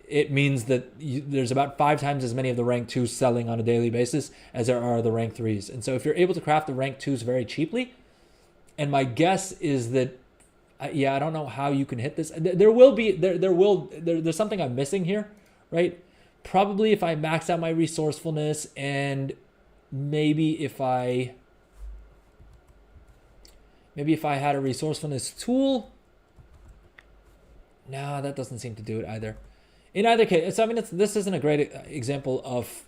it means that there's about 5 times as many of the rank 2s selling on a daily basis as there are the rank 3s. And so if you're able to craft the rank 2s very cheaply, and my guess is that, I don't know how you can hit this. There's something I'm missing here, right? Probably if I max out my resourcefulness, and maybe if I had a resourcefulness tool. No, that doesn't seem to do it either. In either case, this isn't a great example of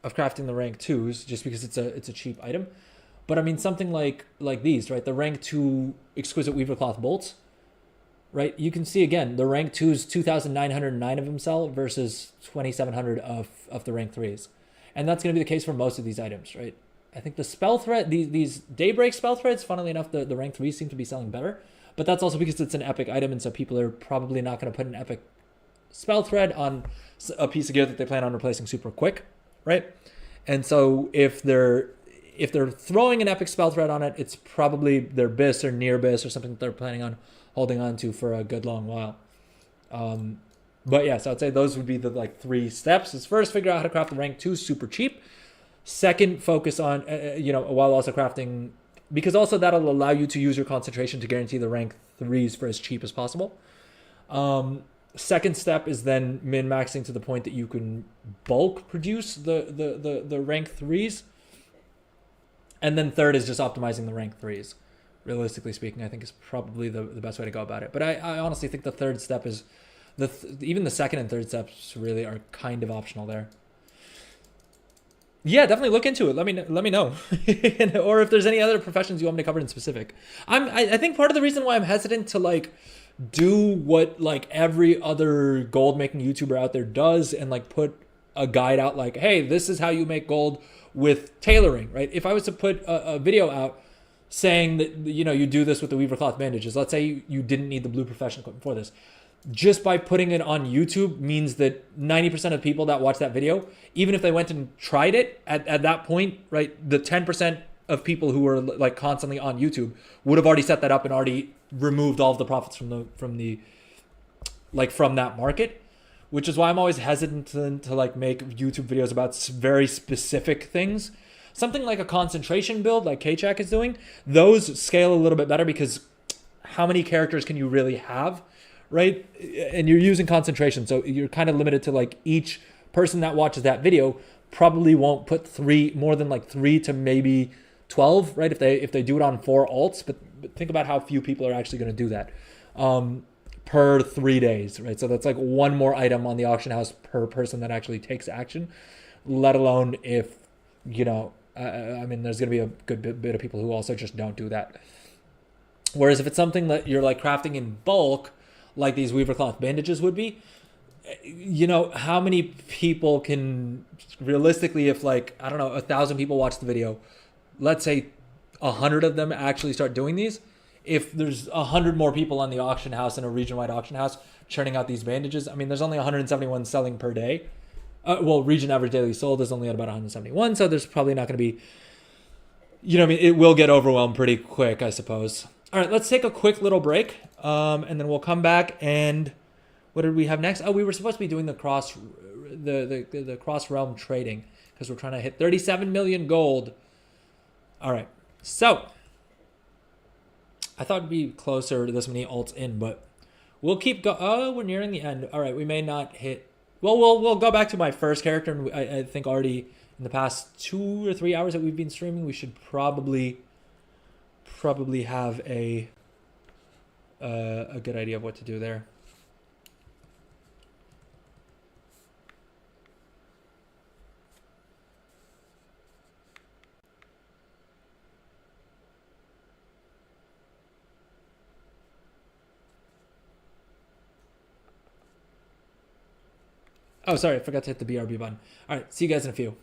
crafting the rank 2s just because it's a cheap item. But I mean, something like these, right? The rank 2 exquisite Weaver Cloth bolts, right? You can see again, the rank 2s, 2,909 of them sell versus 2,700 of the rank 3s. And that's going to be the case for most of these items, right? I think the spell thread, these Daybreak spell threads, funnily enough, the rank 3s seem to be selling better. But that's also because it's an epic item, and so people are probably not going to put an epic spell thread on a piece of gear that they plan on replacing super quick, right? And so if they're throwing an epic spell thread on it, it's probably their bis or near bis or something that they're planning on holding on to for a good long while. But yeah, so I'd say those would be the like 3 steps. Is first figure out how to craft the rank 2 super cheap. Second, focus on while also crafting, because also that'll allow you to use your concentration to guarantee the rank 3s for as cheap as possible. Second step is then min maxing to the point that you can bulk produce the rank 3s. And then third is just optimizing the rank 3s. Realistically speaking, I think is probably the best way to go about it. But I honestly think the third step is even the second and third steps really are kind of optional there. Yeah, definitely look into it. Let me know, or if there's any other professions you want me to cover in specific. I think part of the reason why I'm hesitant to like do what like every other gold making YouTuber out there does and like put a guide out like, hey, this is how you make gold with tailoring, right? If I was to put a video out saying that you do this with the weaver cloth bandages, let's say you didn't need the blue professional equipment for this, just by putting it on YouTube means that 90% of people that watch that video, even if they went and tried it at that point, right, the 10% of people who are like constantly on YouTube would have already set that up and already removed all of the profits from that market, which is why I'm always hesitant to like make YouTube videos about very specific things. Something like a concentration build like K-Chak is doing, those scale a little bit better because how many characters can you really have? Right? And you're using concentration. So you're kind of limited to like each person that watches that video probably won't put more than like 3 to maybe 12, right? If they do it on 4 alts, but think about how few people are actually going to do that per 3 days, right? So that's like one more item on the auction house per person that actually takes action, let alone if, I mean, there's going to be a good bit of people who also just don't do that. Whereas if it's something that you're like crafting in bulk, like these weaver cloth bandages would be, how many people can realistically, if like, I don't know, 1,000 people watch the video, let's say 100 of them actually start doing these. If there's 100 more people on the auction house in a region-wide auction house churning out these bandages, I mean, there's only 171 selling per day. Region average daily sold is only at about 171, so there's probably not going to be, it will get overwhelmed pretty quick, I suppose. All right, let's take a quick little break, and then we'll come back. And what did we have next? Oh, we were supposed to be doing the cross realm trading because we're trying to hit 37 million gold. All right, so I thought it'd be closer to this many alts in, but we'll keep go. Oh, we're nearing the end. All right, we may not hit. Well, we'll go back to my first character, and I think already in the past 2 or 3 hours that we've been streaming, we should probably have a good idea of what to do there. Oh, sorry, I forgot to hit the BRB button. All right, see you guys in a few.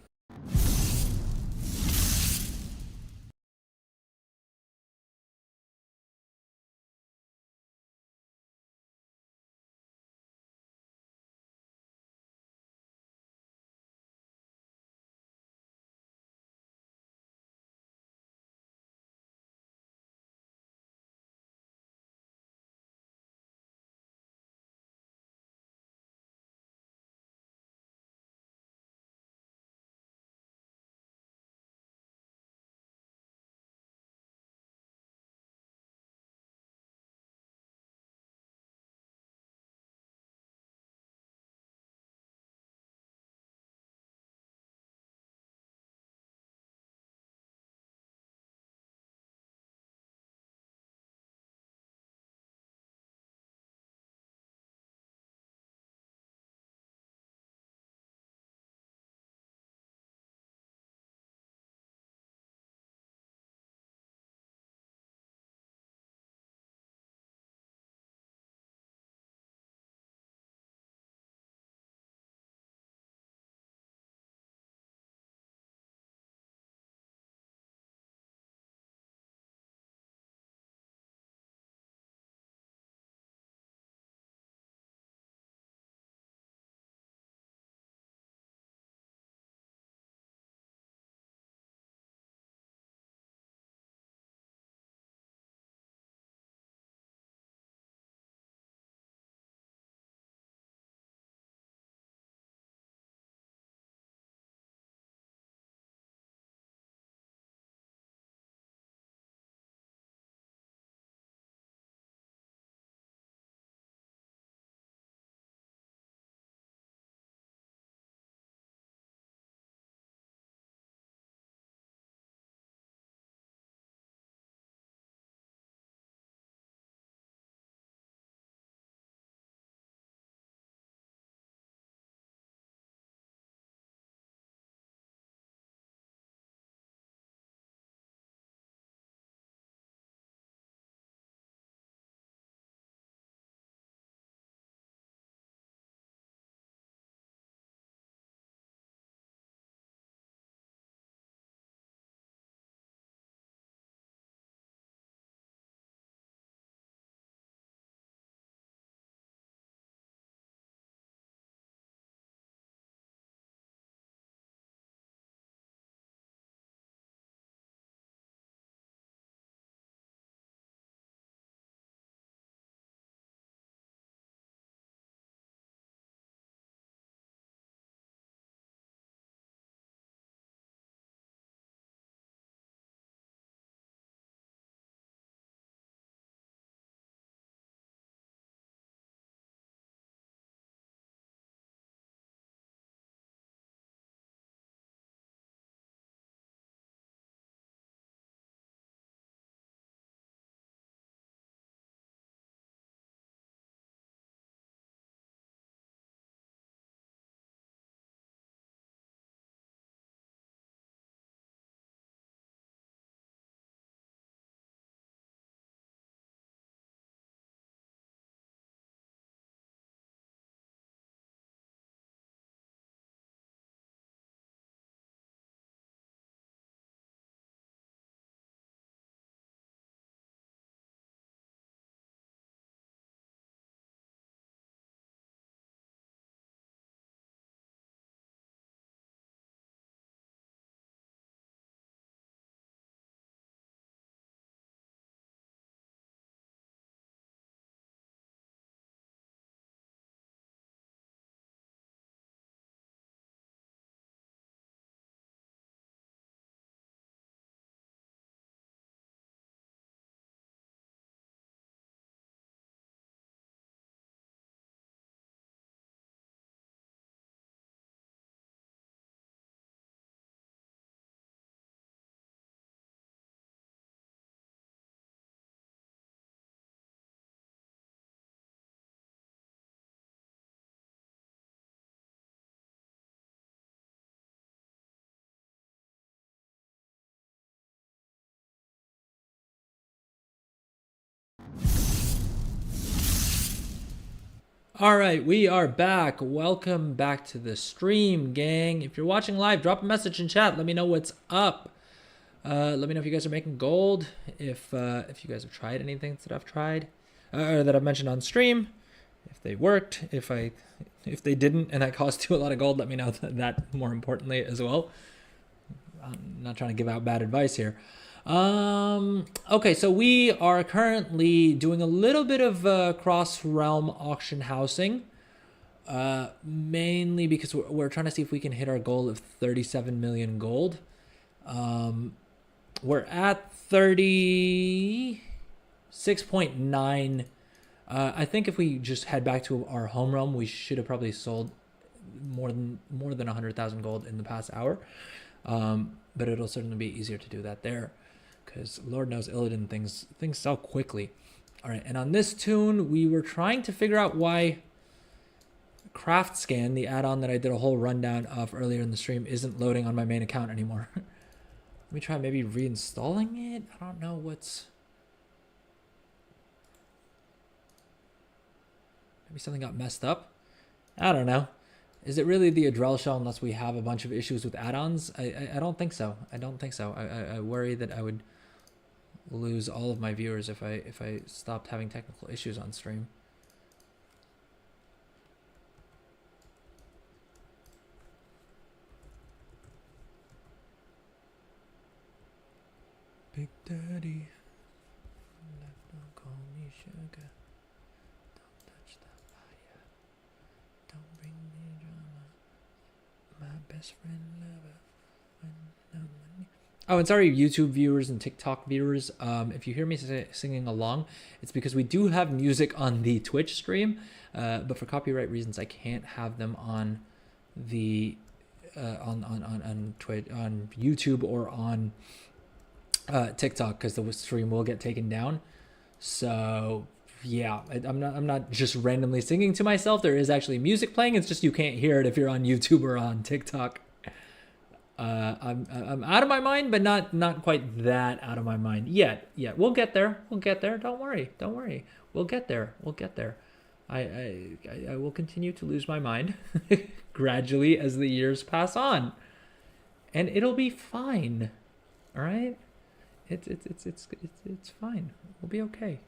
All right, we are back. Welcome back to the stream, gang. If you're watching live, drop a message in chat. Let me know what's up. Let me know if you guys are making gold. If you guys have tried anything that I've tried, or that I've mentioned on stream. If they worked, if they didn't, and that cost you a lot of gold, let me know that more importantly as well. I'm not trying to give out bad advice here. Okay, so we are currently doing a little bit of cross-realm auction housing, mainly because we're trying to see if we can hit our goal of 37 million gold. We're at 36.9. I think if we just head back to our home realm, we should have probably sold more than 100,000 gold in the past hour. But it'll certainly be easier to do that there, because Lord knows Illidan things sell quickly. All right, and on this tune, we were trying to figure out why Craftscan, the add-on that I did a whole rundown of earlier in the stream, isn't loading on my main account anymore. Let me try maybe reinstalling it. I don't know what's... Maybe something got messed up. I don't know. Is it really the Adrel shell unless we have a bunch of issues with add-ons? I don't think so. I don't think so. I worry that I would lose all of my viewers if I stopped having technical issues on stream. Big Daddy, don't call me sugar. Don't touch the fire. Don't bring me drama. My best friend lover. Oh, and sorry, YouTube viewers and TikTok viewers. If you hear me singing along, it's because we do have music on the Twitch stream, but for copyright reasons, I can't have them on the on Twitch, on YouTube, or on TikTok, because the stream will get taken down. So yeah, I'm not just randomly singing to myself. There is actually music playing. It's just you can't hear it if you're on YouTube or on TikTok. I'm out of my mind, but not quite that out of my mind yet. We'll get there. Don't worry. We'll get there. I will continue to lose my mind gradually as the years pass on, and it'll be fine. All right, it's fine. We'll be okay.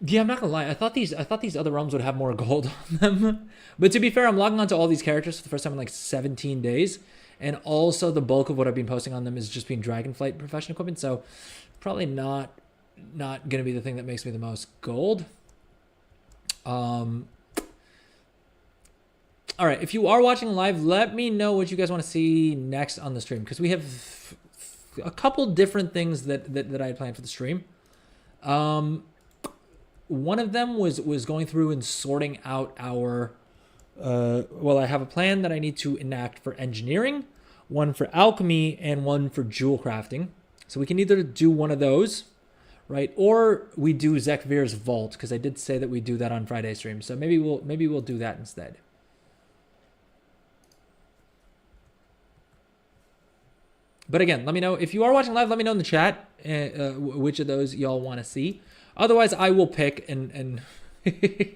Yeah, I'm not gonna lie. I thought these other realms would have more gold on them. But to be fair, I'm logging onto all these characters for the first time in like 17 days. And also the bulk of what I've been posting on them is just being Dragonflight professional equipment. So probably not gonna be the thing that makes me the most gold. All right, if you are watching live, let me know what you guys want to see next on the stream, because we have a couple different things that I had planned for the stream. One of them was going through and sorting out our, well, I have a plan that I need to enact for engineering, one for alchemy, and one for jewel crafting. So we can either do one of those, right? Or we do Zekvir's vault, because I did say that we do that on Friday stream. So maybe we'll do that instead. But again, let me know if you are watching live. Let me know in the chat which of those y'all want to see. Otherwise, I will pick, and I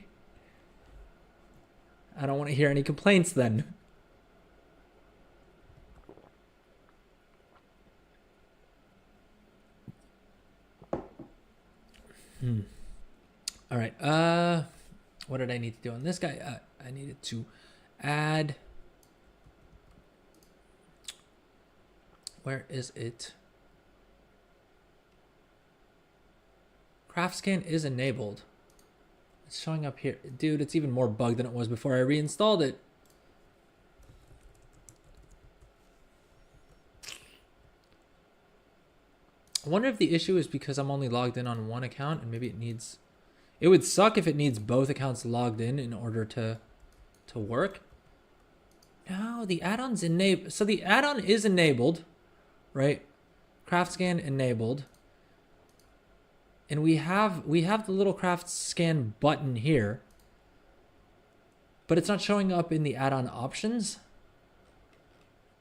don't want to hear any complaints then. All right. What did I need to do on this guy? I needed to add. Where is it? Craftscan is enabled. It's showing up here. Dude, it's even more bugged than it was before I reinstalled it. I wonder if the issue is because I'm only logged in on one account, and maybe it needs... It would suck if it needs both accounts logged in order to work. No, the add-on's enabled. So the add-on is enabled, right? Craftscan enabled. And we have the little Craftscan button here, but it's not showing up in the add-on options.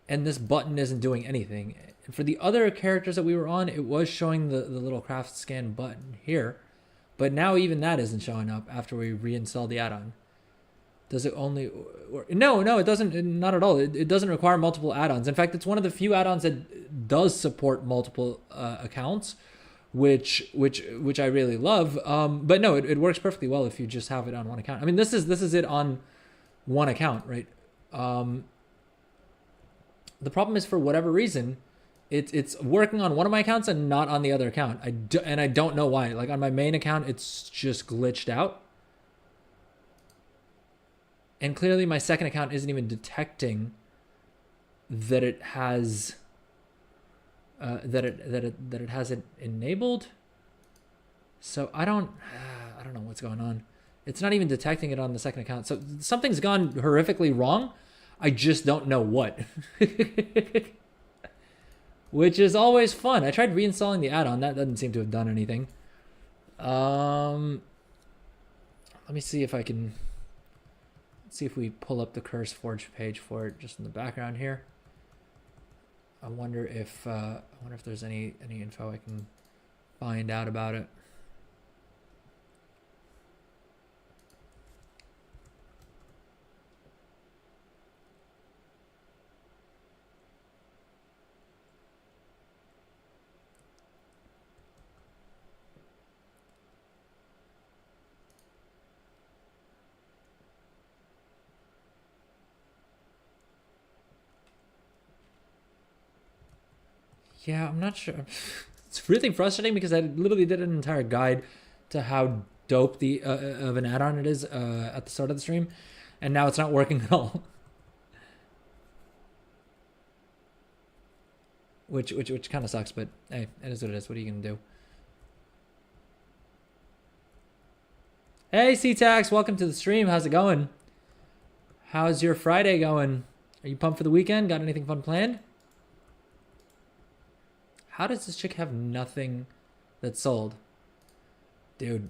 And this button isn't doing anything. And for the other characters that we were on, it was showing the little Craftscan button here, But now even that isn't showing up after we reinstall the add-on. Does it only... No, it doesn't. Not at all. It doesn't require multiple add-ons. In fact, it's one of the few add-ons that does support multiple accounts, which I really love. But no, it works perfectly well if you just have it on one account. I mean, this is it on one account, right? The problem is, for whatever reason, it's working on one of my accounts and not on the other account. And I don't know why. Like on my main account, it's just glitched out. And clearly my second account isn't even detecting that it has that it has it enabled. So I don't know what's going on. It's not even detecting it on the second account. So something's gone horrifically wrong. I just don't know what. Which is always fun. I tried reinstalling the add-on. That doesn't seem to have done anything. Let me see if I can... see if we pull up the CurseForge page for it just in the background here. I wonder if there's any info I can find out about it. Yeah, I'm not sure. It's really frustrating because I literally did an entire guide to how dope of an add-on it is at the start of the stream, and now it's not working at all. Which kind of sucks, but hey, it is what it is. What are you gonna do? Hey, C-Tax, welcome to the stream. How's it going? How's your Friday going? Are you pumped for the weekend? Got anything fun planned? How does this chick have nothing that's sold? Dude.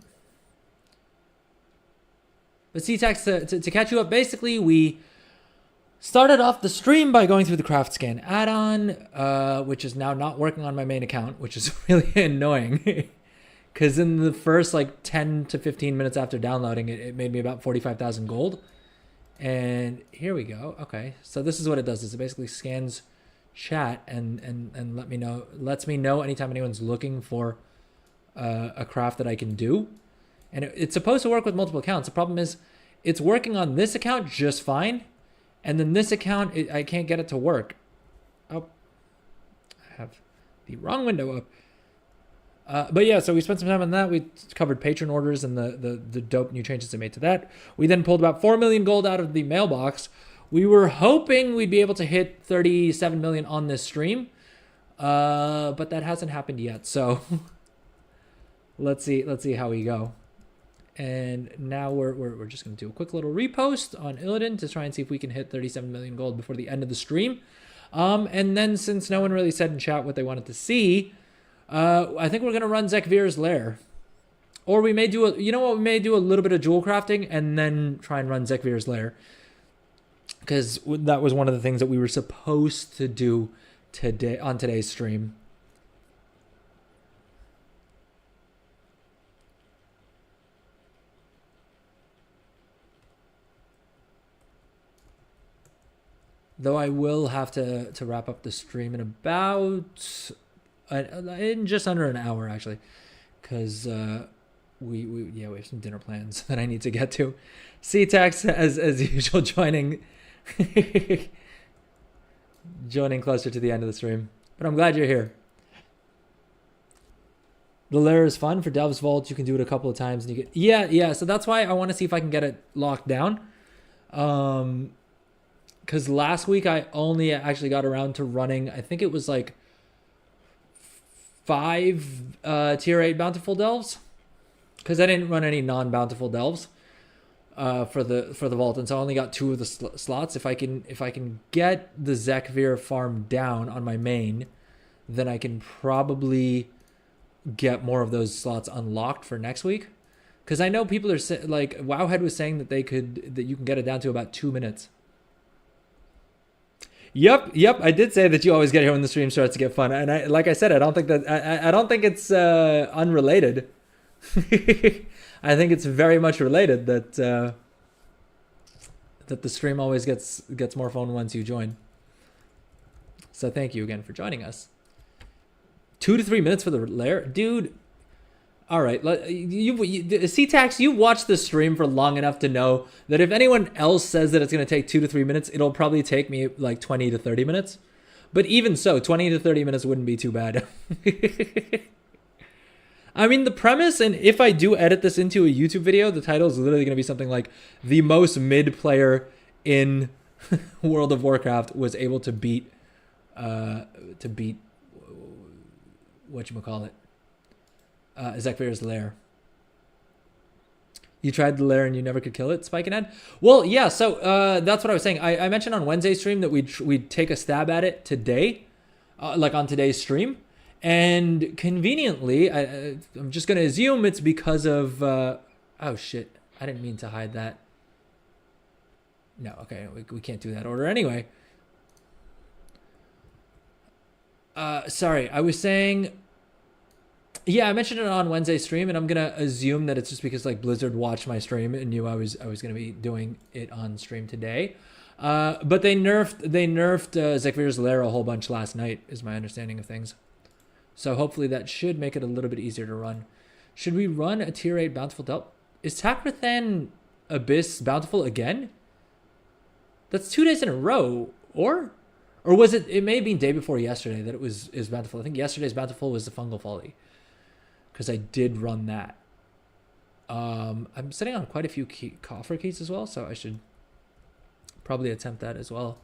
But C-Tax, to catch you up, basically we started off the stream by going through the Craftscan add-on, which is now not working on my main account, which is really annoying. Because in the first like 10 to 15 minutes after downloading it, it made me about 45,000 gold. And here we go. Okay, so this is what it does. Is it basically scans chat and lets me know anytime anyone's looking for a craft that I can do. And it's supposed to work with multiple accounts. The problem is it's working on this account just fine, and then this account I can't get it to work. Oh, I have the wrong window up. But yeah, so we spent some time on that. We covered patron orders and the dope new changes they made to that. We then pulled about 4 million gold out of the mailbox. We were hoping we'd be able to hit 37 million on this stream, but that hasn't happened yet. So let's see how we go. And now we're just going to do a quick little repost on Illidan to try and see if we can hit 37 million gold before the end of the stream. And then since no one really said in chat what they wanted to see, I think we're going to run Zekvir's Lair. Or we may do we may do a little bit of jewel crafting and then try and run Zekvir's Lair. Because that was one of the things that we were supposed to do today on today's stream. Though I will have to wrap up the stream in about in just under an hour actually, because we have some dinner plans that I need to get to. C-Tax as usual joining closer to the end of the stream, but I'm glad you're here. The lair is fun for Dev's Vault. You can do it a couple of times and you get yeah. So that's why I want to see if I can get it locked down. Because last week I only actually got around to running, I think it was like 5 tier 8 bountiful delves, because I didn't run any non-bountiful delves for the vault, and so I only got 2 of the slots. If I can get the Zekvir farm down on my main, then I can probably get more of those slots unlocked for next week. Because I know people are like Wowhead was saying that you can get it down to about 2 minutes. Yep. I did say that you always get here when the stream starts to get fun, and like I said, I don't think it's unrelated. I think it's very much related that that the stream always gets more fun once you join. So thank you again for joining us. 2 to 3 minutes for the lair, dude. All right, C-Tax, you watched the stream for long enough to know that if anyone else says that it's going to take 2 to 3 minutes, it'll probably take me like 20 to 30 minutes. But even so, 20 to 30 minutes wouldn't be too bad. I mean, the premise, and if I do edit this into a YouTube video, the title is literally going to be something like the most mid player in World of Warcraft was able to beat whatchamacallit, Zekvir's lair. You tried the lair and you never could kill it, Spike and Ed? Well, yeah, so that's what I was saying. I mentioned on Wednesday's stream that we'd take a stab at it today, like on today's stream. And conveniently, I'm just going to assume it's because of... oh, shit. I didn't mean to hide that. No, okay, we can't do that order anyway. Sorry, I was saying... Yeah, I mentioned it on Wednesday's stream, and I'm going to assume that it's just because like Blizzard watched my stream and knew I was going to be doing it on stream today. But they nerfed Zekvir's lair a whole bunch last night, is my understanding of things. So hopefully that should make it a little bit easier to run. Should we run a tier 8 bountiful delta? Is Takrathan Abyss bountiful again? That's 2 days in a row, or was it? It may have been day before yesterday that it is bountiful. I think yesterday's bountiful was the fungal folly, because I did run that. I'm sitting on quite a few coffer keys as well, so I should probably attempt that as well.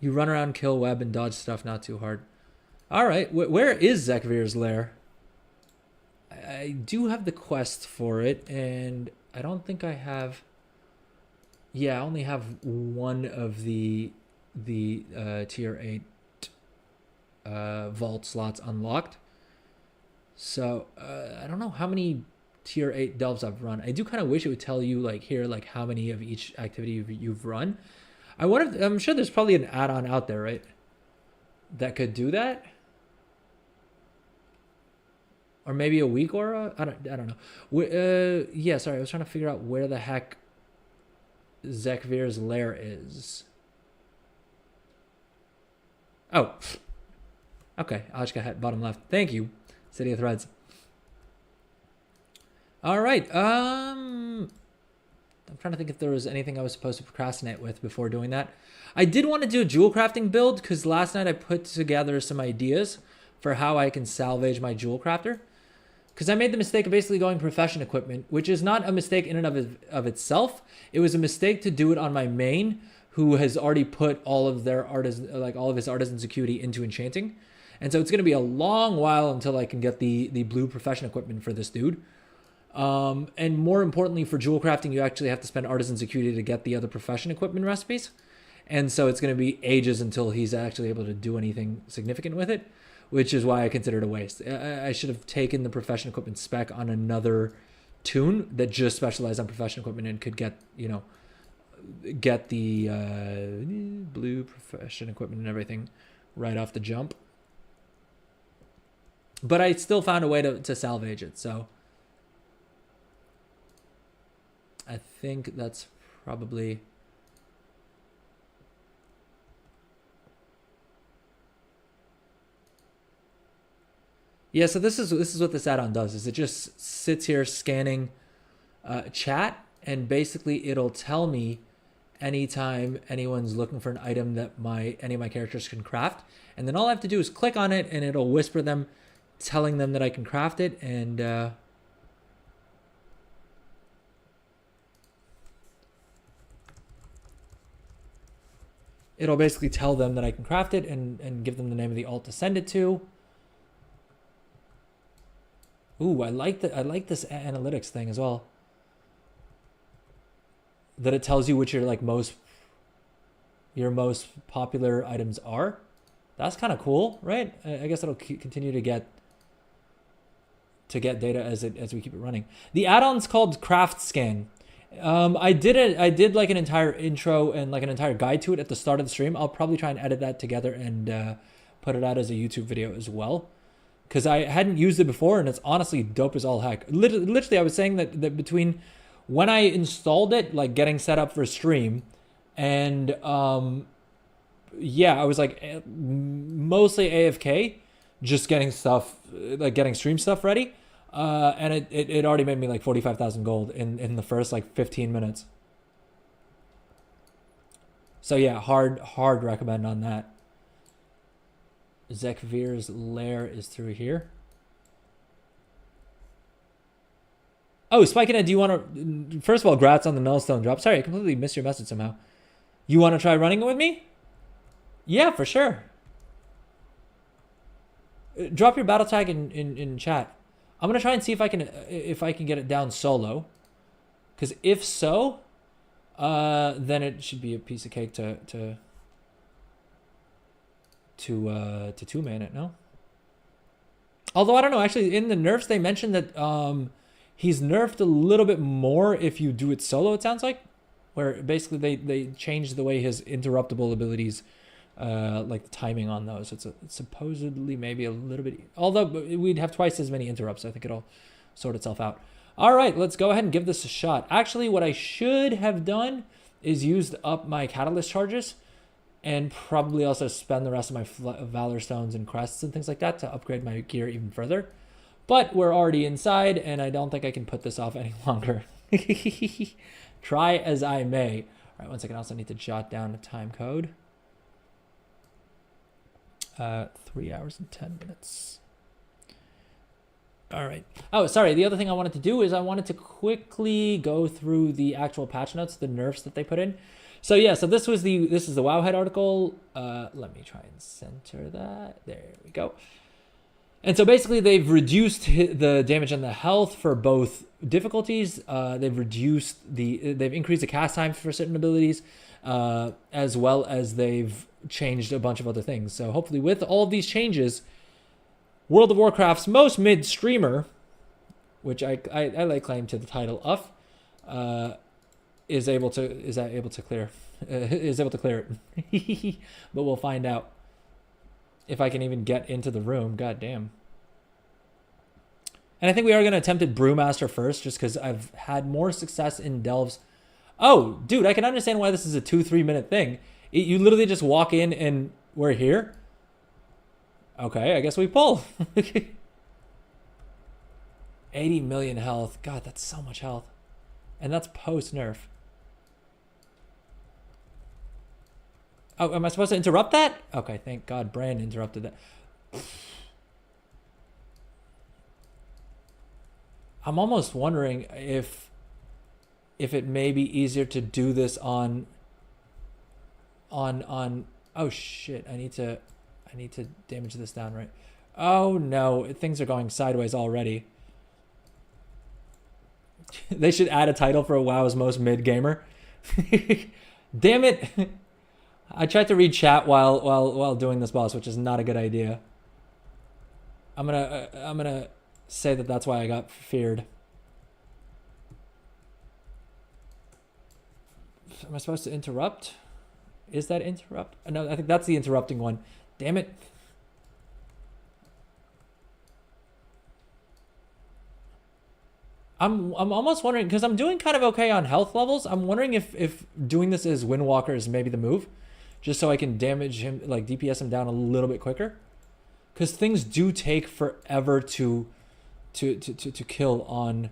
You run around, kill web, and dodge stuff not too hard. All right, where is Zekvir's lair? I do have the quest for it, and I don't think I have... Yeah, I only have one of the tier 8 vault slots unlocked. So I don't know how many tier 8 delves I've run. I do kind of wish it would tell you like here, like how many of each activity you've run. I'm sure there's probably an add-on out there, right, that could do that. Or maybe a week aura? I don't know. Yeah, sorry, I was trying to figure out where the heck Zekvir's lair is. Oh. Okay, Ashka hat, bottom left. Thank you, City of Threads. All right, I'm trying to think if there was anything I was supposed to procrastinate with before doing that. I did want to do a jewel crafting build because last night I put together some ideas for how I can salvage my jewel crafter. Because I made the mistake of basically going profession equipment, which is not a mistake in and of itself. It was a mistake to do it on my main, who has already put all of their all of his artisan security into enchanting. And so it's going to be a long while until I can get the blue profession equipment for this dude. And more importantly, for jewel crafting, you actually have to spend artisan security to get the other profession equipment recipes. And so it's going to be ages until he's actually able to do anything significant with it, which is why I consider it a waste. I should have taken the profession equipment spec on another toon that just specialized on profession equipment and could get, get the blue profession equipment and everything right off the jump. But I still found a way to salvage it, so I think that's probably... Yeah, so this is what this add-on does, is it just sits here scanning chat, and basically it'll tell me anytime anyone's looking for an item that any of my characters can craft, and then all I have to do is click on it and it'll whisper them, telling them that I can craft it, and it'll basically tell them that I can craft it and give them the name of the alt to send it to. Ooh, I like this analytics thing as well. That it tells you which your most popular items are. That's kind of cool, right? I guess it'll continue to get data as we keep it running. The add-on's called Craftscan. I did like an entire intro and like an entire guide to it at the start of the stream. I'll probably try and edit that together and put it out as a YouTube video as well. because I hadn't used it before, and it's honestly dope as all heck. Literally, I was saying that between when I installed it, like getting set up for stream, and yeah, I was like mostly AFK, just getting stuff, like getting stream stuff ready, and it already made me like 45,000 gold in the first like 15 minutes. So yeah, hard recommend on that. Zekvir's lair is through here. Oh, Spiking, do you want to... First of all, grats on the Nullstone drop. Sorry, I completely missed your message somehow. You want to try running it with me? Yeah, for sure. Drop your battle tag in chat. I'm going to try and see if I can get it down solo. Because if so, then it should be a piece of cake to two-man it, no? Although, I don't know. Actually, in the nerfs, they mentioned that he's nerfed a little bit more if you do it solo, it sounds like. Where basically they changed the way his interruptible abilities, like the timing on those. It's supposedly maybe a little bit... Although we'd have twice as many interrupts. I think it'll sort itself out. All right, let's go ahead and give this a shot. Actually, what I should have done is used up my catalyst charges, and probably also spend the rest of my Valor Stones and crests and things like that to upgrade my gear even further. But we're already inside, and I don't think I can put this off any longer. Try as I may. All right, one second. I also need to jot down a time code. 3 hours and 10 minutes. All right. Oh, sorry. The other thing I wanted to do is I wanted to quickly go through the actual patch notes, the nerfs that they put in. So yeah, so this is the Wowhead article. Let me try and center that. There we go. And so basically they've reduced the damage and the health for both difficulties. They've increased the cast time for certain abilities, as well as they've changed a bunch of other things. So hopefully with all of these changes, World of Warcraft's most mid streamer, which I lay claim to the title of, is able to clear it. But we'll find out if I can even get into the room. God damn. And I think we are going to attempt it Brewmaster first, just because I've had more success in Delves. Oh, dude, I can understand why this is a 2-3 minute thing. You literally just walk in and we're here. Okay, I guess we pull. 80 million health. God, that's so much health. And that's post-nerf. Oh, am I supposed to interrupt that? Okay, thank God Brand interrupted that. I'm almost wondering if it may be easier to do this on oh shit, I need to damage this down, right? Oh no, things are going sideways already. They should add a title for WoW's most mid gamer. Damn it. I tried to read chat while doing this boss, which is not a good idea. I'm gonna say that that's why I got feared. Am I supposed to interrupt? Is that interrupt? No, I think that's the interrupting one. Damn it. I'm almost wondering, because I'm doing kind of okay on health levels. I'm wondering if doing this as Windwalker is maybe the move, just so I can damage him, like DPS him down a little bit quicker. Because things do take forever to kill on.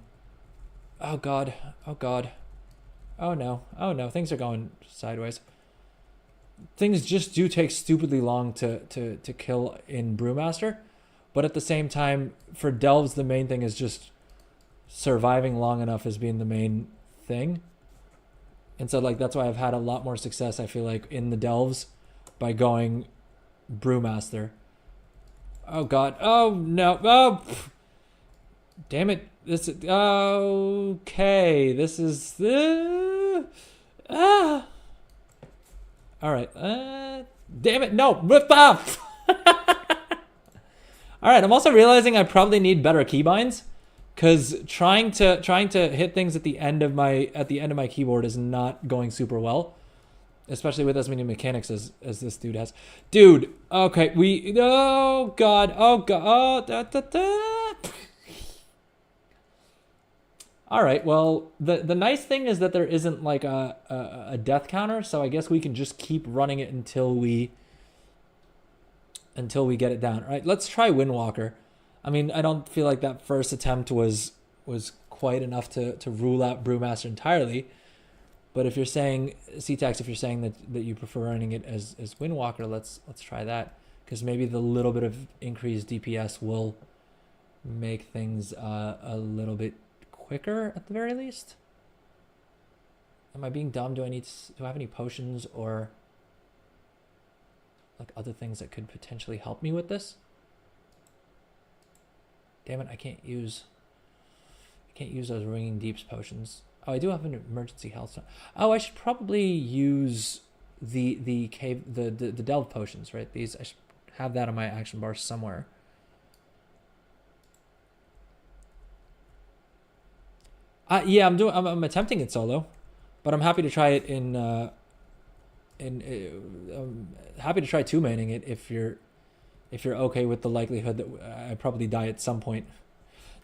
Oh god. Oh god. Oh no. Oh no. Things are going sideways. Things just do take stupidly long to kill in Brewmaster. But at the same time, for Delves, the main thing is just surviving long enough as being the main thing. And so like that's why I've had a lot more success, I feel like, in the Delves by going Brewmaster. Oh god. Oh no. Oh damn it. This is okay. This is all right. Damn it. No. Rip off. All right. I'm also realizing I probably need better keybinds, because trying to hit things at the end of my keyboard is not going super well. especially with as many mechanics as this dude has. Dude, okay, oh god, All right, well, the nice thing is that there isn't like a death counter, so I guess we can just keep running it until we get it down. All right, let's try Windwalker. I mean, I don't feel like that first attempt was quite enough to rule out Brewmaster entirely. But if you're saying, CTAX, if you're saying that you prefer running it as Windwalker, let's try that. Because maybe the little bit of increased DPS will make things a little bit quicker at the very least. Am I being dumb? Do I have any potions or like other things that could potentially help me with this? Damn it, I can't use those Ringing Deeps potions. Oh, I do have an emergency health. Oh, I should probably use the delve potions, right? These, I should have that on my action bar somewhere. Yeah, I'm attempting it solo, but I'm happy to try it I'm happy to try two-manning it if you're okay with the likelihood that I probably die at some point.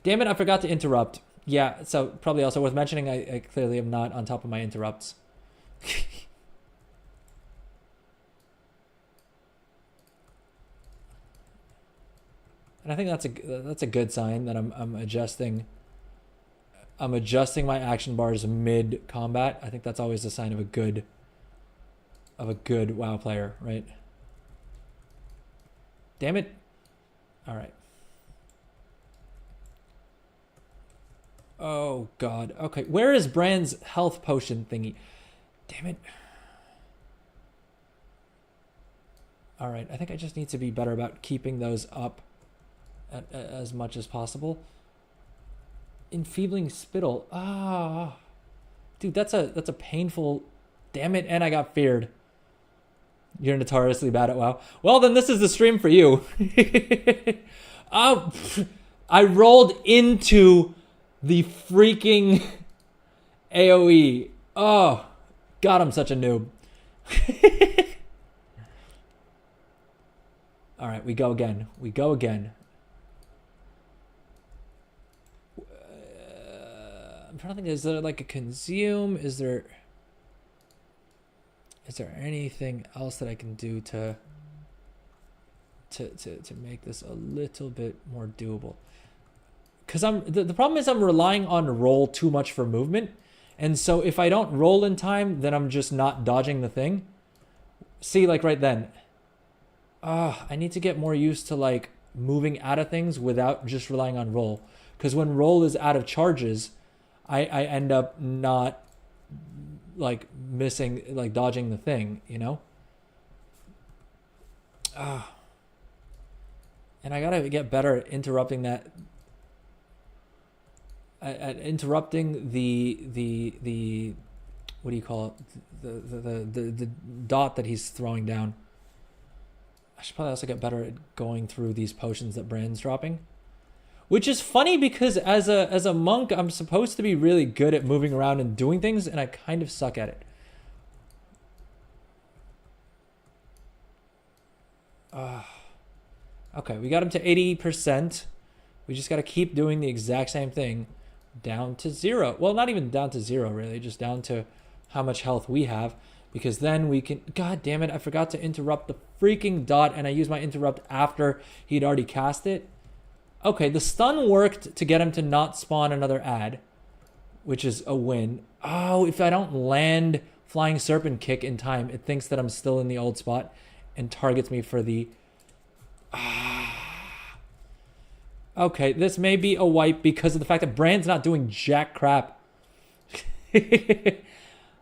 Damn it, I forgot to interrupt. Yeah, so probably also worth mentioning, I clearly am not on top of my interrupts. And I think that's a good sign that I'm adjusting my action bars mid combat. I think that's always a sign of a good WoW player, right? Damn it. All right. Oh god. Okay, where is Brand's health potion thingy? Damn it. All right, I think I just need to be better about keeping those up as much as possible. Enfeebling spittle. Ah, dude, that's a painful. Damn it, and I got feared. You're notoriously bad at WoW. Well, then this is the stream for you. Oh, I rolled into the freaking AoE. Oh, God, I'm such a noob. All right, we go again. I'm trying to think, is there like a consume? Is there anything else that I can do to make this a little bit more doable? Because the problem is I'm relying on roll too much for movement, and so if I don't roll in time, then I'm just not dodging the thing. See, like right then, I need to get more used to like moving out of things without just relying on roll. Because when roll is out of charges, I end up not like missing, like dodging the thing, you know? And I gotta get better at interrupting that. At interrupting the what do you call it? The dot that he's throwing down. I should probably also get better at going through these potions that Brand's dropping. Which is funny because as a monk, I'm supposed to be really good at moving around and doing things, and I kind of suck at it. Okay, we got him to 80%. We just got to keep doing the exact same thing down to 0. Well, not even down to 0, really. Just down to how much health we have. Because then we can... God damn it, I forgot to interrupt the freaking dot, and I used my interrupt after he'd already cast it. Okay, the stun worked to get him to not spawn another ad, which is a win. Oh, if I don't land Flying Serpent Kick in time, it thinks that I'm still in the old spot and targets me for the... Okay, this may be a wipe because of the fact that Brand's not doing jack crap.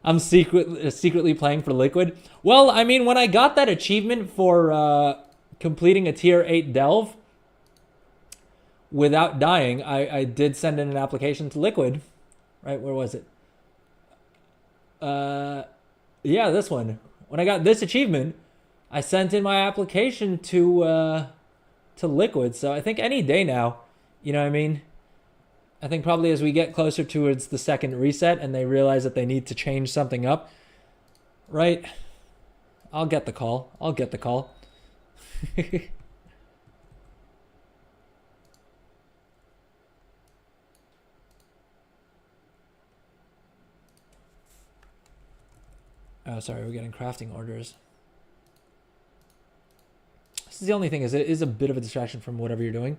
I'm secretly playing for Liquid. Well, I mean, when I got that achievement for completing a tier 8 delve without dying, I did send in an application to Liquid. Right, where was it? Yeah, this one. When I got this achievement, I sent in my application to Liquid. So I think any day now, you know what I mean? I think probably as we get closer towards the second reset and they realize that they need to change something up, right? I'll get the call. I'll get the call. Oh, sorry, we're getting crafting orders. This is the only thing, is it is a bit of a distraction from whatever you're doing.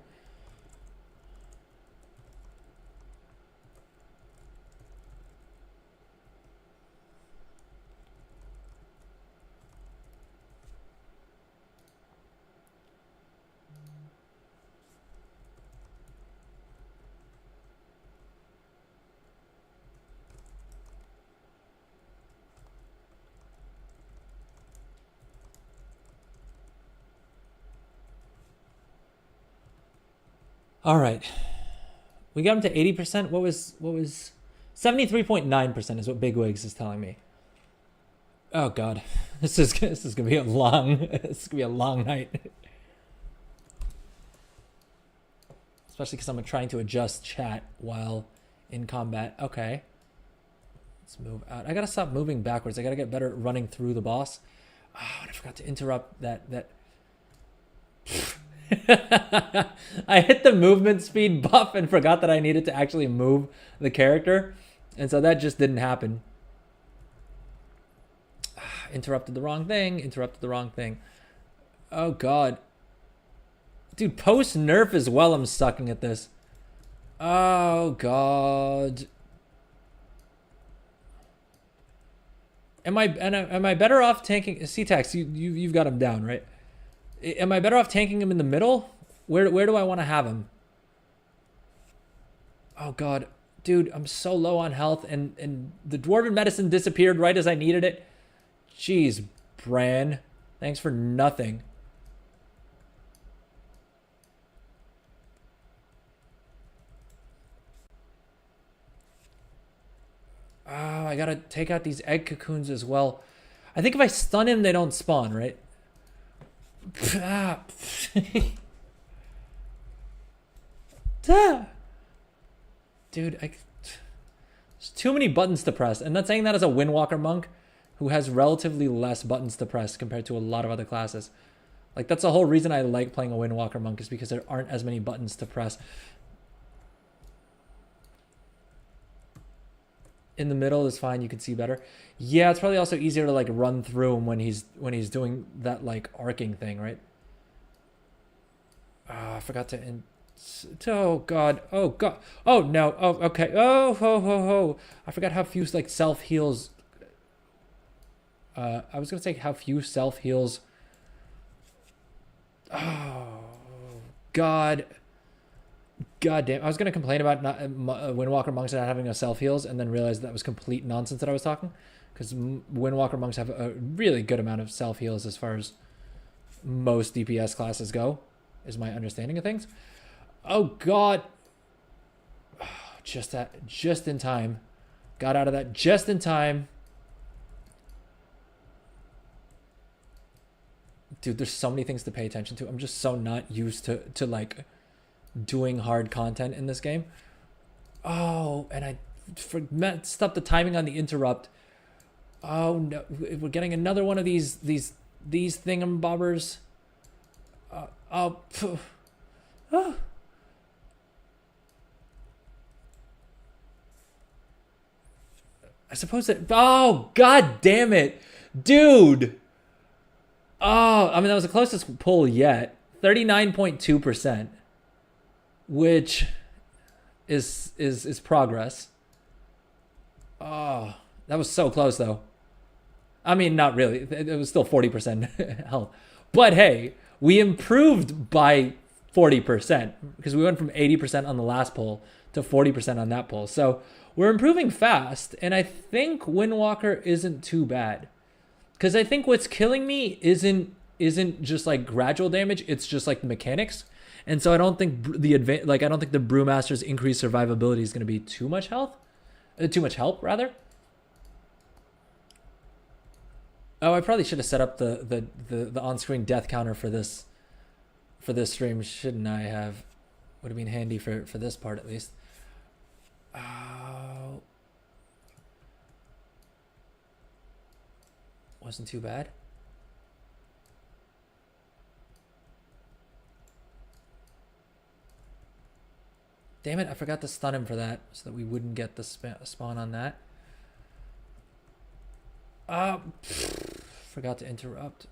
All right, we got him to 80%. What was 73.9% is what Big Wigs is telling me. Oh God, this is gonna be a long night. Especially because I'm trying to adjust chat while in combat. Okay, let's move out. I gotta stop moving backwards. I gotta get better at running through the boss. Oh, and I forgot to interrupt that. I hit the movement speed buff and forgot that I needed to actually move the character, and so that just didn't happen. Interrupted the wrong thing. Oh God, dude, post nerf as well, I'm sucking at this. Oh God, am I better off tanking C-Tax? You've got him down, right? Am I better off tanking him in the middle? Where do I want to have him? Oh God, dude, I'm so low on health, and the dwarven medicine disappeared right as I needed it. Jeez, Bran, thanks for nothing. Oh, I gotta take out these egg cocoons as well. I think if I stun him, they don't spawn, right? Dude, there's too many buttons to press. And not saying that as a Windwalker monk who has relatively less buttons to press compared to a lot of other classes. Like, that's the whole reason I like playing a Windwalker monk, is because there aren't as many buttons to press. In the middle is fine, you can see better. Yeah, it's probably also easier to like run through him when he's doing that like arcing thing, right? I forgot to oh God. Oh no. Oh, okay. Oh ho ho ho. I forgot how few like self heals. I was gonna say how few self heals. Oh God. God damn. I was gonna complain about not Windwalker monks not having a self heals, and then realized that was complete nonsense that I was talking, because Windwalker monks have a really good amount of self heals as far as most DPS classes go, is my understanding of things. Oh God. Just in time. Got out of that just in time. Dude, there's so many things to pay attention to. I'm just so not used to like doing hard content in this game. Oh, and I messed up the timing on the interrupt. Oh no, we're getting another one of these thingamabobbers. Oh. I suppose that. Oh God damn it, dude. Oh, I mean, that was the closest pull yet. 39.2%, which is progress. Oh, that was so close though. I mean, not really. It was still 40% health. But hey, we improved by 40% because we went from 80% on the last pull to 40% on that pull. So we're improving fast, and I think Windwalker isn't too bad. Because I think what's killing me isn't just like gradual damage, it's just like the mechanics. And so I don't think the Brewmaster's increased survivability is going to be too much help rather. Oh, I probably should have set up the on-screen death counter for this stream, shouldn't I have? Would have been handy for this part at least. Oh. Wasn't too bad. Damn it, I forgot to stun him for that so that we wouldn't get the spawn on that. Forgot to interrupt.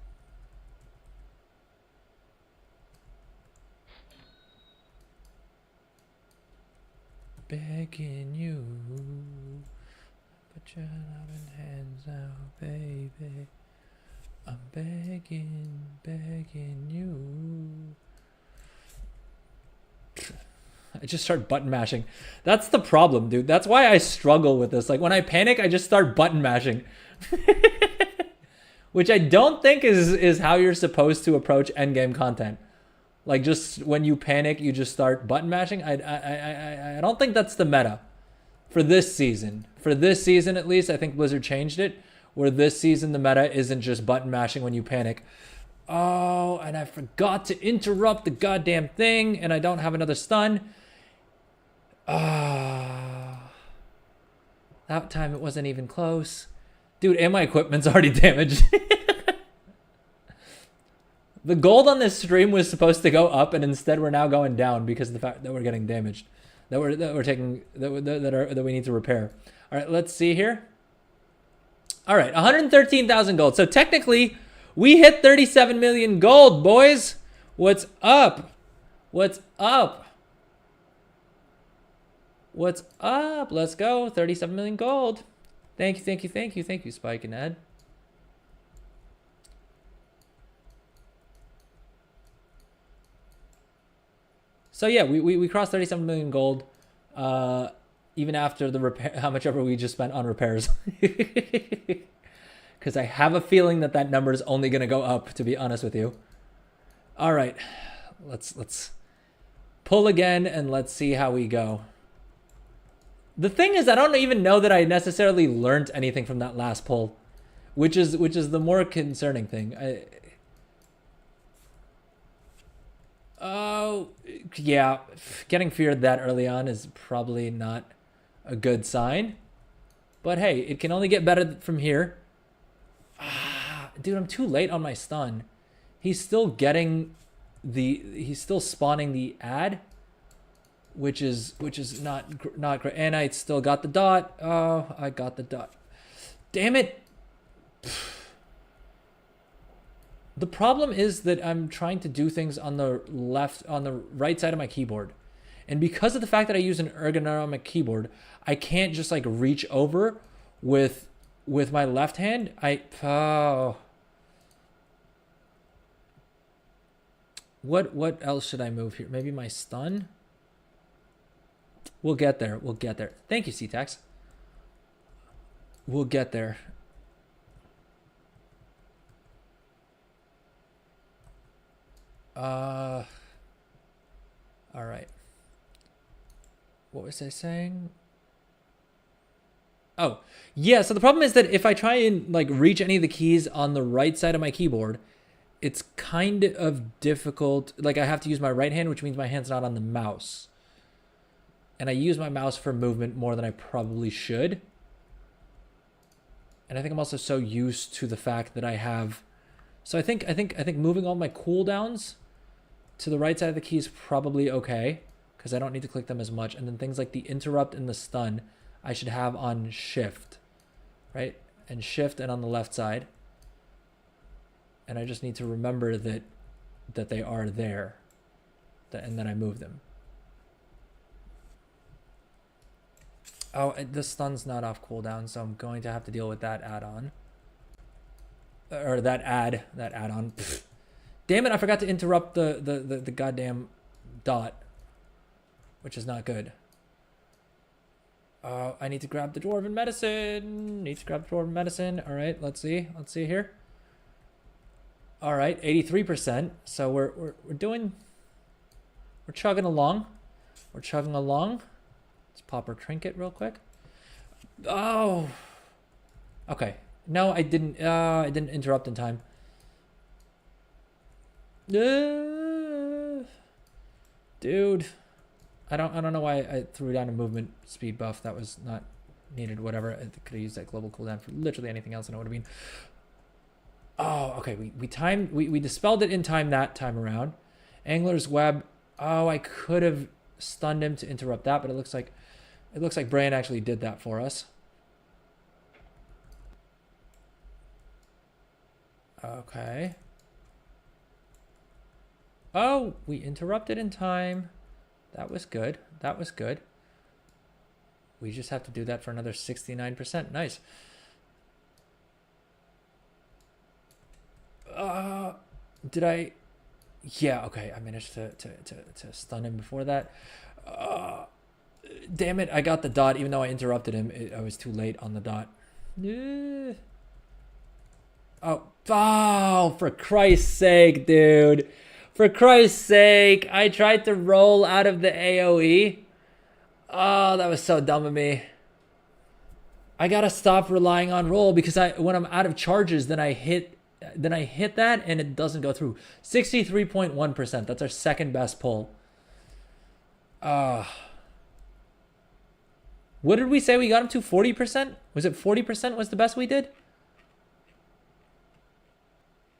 Begging you, put your loving hands out, baby. I'm begging you. I just start button mashing. That's the problem, dude. That's why I struggle with this. Like when I panic, I just start button mashing. Which I don't think is how you're supposed to approach endgame content. Like just when you panic, you just start button mashing. I don't think that's the meta for this season. For this season, at least, I think Blizzard changed it. Where this season, the meta isn't just button mashing when you panic. Oh, and I forgot to interrupt the goddamn thing, and I don't have another stun. That time it wasn't even close. Dude, and my equipment's already damaged. The gold on this stream was supposed to go up, and instead we're now going down because of the fact that we're getting damaged. That we need to repair. All right, let's see here. All right, 113,000 gold. So technically, we hit 37 million gold, boys. What's up? What's up? What's up? Let's go. 37 million gold. Thank you, thank you, thank you, thank you, Spike and Ed. So yeah, we crossed 37 million gold, even after the repair, how much ever we just spent on repairs. Because I have a feeling that that number is only going to go up, to be honest with you. All right, let's pull again and let's see how we go. The thing is, I don't even know that I necessarily learned anything from that last pull, which is the more concerning thing. Oh, yeah, getting feared that early on is probably not a good sign. But hey, it can only get better from here. Dude, I'm too late on my stun. He's still spawning the ad, which is not great. And I still got the dot. Oh, I got the dot. Damn it. The problem is that I'm trying to do things on the right side of my keyboard. And because of the fact that I use an ergonomic keyboard, I can't just like reach over with my left hand. What else should I move here? Maybe my stun? We'll get there. We'll get there. Thank you, C-Tax. We'll get there. All right. What was I saying? Oh, yeah. So the problem is that if I try and like reach any of the keys on the right side of my keyboard, it's kind of difficult. Like I have to use my right hand, which means my hand's not on the mouse. And I use my mouse for movement more than I probably should. And I think I'm also so used to the fact that I have. So I think moving all my cooldowns to the right side of the key is probably okay because I don't need to click them as much. And then things like the interrupt and the stun, I should have on shift, right? And shift and on the left side. And I just need to remember that they are there, and then I move them. Oh, the stun's not off cooldown, so I'm going to have to deal with that add-on. Or that add-on. Damn it, I forgot to interrupt the goddamn dot, which is not good. I need to grab the dwarven medicine. All right, let's see here. All right, 83%. So we're chugging along. We're chugging along. Let's pop our trinket real quick. Oh. Okay. No, I didn't interrupt in time. Dude. I don't know why I threw down a movement speed buff. That was not needed, whatever. I could have used that global cooldown for literally anything else and it would have been. Oh, okay. We dispelled it in time that time around. Angler's Web. Oh, I could have stunned him to interrupt that, but it looks like Bran actually did that for us. Okay. Oh, we interrupted in time. That was good. That was good. We just have to do that for another 69%. Nice. Did I? Yeah, okay. I managed to stun him before that. Damn it. I got the dot even though I interrupted him. I was too late on the dot. Oh, for Christ's sake, dude. For Christ's sake. I tried to roll out of the AoE. Oh, that was so dumb of me. I gotta stop relying on roll because when I'm out of charges, then I hit that and it doesn't go through. 63.1%. That's our second best pull. What did we say we got him to? 40%? Was it 40% was the best we did?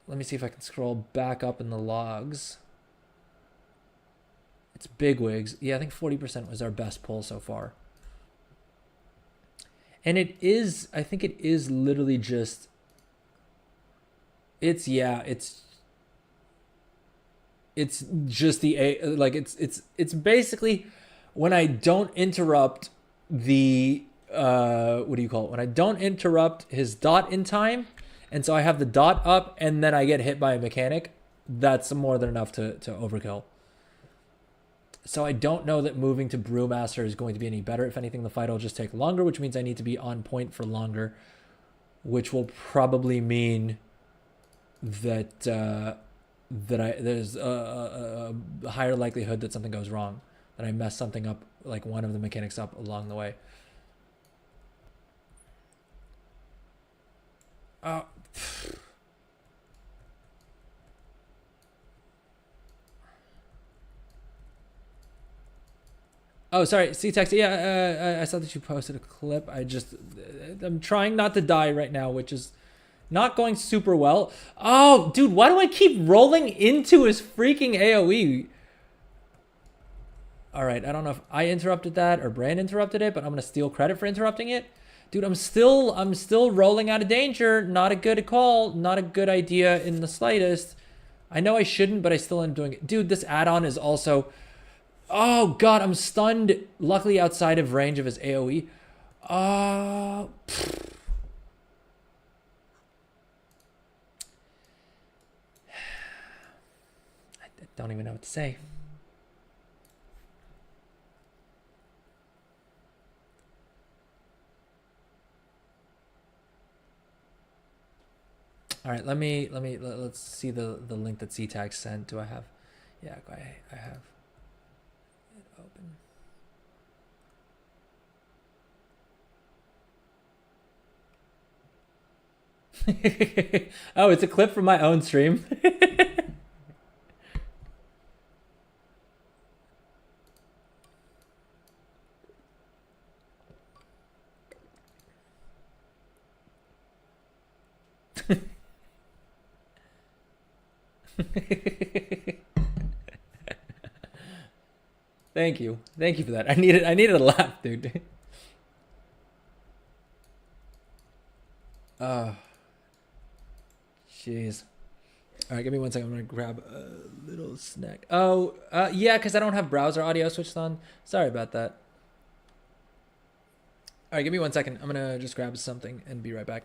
Let me see if I can scroll back up in the logs. It's bigwigs. Yeah, I think 40% was our best pull so far. And it is, I think it is literally just, it's just it's basically when I don't interrupt the, what do you call it? When I don't interrupt his dot in time, and so I have the dot up and then I get hit by a mechanic, that's more than enough to overkill. So I don't know that moving to Brewmaster is going to be any better. If anything, the fight will just take longer, which means I need to be on point for longer, which will probably mean that there's a higher likelihood that something goes wrong, that I mess something up, like one of the mechanics up along the way. Oh, sorry, C-Tex. Yeah, I saw that you posted a clip. I'm trying not to die right now, which is not going super well. Oh, dude, why do I keep rolling into his freaking AoE? All right, I don't know if I interrupted that or Bran interrupted it, but I'm gonna steal credit for interrupting it. Dude, I'm still rolling out of danger. Not a good call. Not a good idea in the slightest. I know I shouldn't, but I still am doing it. Dude, this add-on is also... Oh, God, I'm stunned. Luckily outside of range of his AoE. I don't even know what to say. All right, let's see the link that C-Tag sent. Do I have? Yeah, I have it open. Oh, it's a clip from my own stream. Thank you for that. I needed a laugh, dude. Jeez. All right, give me 1 second. I'm gonna grab a little snack. Oh, yeah, because I don't have browser audio switched on. Sorry about that. All right, give me 1 second. I'm gonna just grab something and be right back.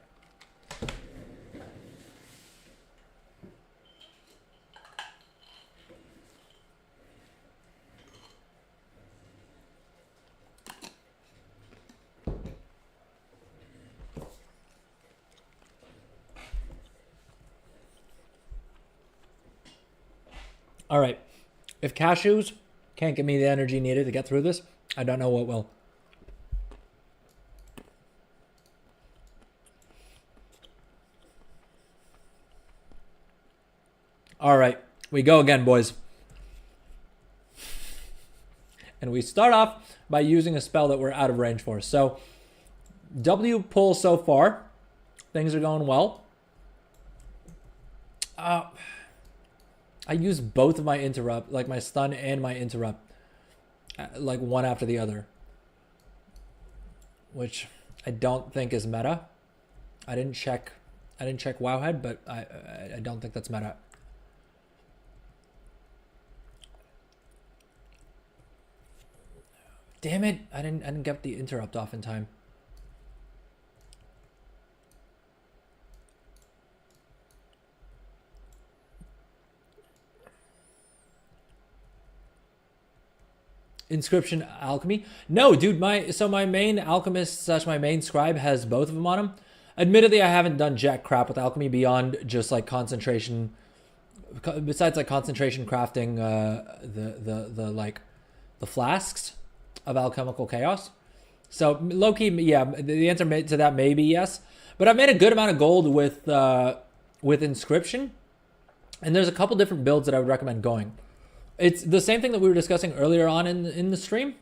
All right, if cashews can't give me the energy needed to get through this, I don't know what will. All right, we go again, boys. And we start off by using a spell that we're out of range for. So, W pull so far. Things are going well. I use both of my interrupt, like my stun and my interrupt. like one after the other, which I don't think is meta. I didn't check Wowhead, but I don't think that's meta. Damn it! I didn't get the interrupt off in time. Inscription alchemy? No, dude. My main alchemist / my main scribe has both of them on him. Admittedly, I haven't done jack crap with alchemy beyond just like concentration. Besides like concentration crafting, the flasks of alchemical chaos. So low key, yeah. The answer to that may be yes. But I've made a good amount of gold with inscription, and there's a couple different builds that I would recommend going. It's the same thing that we were discussing earlier on in the stream,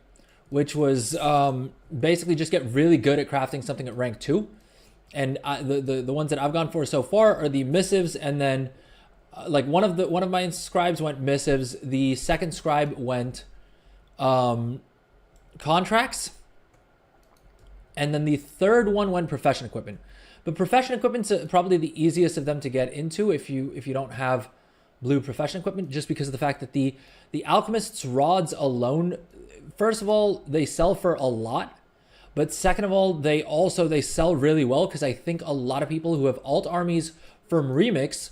which was basically just get really good at crafting something at rank 2. And the ones that I've gone for so far are the missives, and then like one of my scribes went missives. The second scribe went contracts, and then the third one went profession equipment. But profession equipment's probably the easiest of them to get into if you don't have blue profession equipment, just because of the fact that the alchemist's rods alone, first of all, they sell for a lot, but second of all, they sell really well, because I think a lot of people who have alt armies from Remix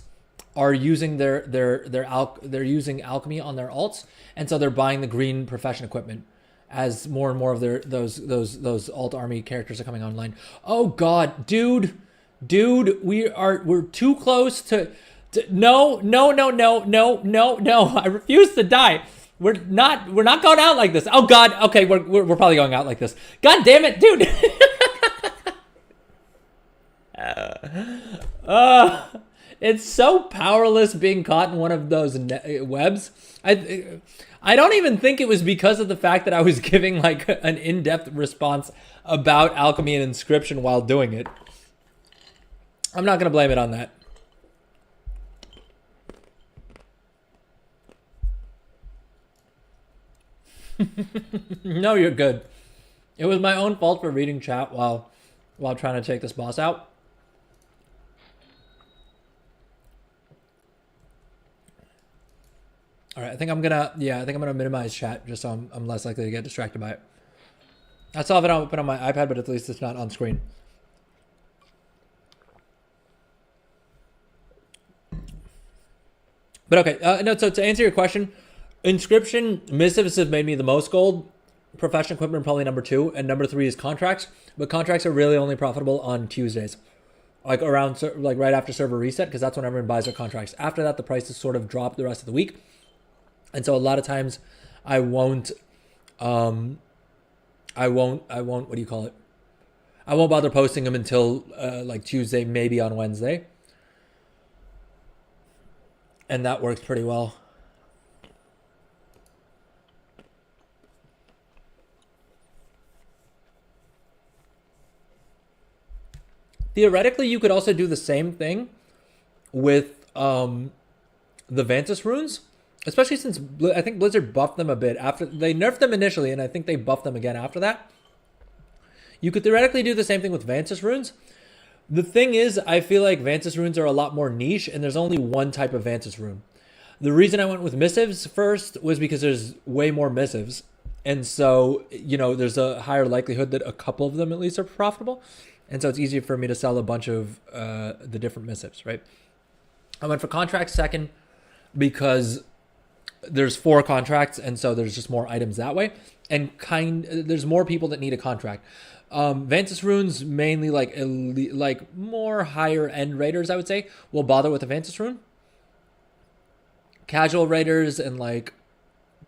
are using they're using alchemy on their alts, and so they're buying the green profession equipment as more and more of those alt army characters are coming online. Oh god, dude, we're too close to no. I refuse to die. We're not going out like this. Oh god, okay, we're probably going out like this. God damn it, dude. It's so powerless being caught in one of those webs. I don't even think it was because of the fact that I was giving like an in-depth response about alchemy and inscription while doing it. I'm not going to blame it on that. No, you're good. It was my own fault for reading chat while trying to take this boss out. All right, I think I'm gonna minimize chat just so I'm less likely to get distracted by it. I still have it open on my iPad, but at least it's not on screen. But okay, no. So to answer your question, inscription missives have made me the most gold. Professional equipment probably number 2, and number 3 is contracts. But contracts are really only profitable on Tuesdays, like right after server reset, because that's when everyone buys their contracts. After that, the prices sort of drop the rest of the week. And so a lot of times I won't, what do you call it? I won't bother posting them until like Tuesday, maybe on Wednesday. And that works pretty well. Theoretically, you could also do the same thing with the Vantis runes. Especially since I think Blizzard buffed them a bit after they nerfed them initially, and I think they buffed them again after that. You could theoretically do the same thing with Vantis runes. The thing is, I feel like Vantis runes are a lot more niche, and there's only one type of Vantis rune. The reason I went with missives first was because there's way more missives, and so there's a higher likelihood that a couple of them at least are profitable, and so it's easier for me to sell a bunch of the different missives. Right. I went for contracts second because there's 4 contracts, and so there's just more items that way, and there's more people that need a contract. Vantis runes, mainly like elite, like more higher end raiders, I would say, will bother with a Vantis rune. Casual raiders and like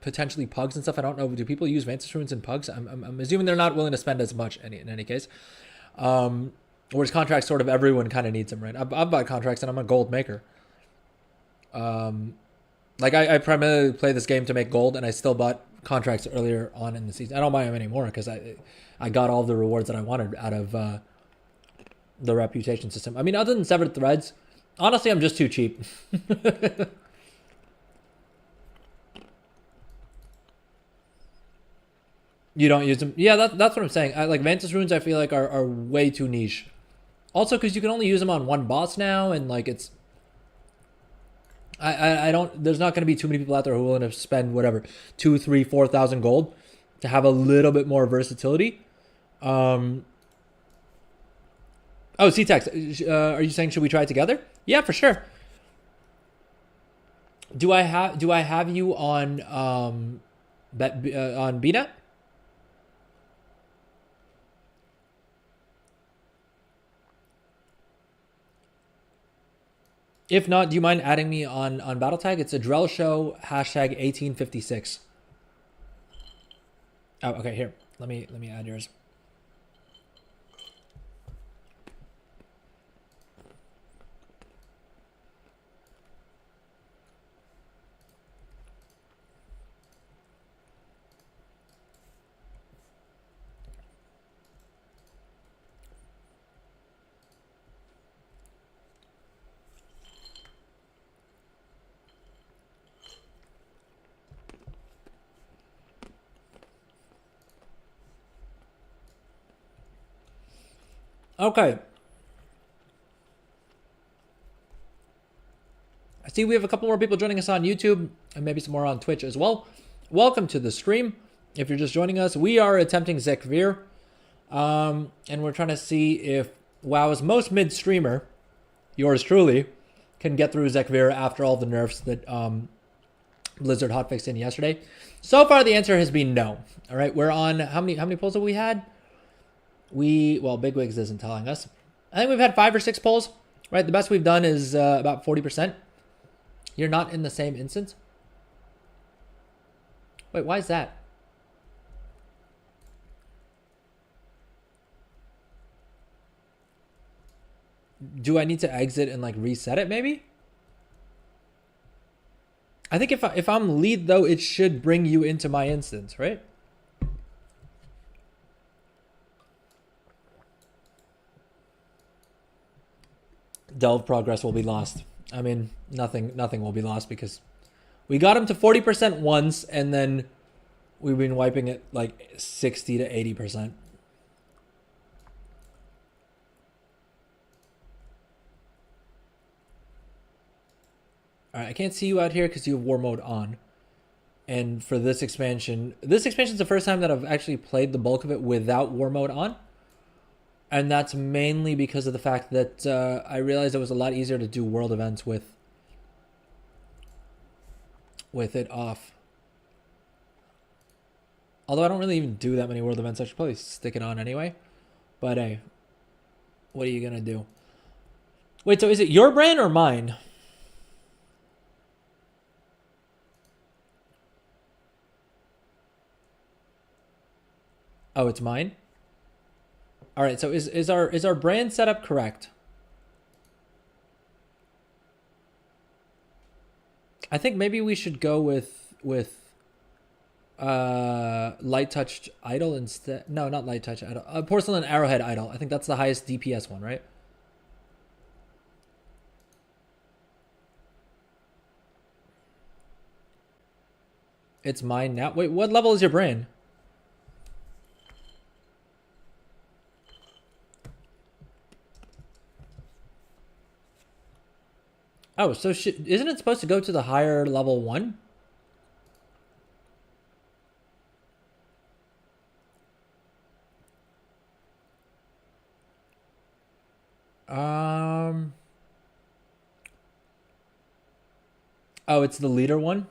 potentially pugs and stuff, I don't know, do people use Vantis runes in pugs? I'm assuming they're not willing to spend as much in any case. Whereas contracts, sort of everyone kind of needs them, right? I've bought contracts and I'm a gold maker. Like I primarily play this game to make gold, and I still bought contracts earlier on in the season. I don't buy them anymore because I got all the rewards that I wanted out of the reputation system. I mean, other than Severed Threads, honestly, I'm just too cheap. You don't use them. Yeah, that's what I'm saying. Like Mantis runes, I feel like are way too niche. Also, because you can only use them on one boss now, and like it's. I don't. There's not going to be too many people out there who are willing to spend whatever 2, 3, 4,000 gold to have a little bit more versatility. Oh, C-Tex, are you saying should we try it together? Yeah, for sure. Do I have you on on BNet? If not, do you mind adding me on BattleTag? It's a Drell Show #1856. Oh, okay. Here, let me add yours. Okay. I see we have a couple more people joining us on YouTube and maybe some more on Twitch as well. Welcome to the stream. If you're just joining us, we are attempting Zekvir. And we're trying to see if WoW's most mid streamer, yours truly, can get through Zekvir after all the nerfs that Blizzard hotfixed in yesterday. So far, the answer has been no. All right, we're on how many polls have we had? Well, Bigwigs isn't telling us. I think we've had 5 or 6 polls. Right, the best we've done is about 40%. You're not in the same instance. Wait, why is that? Do I need to exit and like reset it maybe? I think if I'm lead though, it should bring you into my instance, right? Delve progress will be lost. I mean, nothing will be lost because we got him to 40% once and then we've been wiping it like 60 to 80%. All right, I can't see you out here because you have war mode on. And for this expansion is the first time that I've actually played the bulk of it without war mode on. And that's mainly because of the fact that I realized it was a lot easier to do world events with it off. Although I don't really even do that many world events, I should probably stick it on anyway. But hey, what are you gonna do? Wait, so is it your brand or mine? Oh, it's mine? All right, so is our brand setup correct? I think maybe we should go with light touched idol instead. No, not light touch idol. Porcelain arrowhead idol. I think that's the highest DPS one, right? It's mine now. Wait, what level is your brand? Oh, so isn't it supposed to go to the higher level one? Oh, it's the leader one?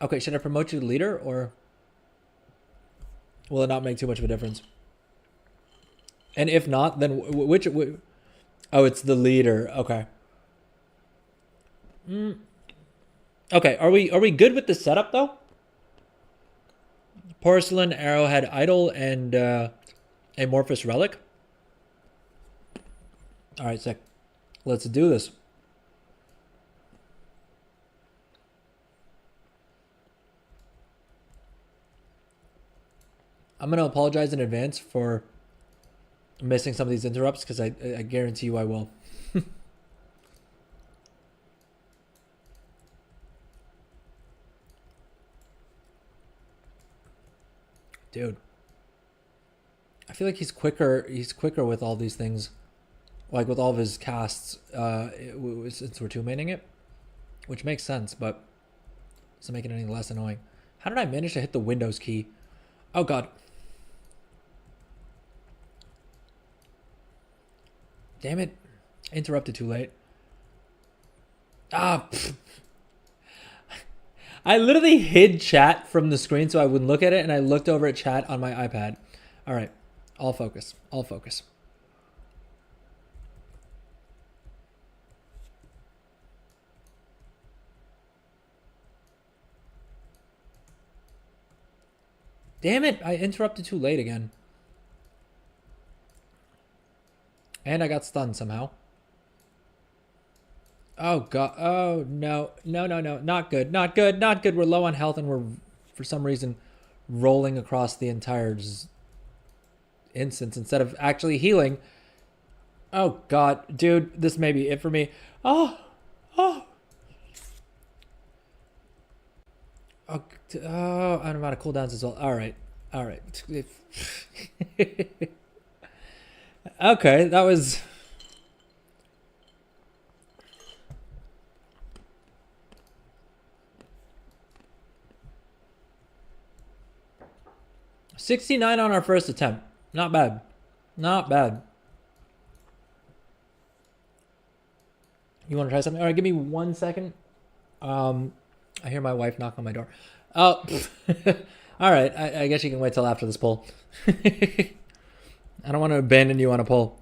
Okay, should I promote you to leader or will it not make too much of a difference? And if not, then which oh, it's the leader. Okay. Okay, are we good with the setup though? Porcelain, arrowhead, idol, and amorphous relic. All right, sick. Let's do this. I'm gonna apologize in advance for missing some of these interrupts because I guarantee you I will. Dude. I feel like he's quicker with all these things. Like with all of his casts, since we're two-maining it. Which makes sense, but doesn't make it any less annoying. How did I manage to hit the Windows key? Oh god. Damn it. Interrupted too late. Ah, pfft. I literally hid chat from the screen so I wouldn't look at it, and I looked over at chat on my iPad. All right. All focus. All focus. Damn it. I interrupted too late again. And I got stunned somehow. Oh, God. Oh, no. No, no, no. Not good. Not good. Not good. We're low on health, and we're, for some reason, rolling across the entire instance instead of actually healing. Oh, God. Dude, this may be it for me. Oh. Oh. Oh, I'm out of cooldowns as well. All right. All right. Okay, that was... $69 on our first attempt. Not bad. Not bad. You want to try something? All right, give me 1 second. I hear my wife knock on my door. Oh, all right. I guess you can wait till after this poll. I don't want to abandon you on a poll.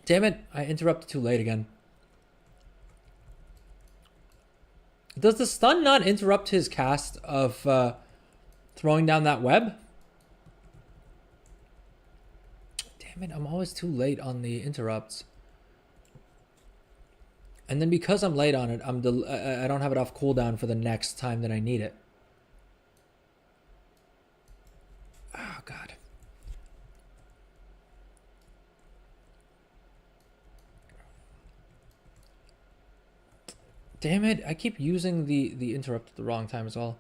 Damn it. I interrupted too late again. Does the stun not interrupt his cast of throwing down that web? Damn it, I'm always too late on the interrupts. And then because I'm late on it, I don't have it off cooldown for the next time that I need it. Oh, God. Damn it, I keep using the interrupt at the wrong time as well.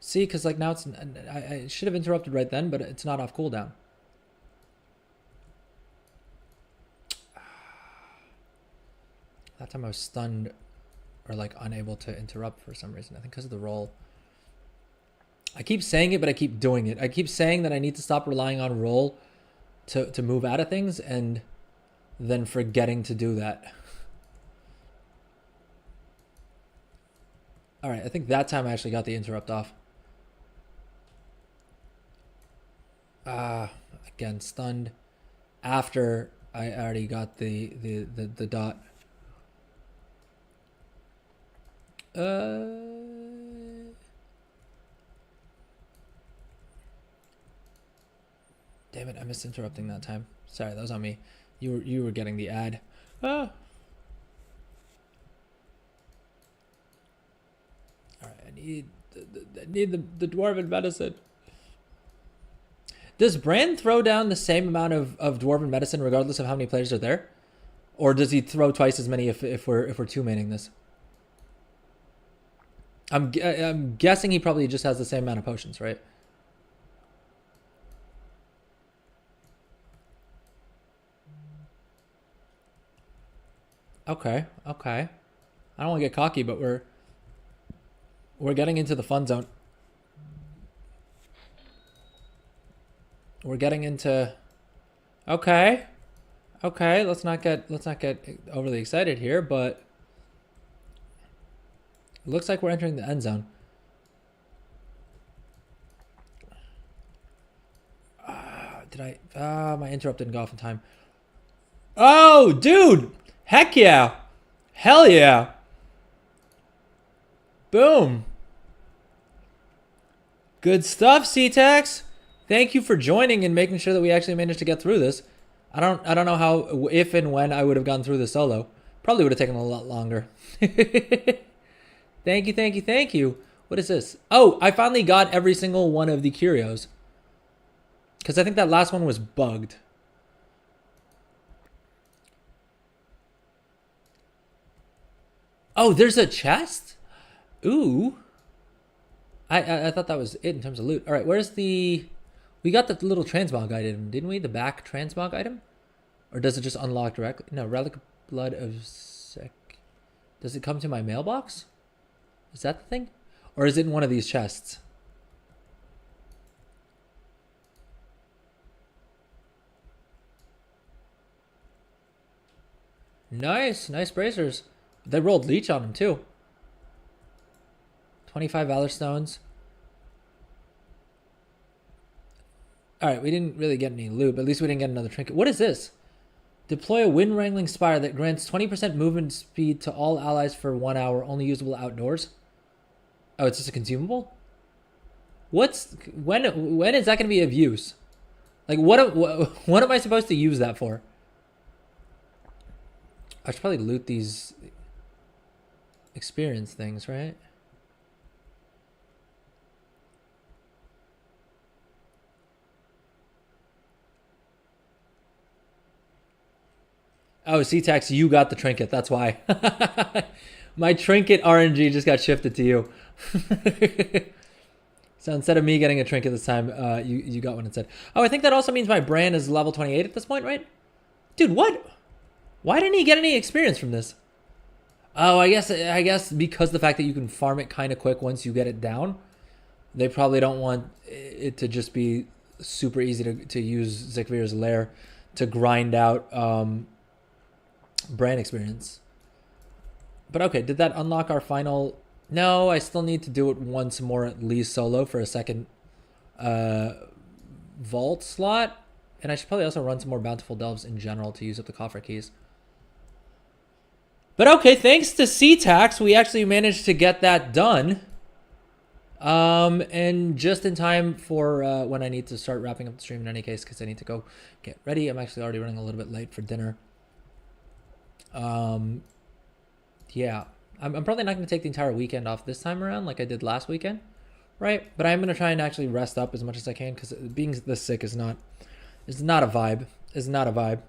See, because like now it's... I should have interrupted right then, but it's not off cooldown. That time I was stunned or like unable to interrupt for some reason. I think because of the roll. I keep saying it, but I keep doing it. I keep saying that I need to stop relying on roll to move out of things and then forgetting to do that. All right, I think that time I actually got the interrupt off. Again, stunned after I already got the dot. Damn it, I missed interrupting that time. Sorry, that was on me. You were getting the ad. Ah. All right, I need the dwarven medicine. Does Brand throw down the same amount of dwarven medicine regardless of how many players are there, or does he throw twice as many if we're two-maining this? I'm guessing he probably just has the same amount of potions, right? Okay, okay. I don't want to get cocky, but we're getting into the fun zone. We're getting into... Okay. Okay, let's not get overly excited here, but it looks like we're entering the end zone. My interrupt didn't go off in time. Oh, dude! Heck yeah! Hell yeah! Boom! Good stuff, C-Tex! Thank you for joining and making sure that we actually managed to get through this. I don't know how, if and when I would have gone through this solo. Probably would have taken a lot longer. Thank you, thank you, thank you. What is this? Oh, I finally got every single one of the curios. Because I think that last one was bugged. Oh, there's a chest? Ooh. I thought that was it in terms of loot. All right, where's the... We got the little transmog item, didn't we? The back transmog item? Or does it just unlock directly? No, Relic Blood of Sec. Does it come to my mailbox? Is that the thing? Or is it in one of these chests? Nice. Nice bracers. They rolled leech on them too. 25 Valor Stones. Alright, we didn't really get any loot, but at least we didn't get another trinket. What is this? Deploy a Wind Wrangling Spire that grants 20% movement speed to all allies for 1 hour, only usable outdoors. Oh, it's just a consumable? When is that going to be of use? Like, what am I supposed to use that for? I should probably loot these experience things, right? Oh, C-Tax, you got the trinket. That's why. My trinket RNG just got shifted to you. So instead of me getting a trinket this time, you got one instead. Oh, I think that also means my brand is level 28 at this point, right? Dude, what? Why didn't he get any experience from this? Oh, I guess because the fact that you can farm it kind of quick once you get it down, they probably don't want it to just be super easy to use Zekvir's Lair to grind out brand experience. But okay, did that unlock our final... No, I still need to do it once more at least solo for a second vault slot. And I should probably also run some more Bountiful Delves in general to use up the coffer keys. But okay, thanks to C-Tax, we actually managed to get that done. And just in time for when I need to start wrapping up the stream in any case, because I need to go get ready. I'm actually already running a little bit late for dinner. Yeah. I'm probably not going to take the entire weekend off this time around like I did last weekend, right? But I'm going to try and actually rest up as much as I can because being this sick is not a vibe. It's not a vibe.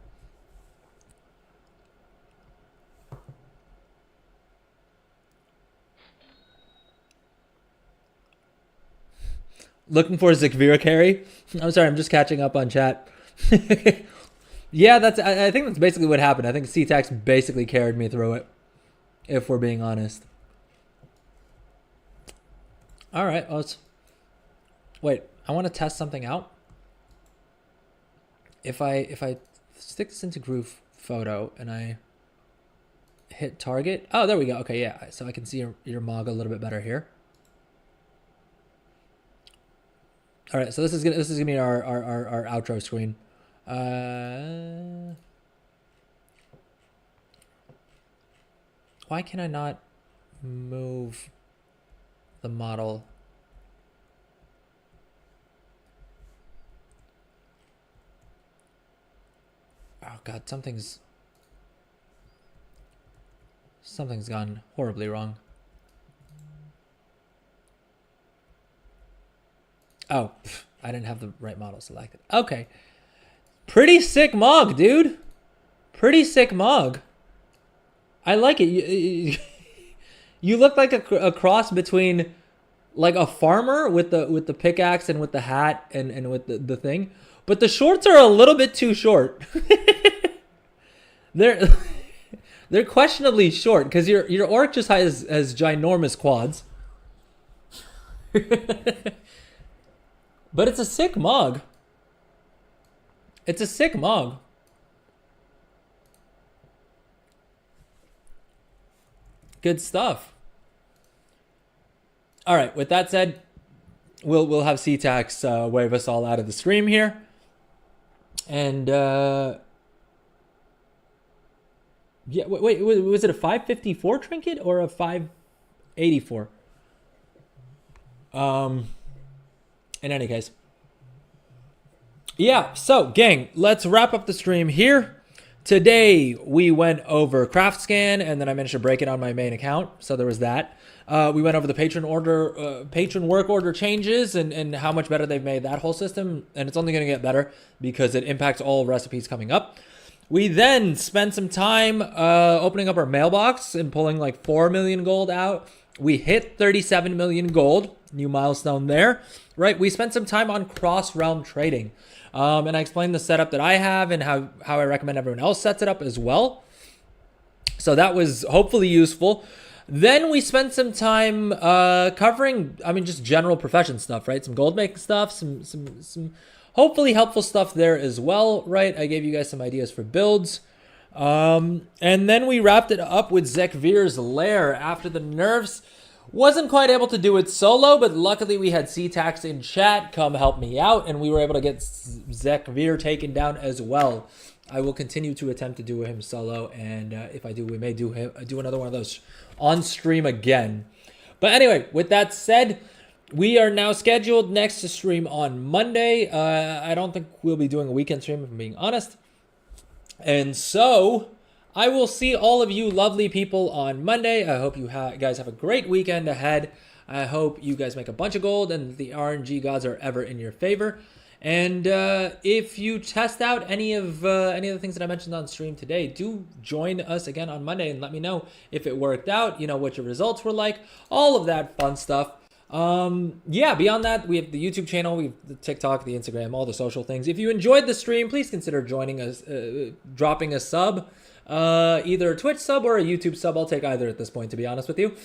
Looking for Zekvira carry? I'm sorry, I'm just catching up on chat. Yeah, I think that's basically what happened. I think C-Tax basically carried me through it, if we're being honest. All right, wait, I want to test something out. If I stick this into Groove Photo and I hit target, oh, there we go. Okay, yeah, so I can see your Mog a little bit better here. All right, so this is gonna be our outro screen. Why can I not move the model? Oh God, something's gone horribly wrong. Oh, I didn't have the right model selected. Okay. Pretty sick Mog, dude. Pretty sick Mog. I like it. You look like a cross between like a farmer with the pickaxe and with the hat and with the thing. But the shorts are a little bit too short. They're questionably short because your orc just has ginormous quads. But it's a sick Mog. It's a sick Mog. Good stuff. All right. With that said, we'll have C-Tax wave us all out of the stream here, and yeah. Wait. Was it a 554 trinket or a 584? In any case. Yeah, so gang, let's wrap up the stream here. Today, we went over Craftscan, and then I managed to break it on my main account. So there was that. We went over the patron work order changes and how much better they've made that whole system. And it's only going to get better because it impacts all recipes coming up. We then spent some time opening up our mailbox and pulling like 4 million gold out. We hit 37 million gold, new milestone there, right? We spent some time on cross-realm trading. And I explained the setup that I have and how I recommend everyone else sets it up as well. So that was hopefully useful. Then we spent some time covering, just general profession stuff, right? Some gold making stuff, some hopefully helpful stuff there as well, right? I gave you guys some ideas for builds. And then we wrapped it up with Zekvir's Lair after the nerfs. Wasn't quite able to do it solo, but luckily we had C-Tax in chat come help me out, and we were able to get Zekvir taken down as well. I will continue to attempt to do him solo, and if I do, we may do another one of those on stream again. But anyway, with that said, we are now scheduled next to stream on Monday. I don't think we'll be doing a weekend stream, if I'm being honest. And so I will see all of you lovely people on Monday. I hope you guys have a great weekend ahead. I hope you guys make a bunch of gold and the RNG gods are ever in your favor. And if you test out any of the things that I mentioned on stream today, do join us again on Monday and let me know if it worked out, what your results were like, all of that fun stuff. Beyond that, we have the YouTube channel, we have the TikTok, the Instagram, all the social things. If you enjoyed the stream, please consider joining us, dropping a sub. Either a Twitch sub or a YouTube sub. I'll take either at this point, to be honest with you.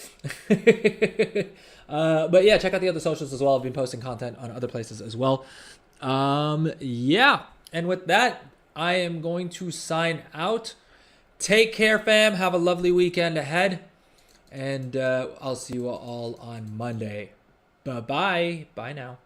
But yeah, check out the other socials as well. I've been posting content on other places as well. And with that, I am going to sign out. Take care, fam. Have a lovely weekend ahead. And I'll see you all on Monday. Bye-bye. Bye now.